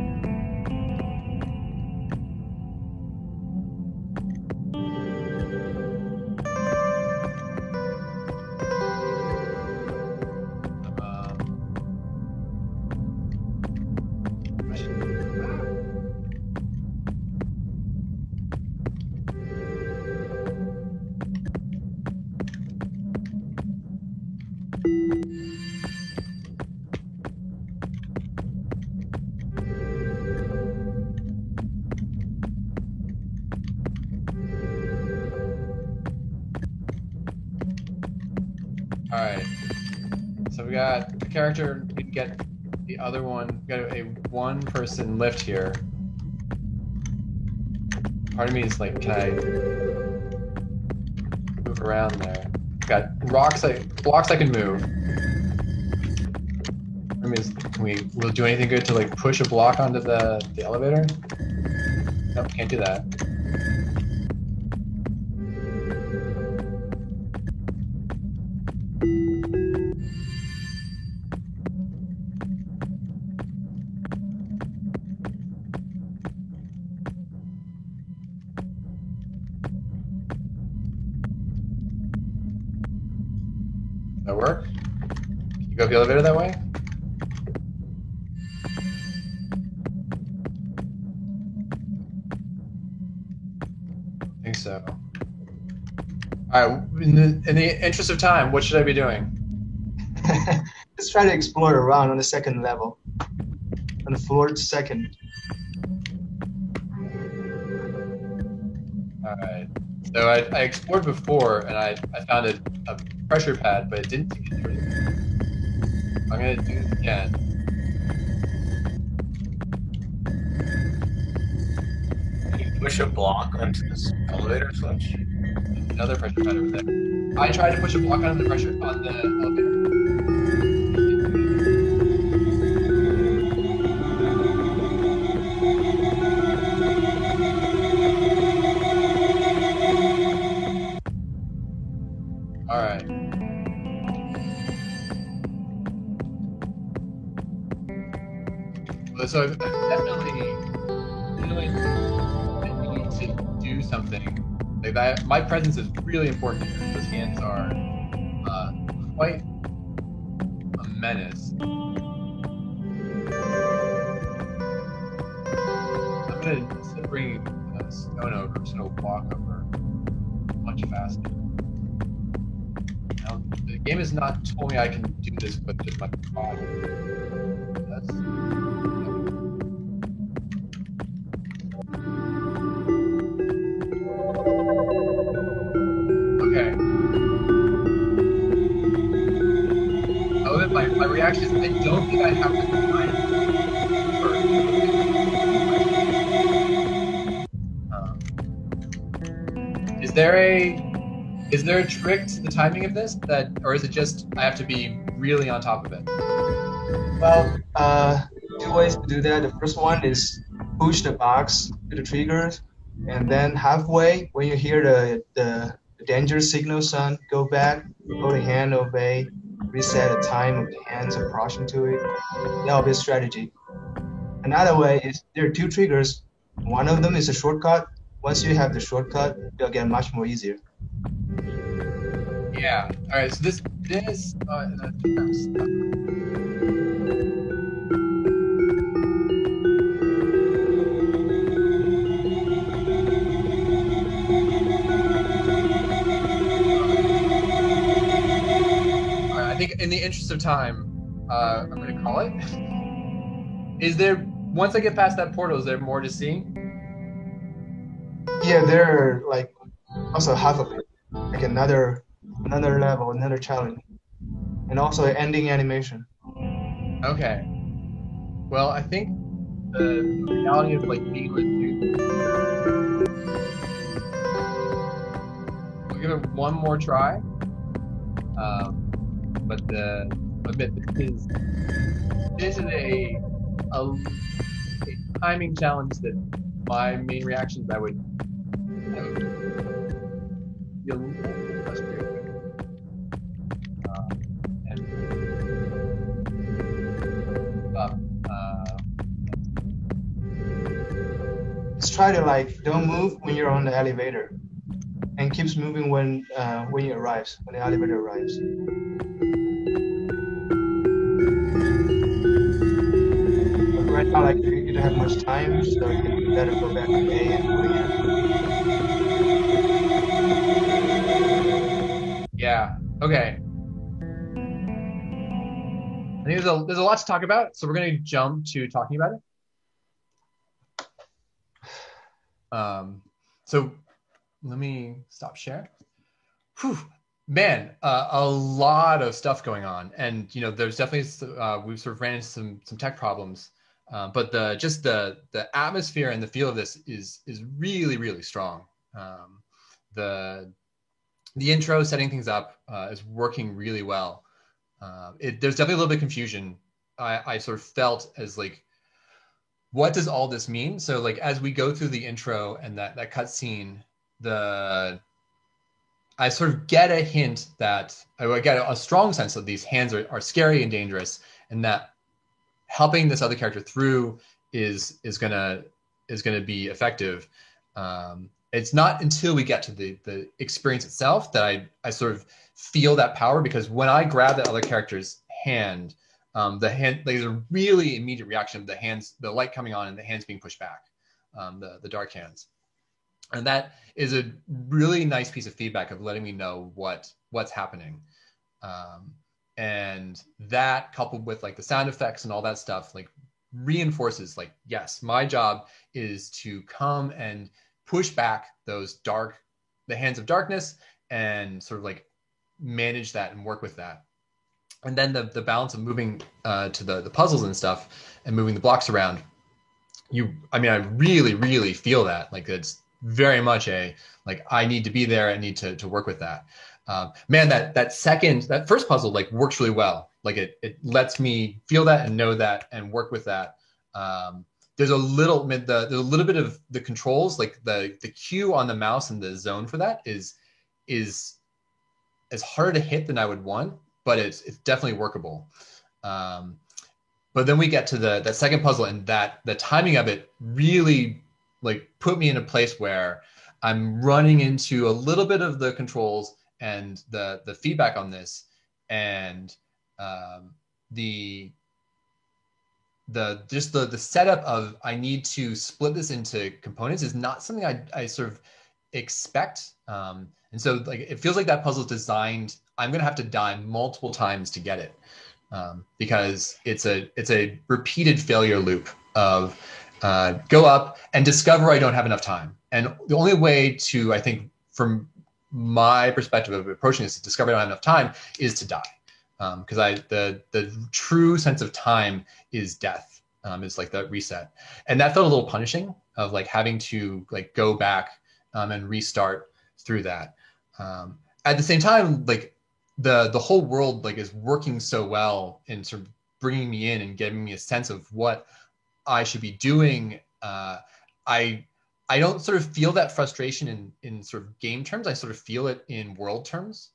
[SPEAKER 1] All right, so we got the character, we can get the other one, we got a one person lift here. Part of me is like, can I move around there? Got blocks I can move. I mean, will it do anything good to like push a block onto the elevator? Nope, can't do that. That work? Can you go up the elevator that way? I think so. All right. In the interest of time, what should I be doing?
[SPEAKER 13] Let's try to explore around on the second level. On the floor second.
[SPEAKER 1] All right. So I explored before, and I found a pressure pad, but it didn't take it through. I'm gonna do it again.
[SPEAKER 2] Can you push a block onto this elevator switch?
[SPEAKER 1] Another pressure pad over there. I tried to push a block onto the pressure on the elevator. All right. So I've definitely feeling that you need to do something like that. My presence is really important here. Those hands are quite a menace. I'm gonna, instead of bringing a stone over, I'm just gonna walk over much faster. Now, the game has not told me I can do this with just my body. That's okay. Oh, my reaction is I don't think I have to combine it. Is there a trick to the timing of this or is it just I have to be really on top of it?
[SPEAKER 13] Well, two ways to do that. The first one is push the box to the triggers, and then halfway when you hear the danger signal sound, go back, hold the hand, obey, reset the time of the hands approaching to it. That will be a strategy. Another way is there are two triggers. One of them is a shortcut. Once you have the shortcut, you'll get much more easier.
[SPEAKER 1] Yeah. All right. So this. I think in the interest of time, I'm going to call it. Is there, once I get past that portal, is there more to see?
[SPEAKER 13] Yeah, there are like also half of it, like another level, another challenge, and also an ending animation.
[SPEAKER 1] Okay. Well, I think the reality of like being able to do. We'll give it one more try. But admit this is a timing challenge that my main reaction is I would feel frustrated.
[SPEAKER 13] Let's try to like don't move when you're on the elevator, and keeps moving when you arrives, when the elevator arrives. But right now, like you don't have much time, so you better go back to A and do it again.
[SPEAKER 1] Yeah. Okay. I think there's a lot to talk about, so we're going to jump to talking about it. So let me stop share. Whew. Man, a lot of stuff going on, and there's definitely we've sort of ran into some tech problems, but the atmosphere and the feel of this is really, really strong. The intro setting things up is working really well. There's definitely a little bit of confusion. I sort of felt as like, what does all this mean? So like as we go through the intro and that cut scene, I sort of get a hint that I get a strong sense that these hands are scary and dangerous, and that helping this other character through is gonna be effective. And It's not until we get to the experience itself that I sort of feel that power, because when I grab that other character's hand, there's a really immediate reaction of the light coming on and the hands being pushed back, the dark hands. And that is a really nice piece of feedback of letting me know what's happening. And that, coupled with like the sound effects and all that stuff, like reinforces like, yes, my job is to come and push back the hands of darkness and sort of like manage that and work with that. And then the balance of moving to the puzzles and stuff and moving the blocks around, I really, really feel that. Like it's very much like I need to be there. I need to work with that. Man, that first puzzle like works really well. Like it lets me feel that and know that and work with that. There's a little bit of the controls, like the cue on the mouse and the zone for that is harder to hit than I would want, but it's definitely workable. But then we get to that second puzzle, and the timing of it really like put me in a place where I'm running into a little bit of the controls and the feedback on this, and the setup of I need to split this into components is not something I sort of expect. And so like it feels like that puzzle is designed, I'm gonna have to die multiple times to get it, because it's a repeated failure loop of go up and discover I don't have enough time. And the only way to, I think, from my perspective of approaching this, to discover I don't have enough time, is to die. Because the true sense of time is death. It's like the reset, and that felt a little punishing of like having to like go back and restart through that. At the same time, like the whole world like is working so well in sort of bringing me in and giving me a sense of what I should be doing. I don't sort of feel that frustration in sort of game terms. I sort of feel it in world terms.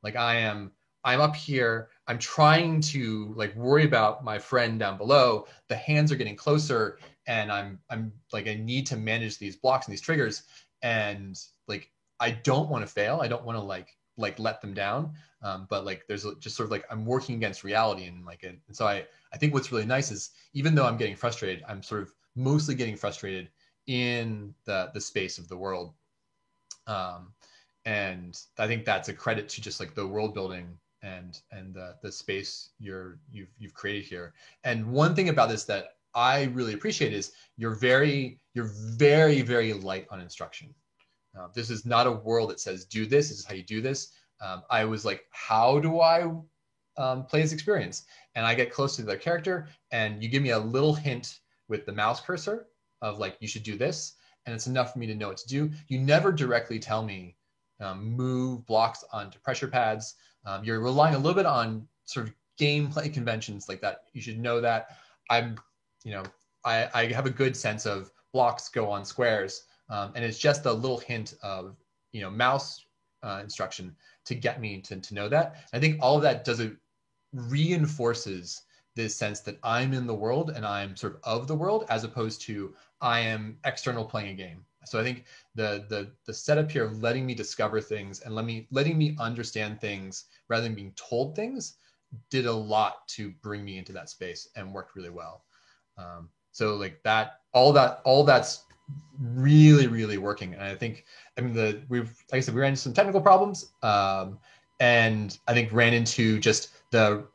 [SPEAKER 1] Like I'm up here, I'm trying to like worry about my friend down below. The hands are getting closer, and I'm like, I need to manage these blocks and these triggers. And like, I don't want to fail. I don't want to like let them down. But like, there's just sort of like, I'm working against reality. And like, and so I think what's really nice is, even though I'm getting frustrated, I'm sort of mostly getting frustrated in the space of the world. And I think that's a credit to just like the world building and the space you've created here. And one thing about this that I really appreciate is you're very, very light on instruction. This is not a world that says, do this is how you do this. I was like, how do I play this experience? And I get close to the character, and you give me a little hint with the mouse cursor of like, you should do this. And it's enough for me to know what to do. You never directly tell me, move blocks onto pressure pads. You're relying a little bit on sort of gameplay conventions like that. You should know that. I have a good sense of blocks go on squares. And it's just a little hint of, mouse instruction to get me to know that. I think all of that reinforces this sense that I'm in the world and I'm sort of the world, as opposed to I am external playing a game. So I think the setup here, letting me discover things and letting me understand things rather than being told things, did a lot to bring me into that space and worked really well. So like that, all that's really, really working. And I think, like I said, we ran into some technical problems, and I think ran into just the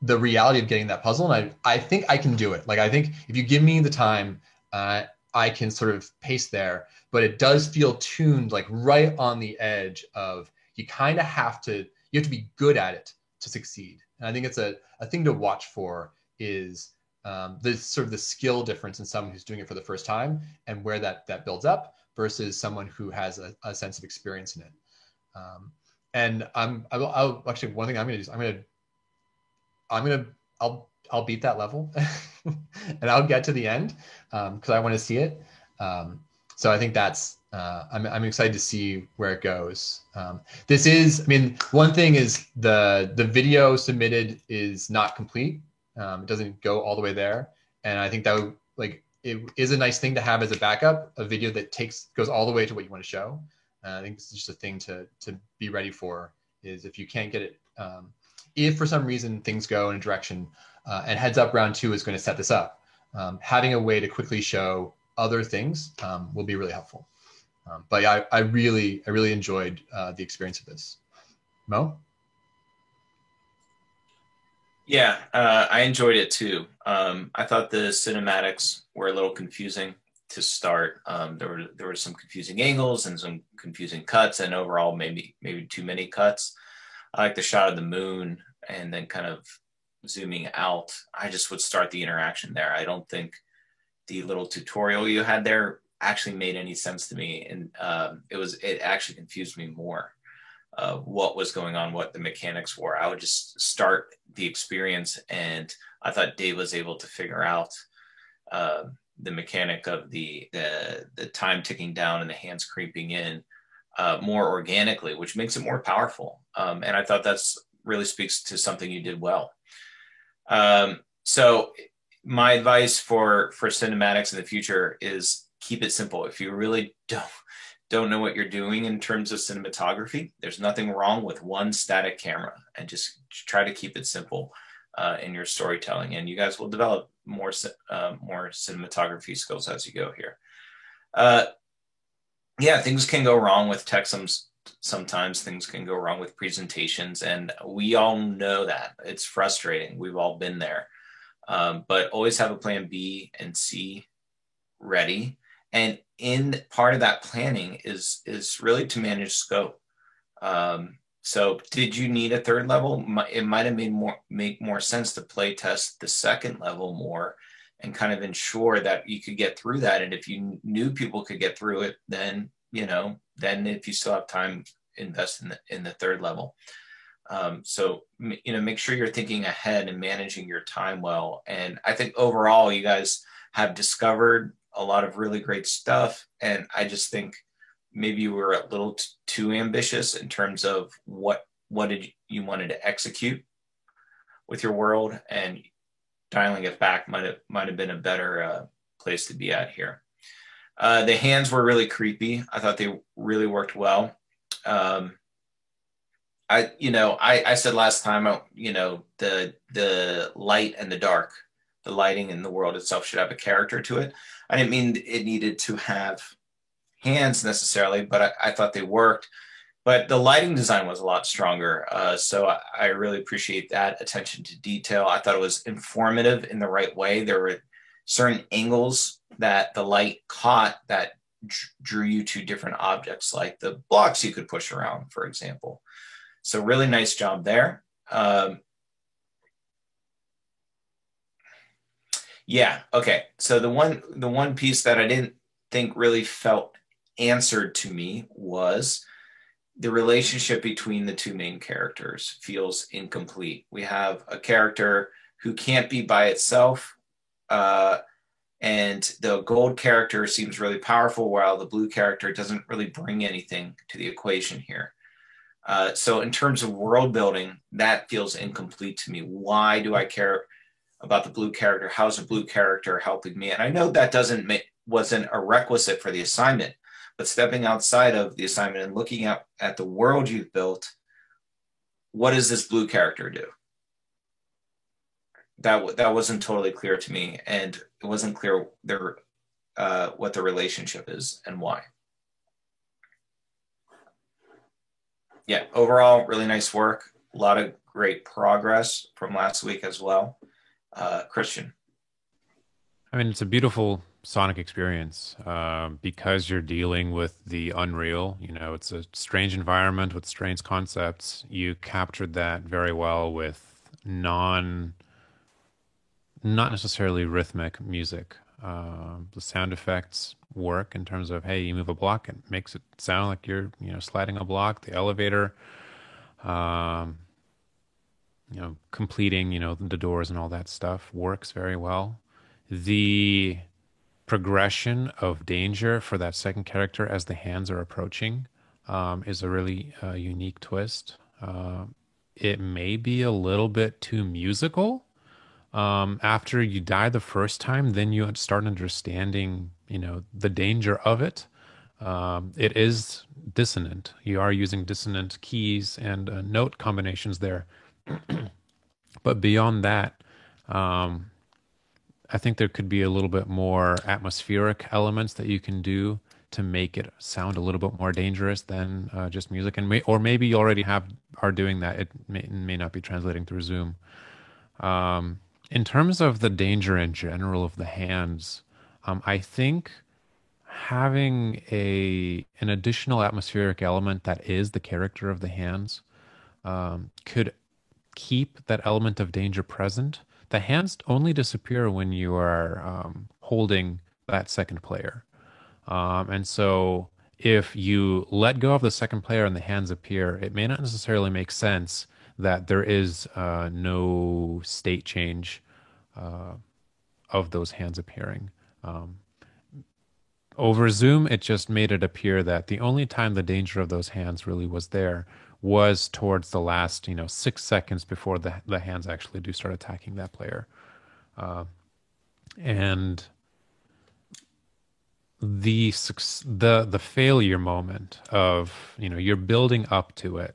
[SPEAKER 1] reality of getting that puzzle. And I think I can do it. Like, I think if you give me the time, I can sort of pace there, but it does feel tuned like right on the edge of, you have to be good at it to succeed. And I think it's a thing to watch for is the sort of the skill difference in someone who's doing it for the first time, and where that builds up versus someone who has a sense of experience in it. And I'll actually, one thing I'm going to do is I'll beat that level and I'll get to the end because I want to see it. So I think that's I'm excited to see where it goes. This is, one thing is the video submitted is not complete. It doesn't go all the way there, and I think that would, like, it is a nice thing to have as a backup, a video that goes all the way to what you want to show. I think this is just a thing to be ready for, is if you can't get it, if for some reason things go in a direction, and Heads Up Round 2 is going to set this up, having a way to quickly show other things will be really helpful. But yeah, I really enjoyed the experience of this. Mo?
[SPEAKER 2] Yeah, I enjoyed it too. I thought the cinematics were a little confusing to start. There were some confusing angles and some confusing cuts, and overall maybe too many cuts. I like the shot of the moon and then kind of zooming out. I just would start the interaction there. I don't think the little tutorial you had there actually made any sense to me, and it actually confused me more. What was going on, what the mechanics were. I would just start the experience, and I thought Dave was able to figure out the mechanic of the time ticking down and the hands creeping in more organically, which makes it more powerful. And I thought that's really speaks to something you did well. So my advice for cinematics in the future is keep it simple. If you really don't know what you're doing in terms of cinematography, there's nothing wrong with one static camera, and just try to keep it simple in your storytelling, and you guys will develop more cinematography skills as you go here. Yeah, things can go wrong with tech. Sometimes things can go wrong with presentations, and we all know that. It's frustrating. We've all been there. But always have a plan B and C ready. And in part of that planning is really to manage scope. So did you need a third level? It might have make more sense to play test the second level more and kind of ensure that you could get through that. And if you knew people could get through it, then, then if you still have time, invest in the third level. So, make sure you're thinking ahead and managing your time well. And I think overall you guys have discovered a lot of really great stuff. And I just think maybe you were a little too ambitious in terms of what did you wanted to execute with your world, and dialing it back might have been a better place to be at here. The hands were really creepy. I thought they really worked well. I said last time, the light and the dark, the lighting in the world itself should have a character to it. I didn't mean it needed to have hands necessarily, but I thought they worked. But the lighting design was a lot stronger. So I really appreciate that attention to detail. I thought it was informative in the right way. There were certain angles that the light caught that drew you to different objects, like the blocks you could push around, for example. So really nice job there. Yeah, okay. So the one piece that I didn't think really felt answered to me was the relationship between the two main characters feels incomplete. We have a character who can't be by itself, and the gold character seems really powerful, while the blue character doesn't really bring anything to the equation here. So in terms of world building, that feels incomplete to me. Why do I care about the blue character? How's the blue character helping me? And I know that wasn't a requisite for the assignment, but stepping outside of the assignment and looking at the world you've built, what does this blue character do? That wasn't totally clear to me, and it wasn't clear what the relationship is and why. Yeah, overall, really nice work. A lot of great progress from last week as well. Christian.
[SPEAKER 6] I mean, it's a beautiful sonic experience because you're dealing with the unreal. It's a strange environment with strange concepts. You captured that very well with not necessarily rhythmic music. The sound effects work in terms of, hey, you move a block, it makes it sound like you're sliding a block. The elevator, completing the doors and all that stuff works very well. The progression of danger for that second character as the hands are approaching is a really unique twist. It may be a little bit too musical, After you die the first time, then you start understanding, the danger of it. It is dissonant. You are using dissonant keys and note combinations there. But beyond that, I think there could be a little bit more atmospheric elements that you can do to make it sound a little bit more dangerous than just music. And maybe you already are doing that. It may not be translating through Zoom. In terms of the danger in general of the hands, I think having an additional atmospheric element that is the character of the hands could keep that element of danger present. The hands only disappear when you are holding that second player. And so if you let go of the second player and the hands appear, it may not necessarily make sense that there is no state change of those hands appearing. Over Zoom, it just made it appear that the only time the danger of those hands really was there was towards the last, 6 seconds before the hands actually do start attacking that player. And the failure moment of, you're building up to it,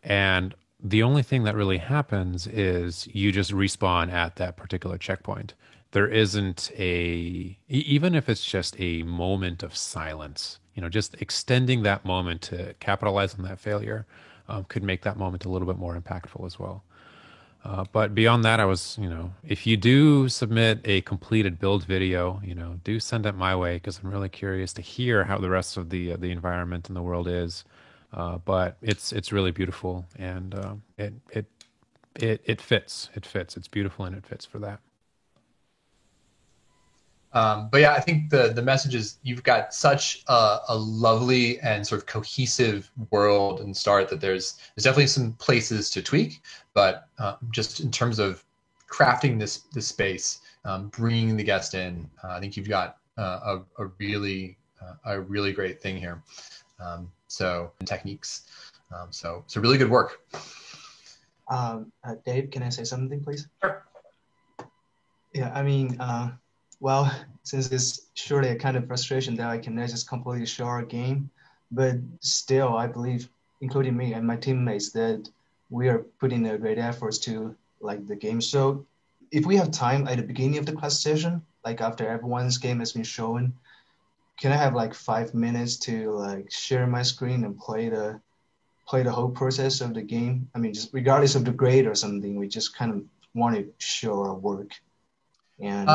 [SPEAKER 6] and the only thing that really happens is you just respawn at that particular checkpoint. There isn't even if it's just a moment of silence, just extending that moment to capitalize on that failure could make that moment a little bit more impactful as well. But beyond that, if you do submit a completed build video, do send it my way, because I'm really curious to hear how the rest of the environment in the world is. But it's really beautiful, and it fits. It's beautiful, and it fits for that.
[SPEAKER 1] But yeah, I think the message is you've got such a lovely and sort of cohesive world and start that there's definitely some places to tweak, but just in terms of crafting this space, bringing the guest in, I think you've got a really great thing here. And techniques. So really good work.
[SPEAKER 13] Dave, can I say something, please?
[SPEAKER 1] Sure.
[SPEAKER 13] Yeah, I mean, well, since it's surely a kind of frustration that I cannot just completely show our game, but still, I believe, including me and my teammates, that we are putting a great efforts to like the game. So if we have time at the beginning of the class session, like after everyone's game has been shown, can I have like 5 minutes to like share my screen and play the whole process of the game? I mean, just regardless of the grade or something, we just kind of want to show our work. And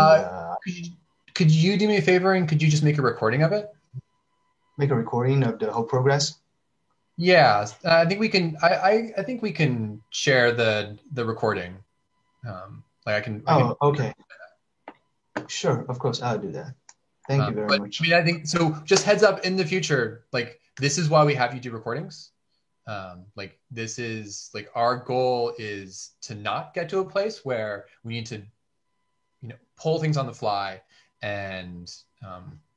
[SPEAKER 1] could you do me a favor and could you just make a recording of it?
[SPEAKER 13] Make a recording of the whole progress?
[SPEAKER 1] Yeah, I think we can. I think we can share the recording.
[SPEAKER 13] Okay. Sure, of course, I'll do that. Thank you very much.
[SPEAKER 1] I mean, I think so. Just heads up in the future. Like, this is why we have you do recordings. This is like our goal is to not get to a place where we need to, pull things on the fly and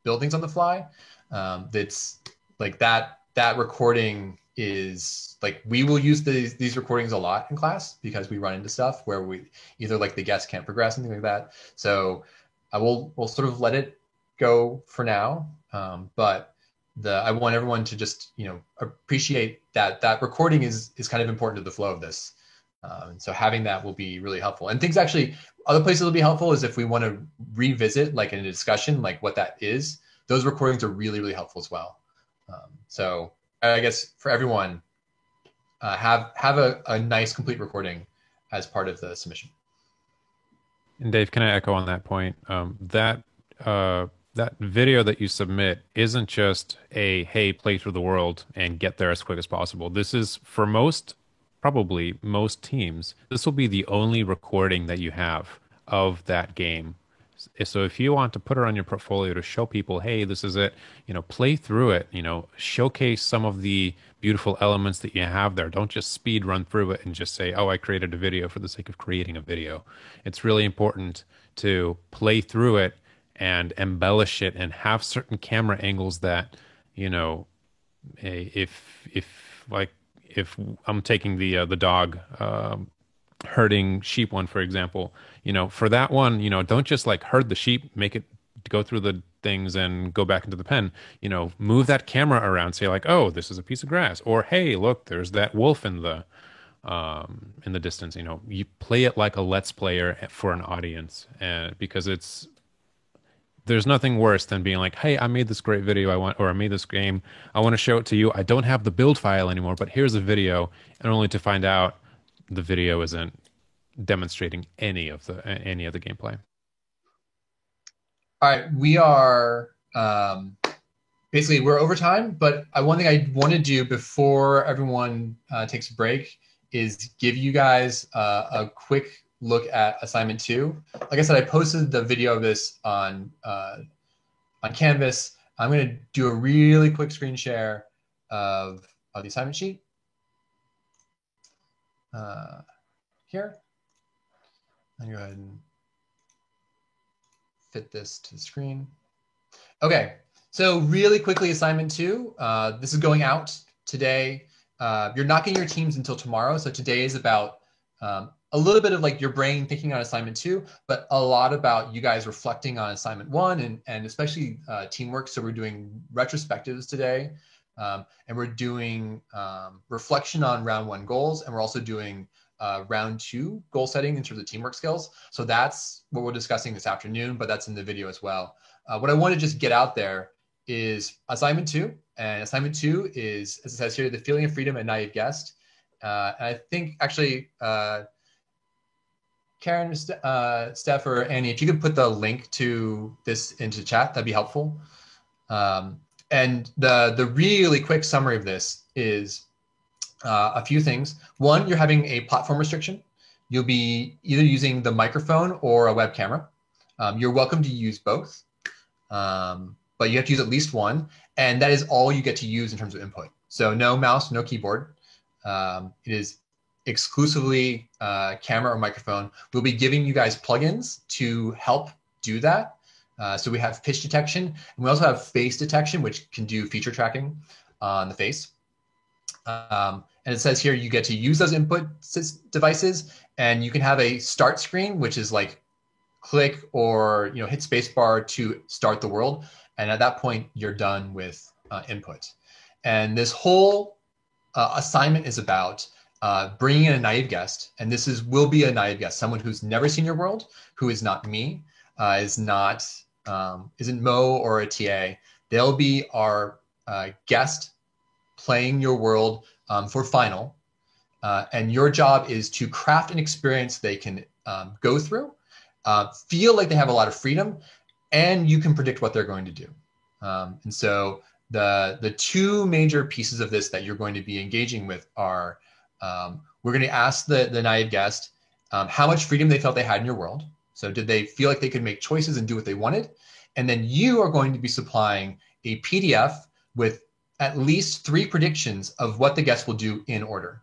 [SPEAKER 1] build things on the fly. That's like that recording is like, we will use these recordings a lot in class because we run into stuff where we either like the guests can't progress, something like that. So we'll sort of let it go for now. But I want everyone to just, appreciate that recording is kind of important to the flow of this. And so having that will be really helpful. And things actually, other places will be helpful is if we want to revisit, like in a discussion, like what that is, those recordings are really, really helpful as well. So I guess for everyone, have a nice complete recording as part of the submission.
[SPEAKER 6] And Dave, can I echo on that point? That video that you submit isn't just hey, play through the world and get there as quick as possible. This is for probably most teams, this will be the only recording that you have of that game. So if you want to put it on your portfolio to show people, hey, this is it, play through it, showcase some of the beautiful elements that you have there. Don't just speed run through it and just say, oh, I created a video for the sake of creating a video. It's really important to play through it and embellish it and have certain camera angles that, if I'm taking the dog herding sheep one, for example, for that one, don't just like herd the sheep, make it go through the things and go back into the pen. Move that camera around, say like, oh, this is a piece of grass, or hey, look, there's that wolf in the distance. You play it like a let's player for an audience, and because there's nothing worse than being like, hey, I made this great video or I made this game, I want to show it to you. I don't have the build file anymore, but here's a video, and only to find out the video isn't demonstrating any of the gameplay.
[SPEAKER 1] All right, we are basically we're over time, but one thing I want to do before everyone takes a break is give you guys a quick look at assignment 2. Like I said, I posted the video of this on Canvas. I'm going to do a really quick screen share of the assignment sheet here. I'll go ahead and fit this to the screen. Okay, so really quickly, assignment 2. This is going out today. You're not getting your teams until tomorrow. So today is about a little bit of like your brain thinking on assignment 2, but a lot about you guys reflecting on assignment 1 and especially teamwork. So we're doing retrospectives today, and we're doing reflection on round 1 goals, and we're also doing round 2 goal setting in terms of teamwork skills. So that's what we're discussing this afternoon, but that's in the video as well. What I want to just get out there is assignment 2, and assignment 2 is, as it says here, the feeling of freedom and naive guest. I think actually, Karen, Steph, or Annie, if you could put the link to this into chat, that'd be helpful. And the really quick summary of this is a few things. One, you're having a platform restriction. You'll be either using the microphone or a web camera. You're welcome to use both, but you have to use at least one, and that is all you get to use in terms of input. So no mouse, no keyboard. It is exclusively camera or microphone. We'll be giving you guys plugins to help do that. So we have pitch detection, and we also have face detection, which can do feature tracking on the face. And it says here you get to use those input devices, and you can have a start screen, which is like click or hit spacebar to start the world. And at that point, you're done with input. And this whole assignment is about bringing in a naive guest, and this will be a naive guest, someone who's never seen your world, who is not me, isn't Mo or a TA. They'll be our guest playing your world for final, and your job is to craft an experience they can go through, feel like they have a lot of freedom, and you can predict what they're going to do. And so the two major pieces of this that you're going to be engaging with are, we're going to ask the naive guest how much freedom they felt they had in your world. So did they feel like they could make choices and do what they wanted? And then you are going to be supplying a PDF with at least 3 predictions of what the guest will do in order.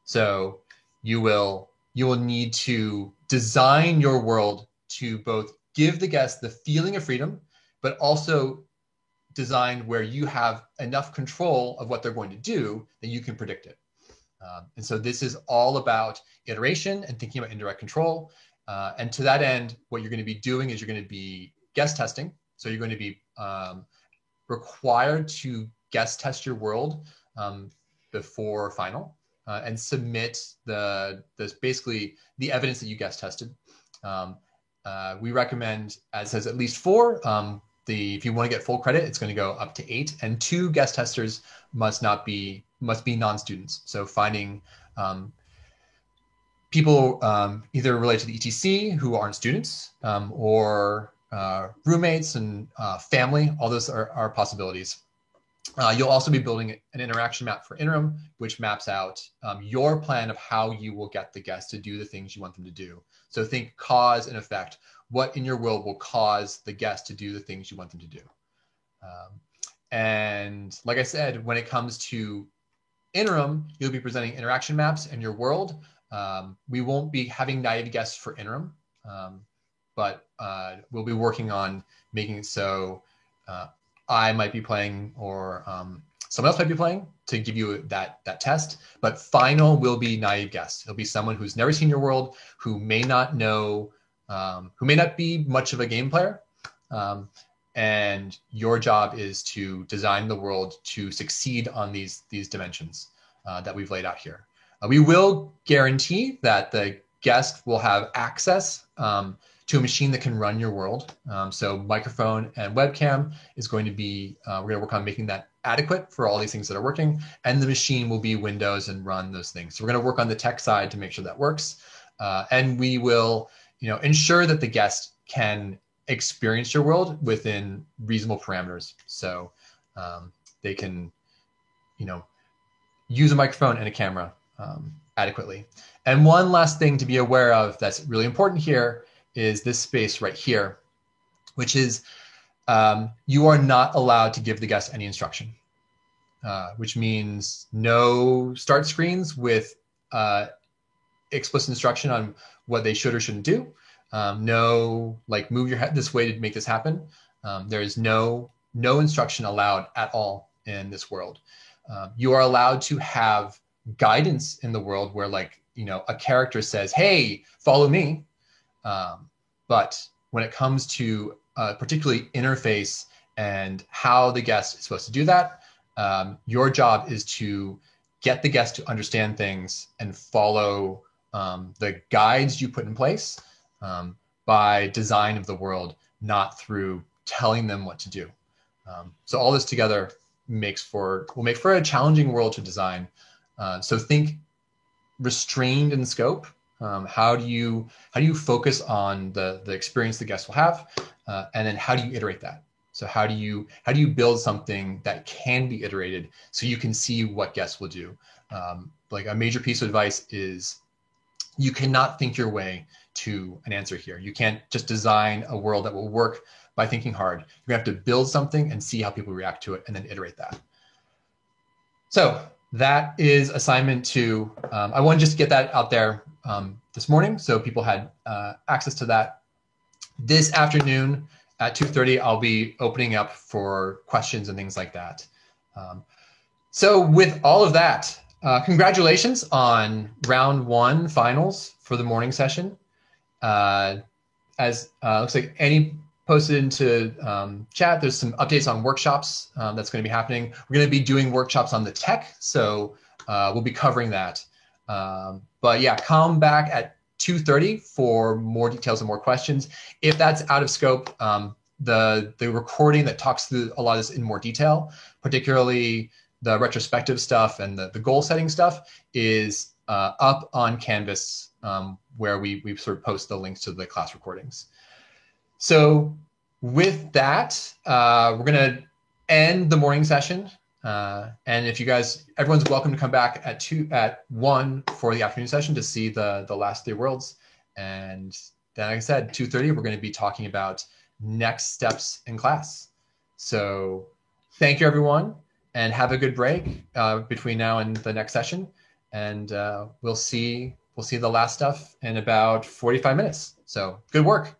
[SPEAKER 1] So you will need to design your world to both give the guest the feeling of freedom, but also design where you have enough control of what they're going to do that you can predict it. And so this is all about iteration and thinking about indirect control. And to that end, what you're going to be doing is you're going to be guest testing. So you're going to be required to guest test your world before final and submit basically the evidence that you guest tested. We recommend, as says, at least 4. If you want to get full credit, it's going to go up to 8, and 2 guest testers must be non-students. So finding people either related to the ETC who aren't students, or roommates and family. All those are possibilities. You'll also be building an interaction map for Interim, which maps out your plan of how you will get the guests to do the things you want them to do. So think cause and effect. What in your world will cause the guest to do the things you want them to do? And like I said, when it comes to Interim, you'll be presenting interaction maps in your world. We won't be having naive guests for Interim, but we'll be working on making it so I might be playing, or someone else might be playing to give you that test, but final will be naive guest. It'll be someone who's never seen your world, who may not know, who may not be much of a game player. And your job is to design the world to succeed on these dimensions that we've laid out here. We will guarantee that the guest will have access to a machine that can run your world. So microphone and webcam is going to be, we're going to work on making that adequate for all these things that are working. And the machine will be Windows and run those things. So we're going to work on the tech side to make sure that works. And we will, ensure that the guest can experience your world within reasonable parameters. So they can, use a microphone and a camera adequately. And one last thing to be aware of that's really important here is this space right here, which is you are not allowed to give the guest any instruction, which means no start screens with explicit instruction on what they should or shouldn't do. No, like move your head this way to make this happen. There is no instruction allowed at all in this world. You are allowed to have guidance in the world where a character says, hey, follow me. But when it comes to particularly interface and how the guest is supposed to do that, your job is to get the guest to understand things and follow the guides you put in place by design of the world, not through telling them what to do. So all this together will make for a challenging world to design. So think restrained in scope. How do you focus on the experience the guest will have, and then how do you iterate that? So how do you build something that can be iterated so you can see what guests will do? Like a major piece of advice is you cannot think your way to an answer here. You can't just design a world that will work by thinking hard. You're gonna have to build something and see how people react to it and then iterate that. So that is assignment 2. I want to just get that out there this morning so people had access to that. This afternoon at 2:30, I'll be opening up for questions and things like that. So with all of that, congratulations on round 1 finals for the morning session. As looks like Annie posted into chat, there's some updates on workshops that's going to be happening. We're going to be doing workshops on the tech, so we'll be covering that. But yeah, come back at 2:30 for more details and more questions. If that's out of scope, the recording that talks through a lot of this in more detail, particularly the retrospective stuff and the goal setting stuff, is up on Canvas, where we sort of post the links to the class recordings. So with that, we're going to end the morning session. And if you guys, everyone's welcome to come back at 1 for the afternoon session to see the last 3 worlds. And then, like I said, 2:30, we're going to be talking about next steps in class. So thank you, everyone, and have a good break between now and the next session. And we'll see the last stuff in about 45 minutes. So good work.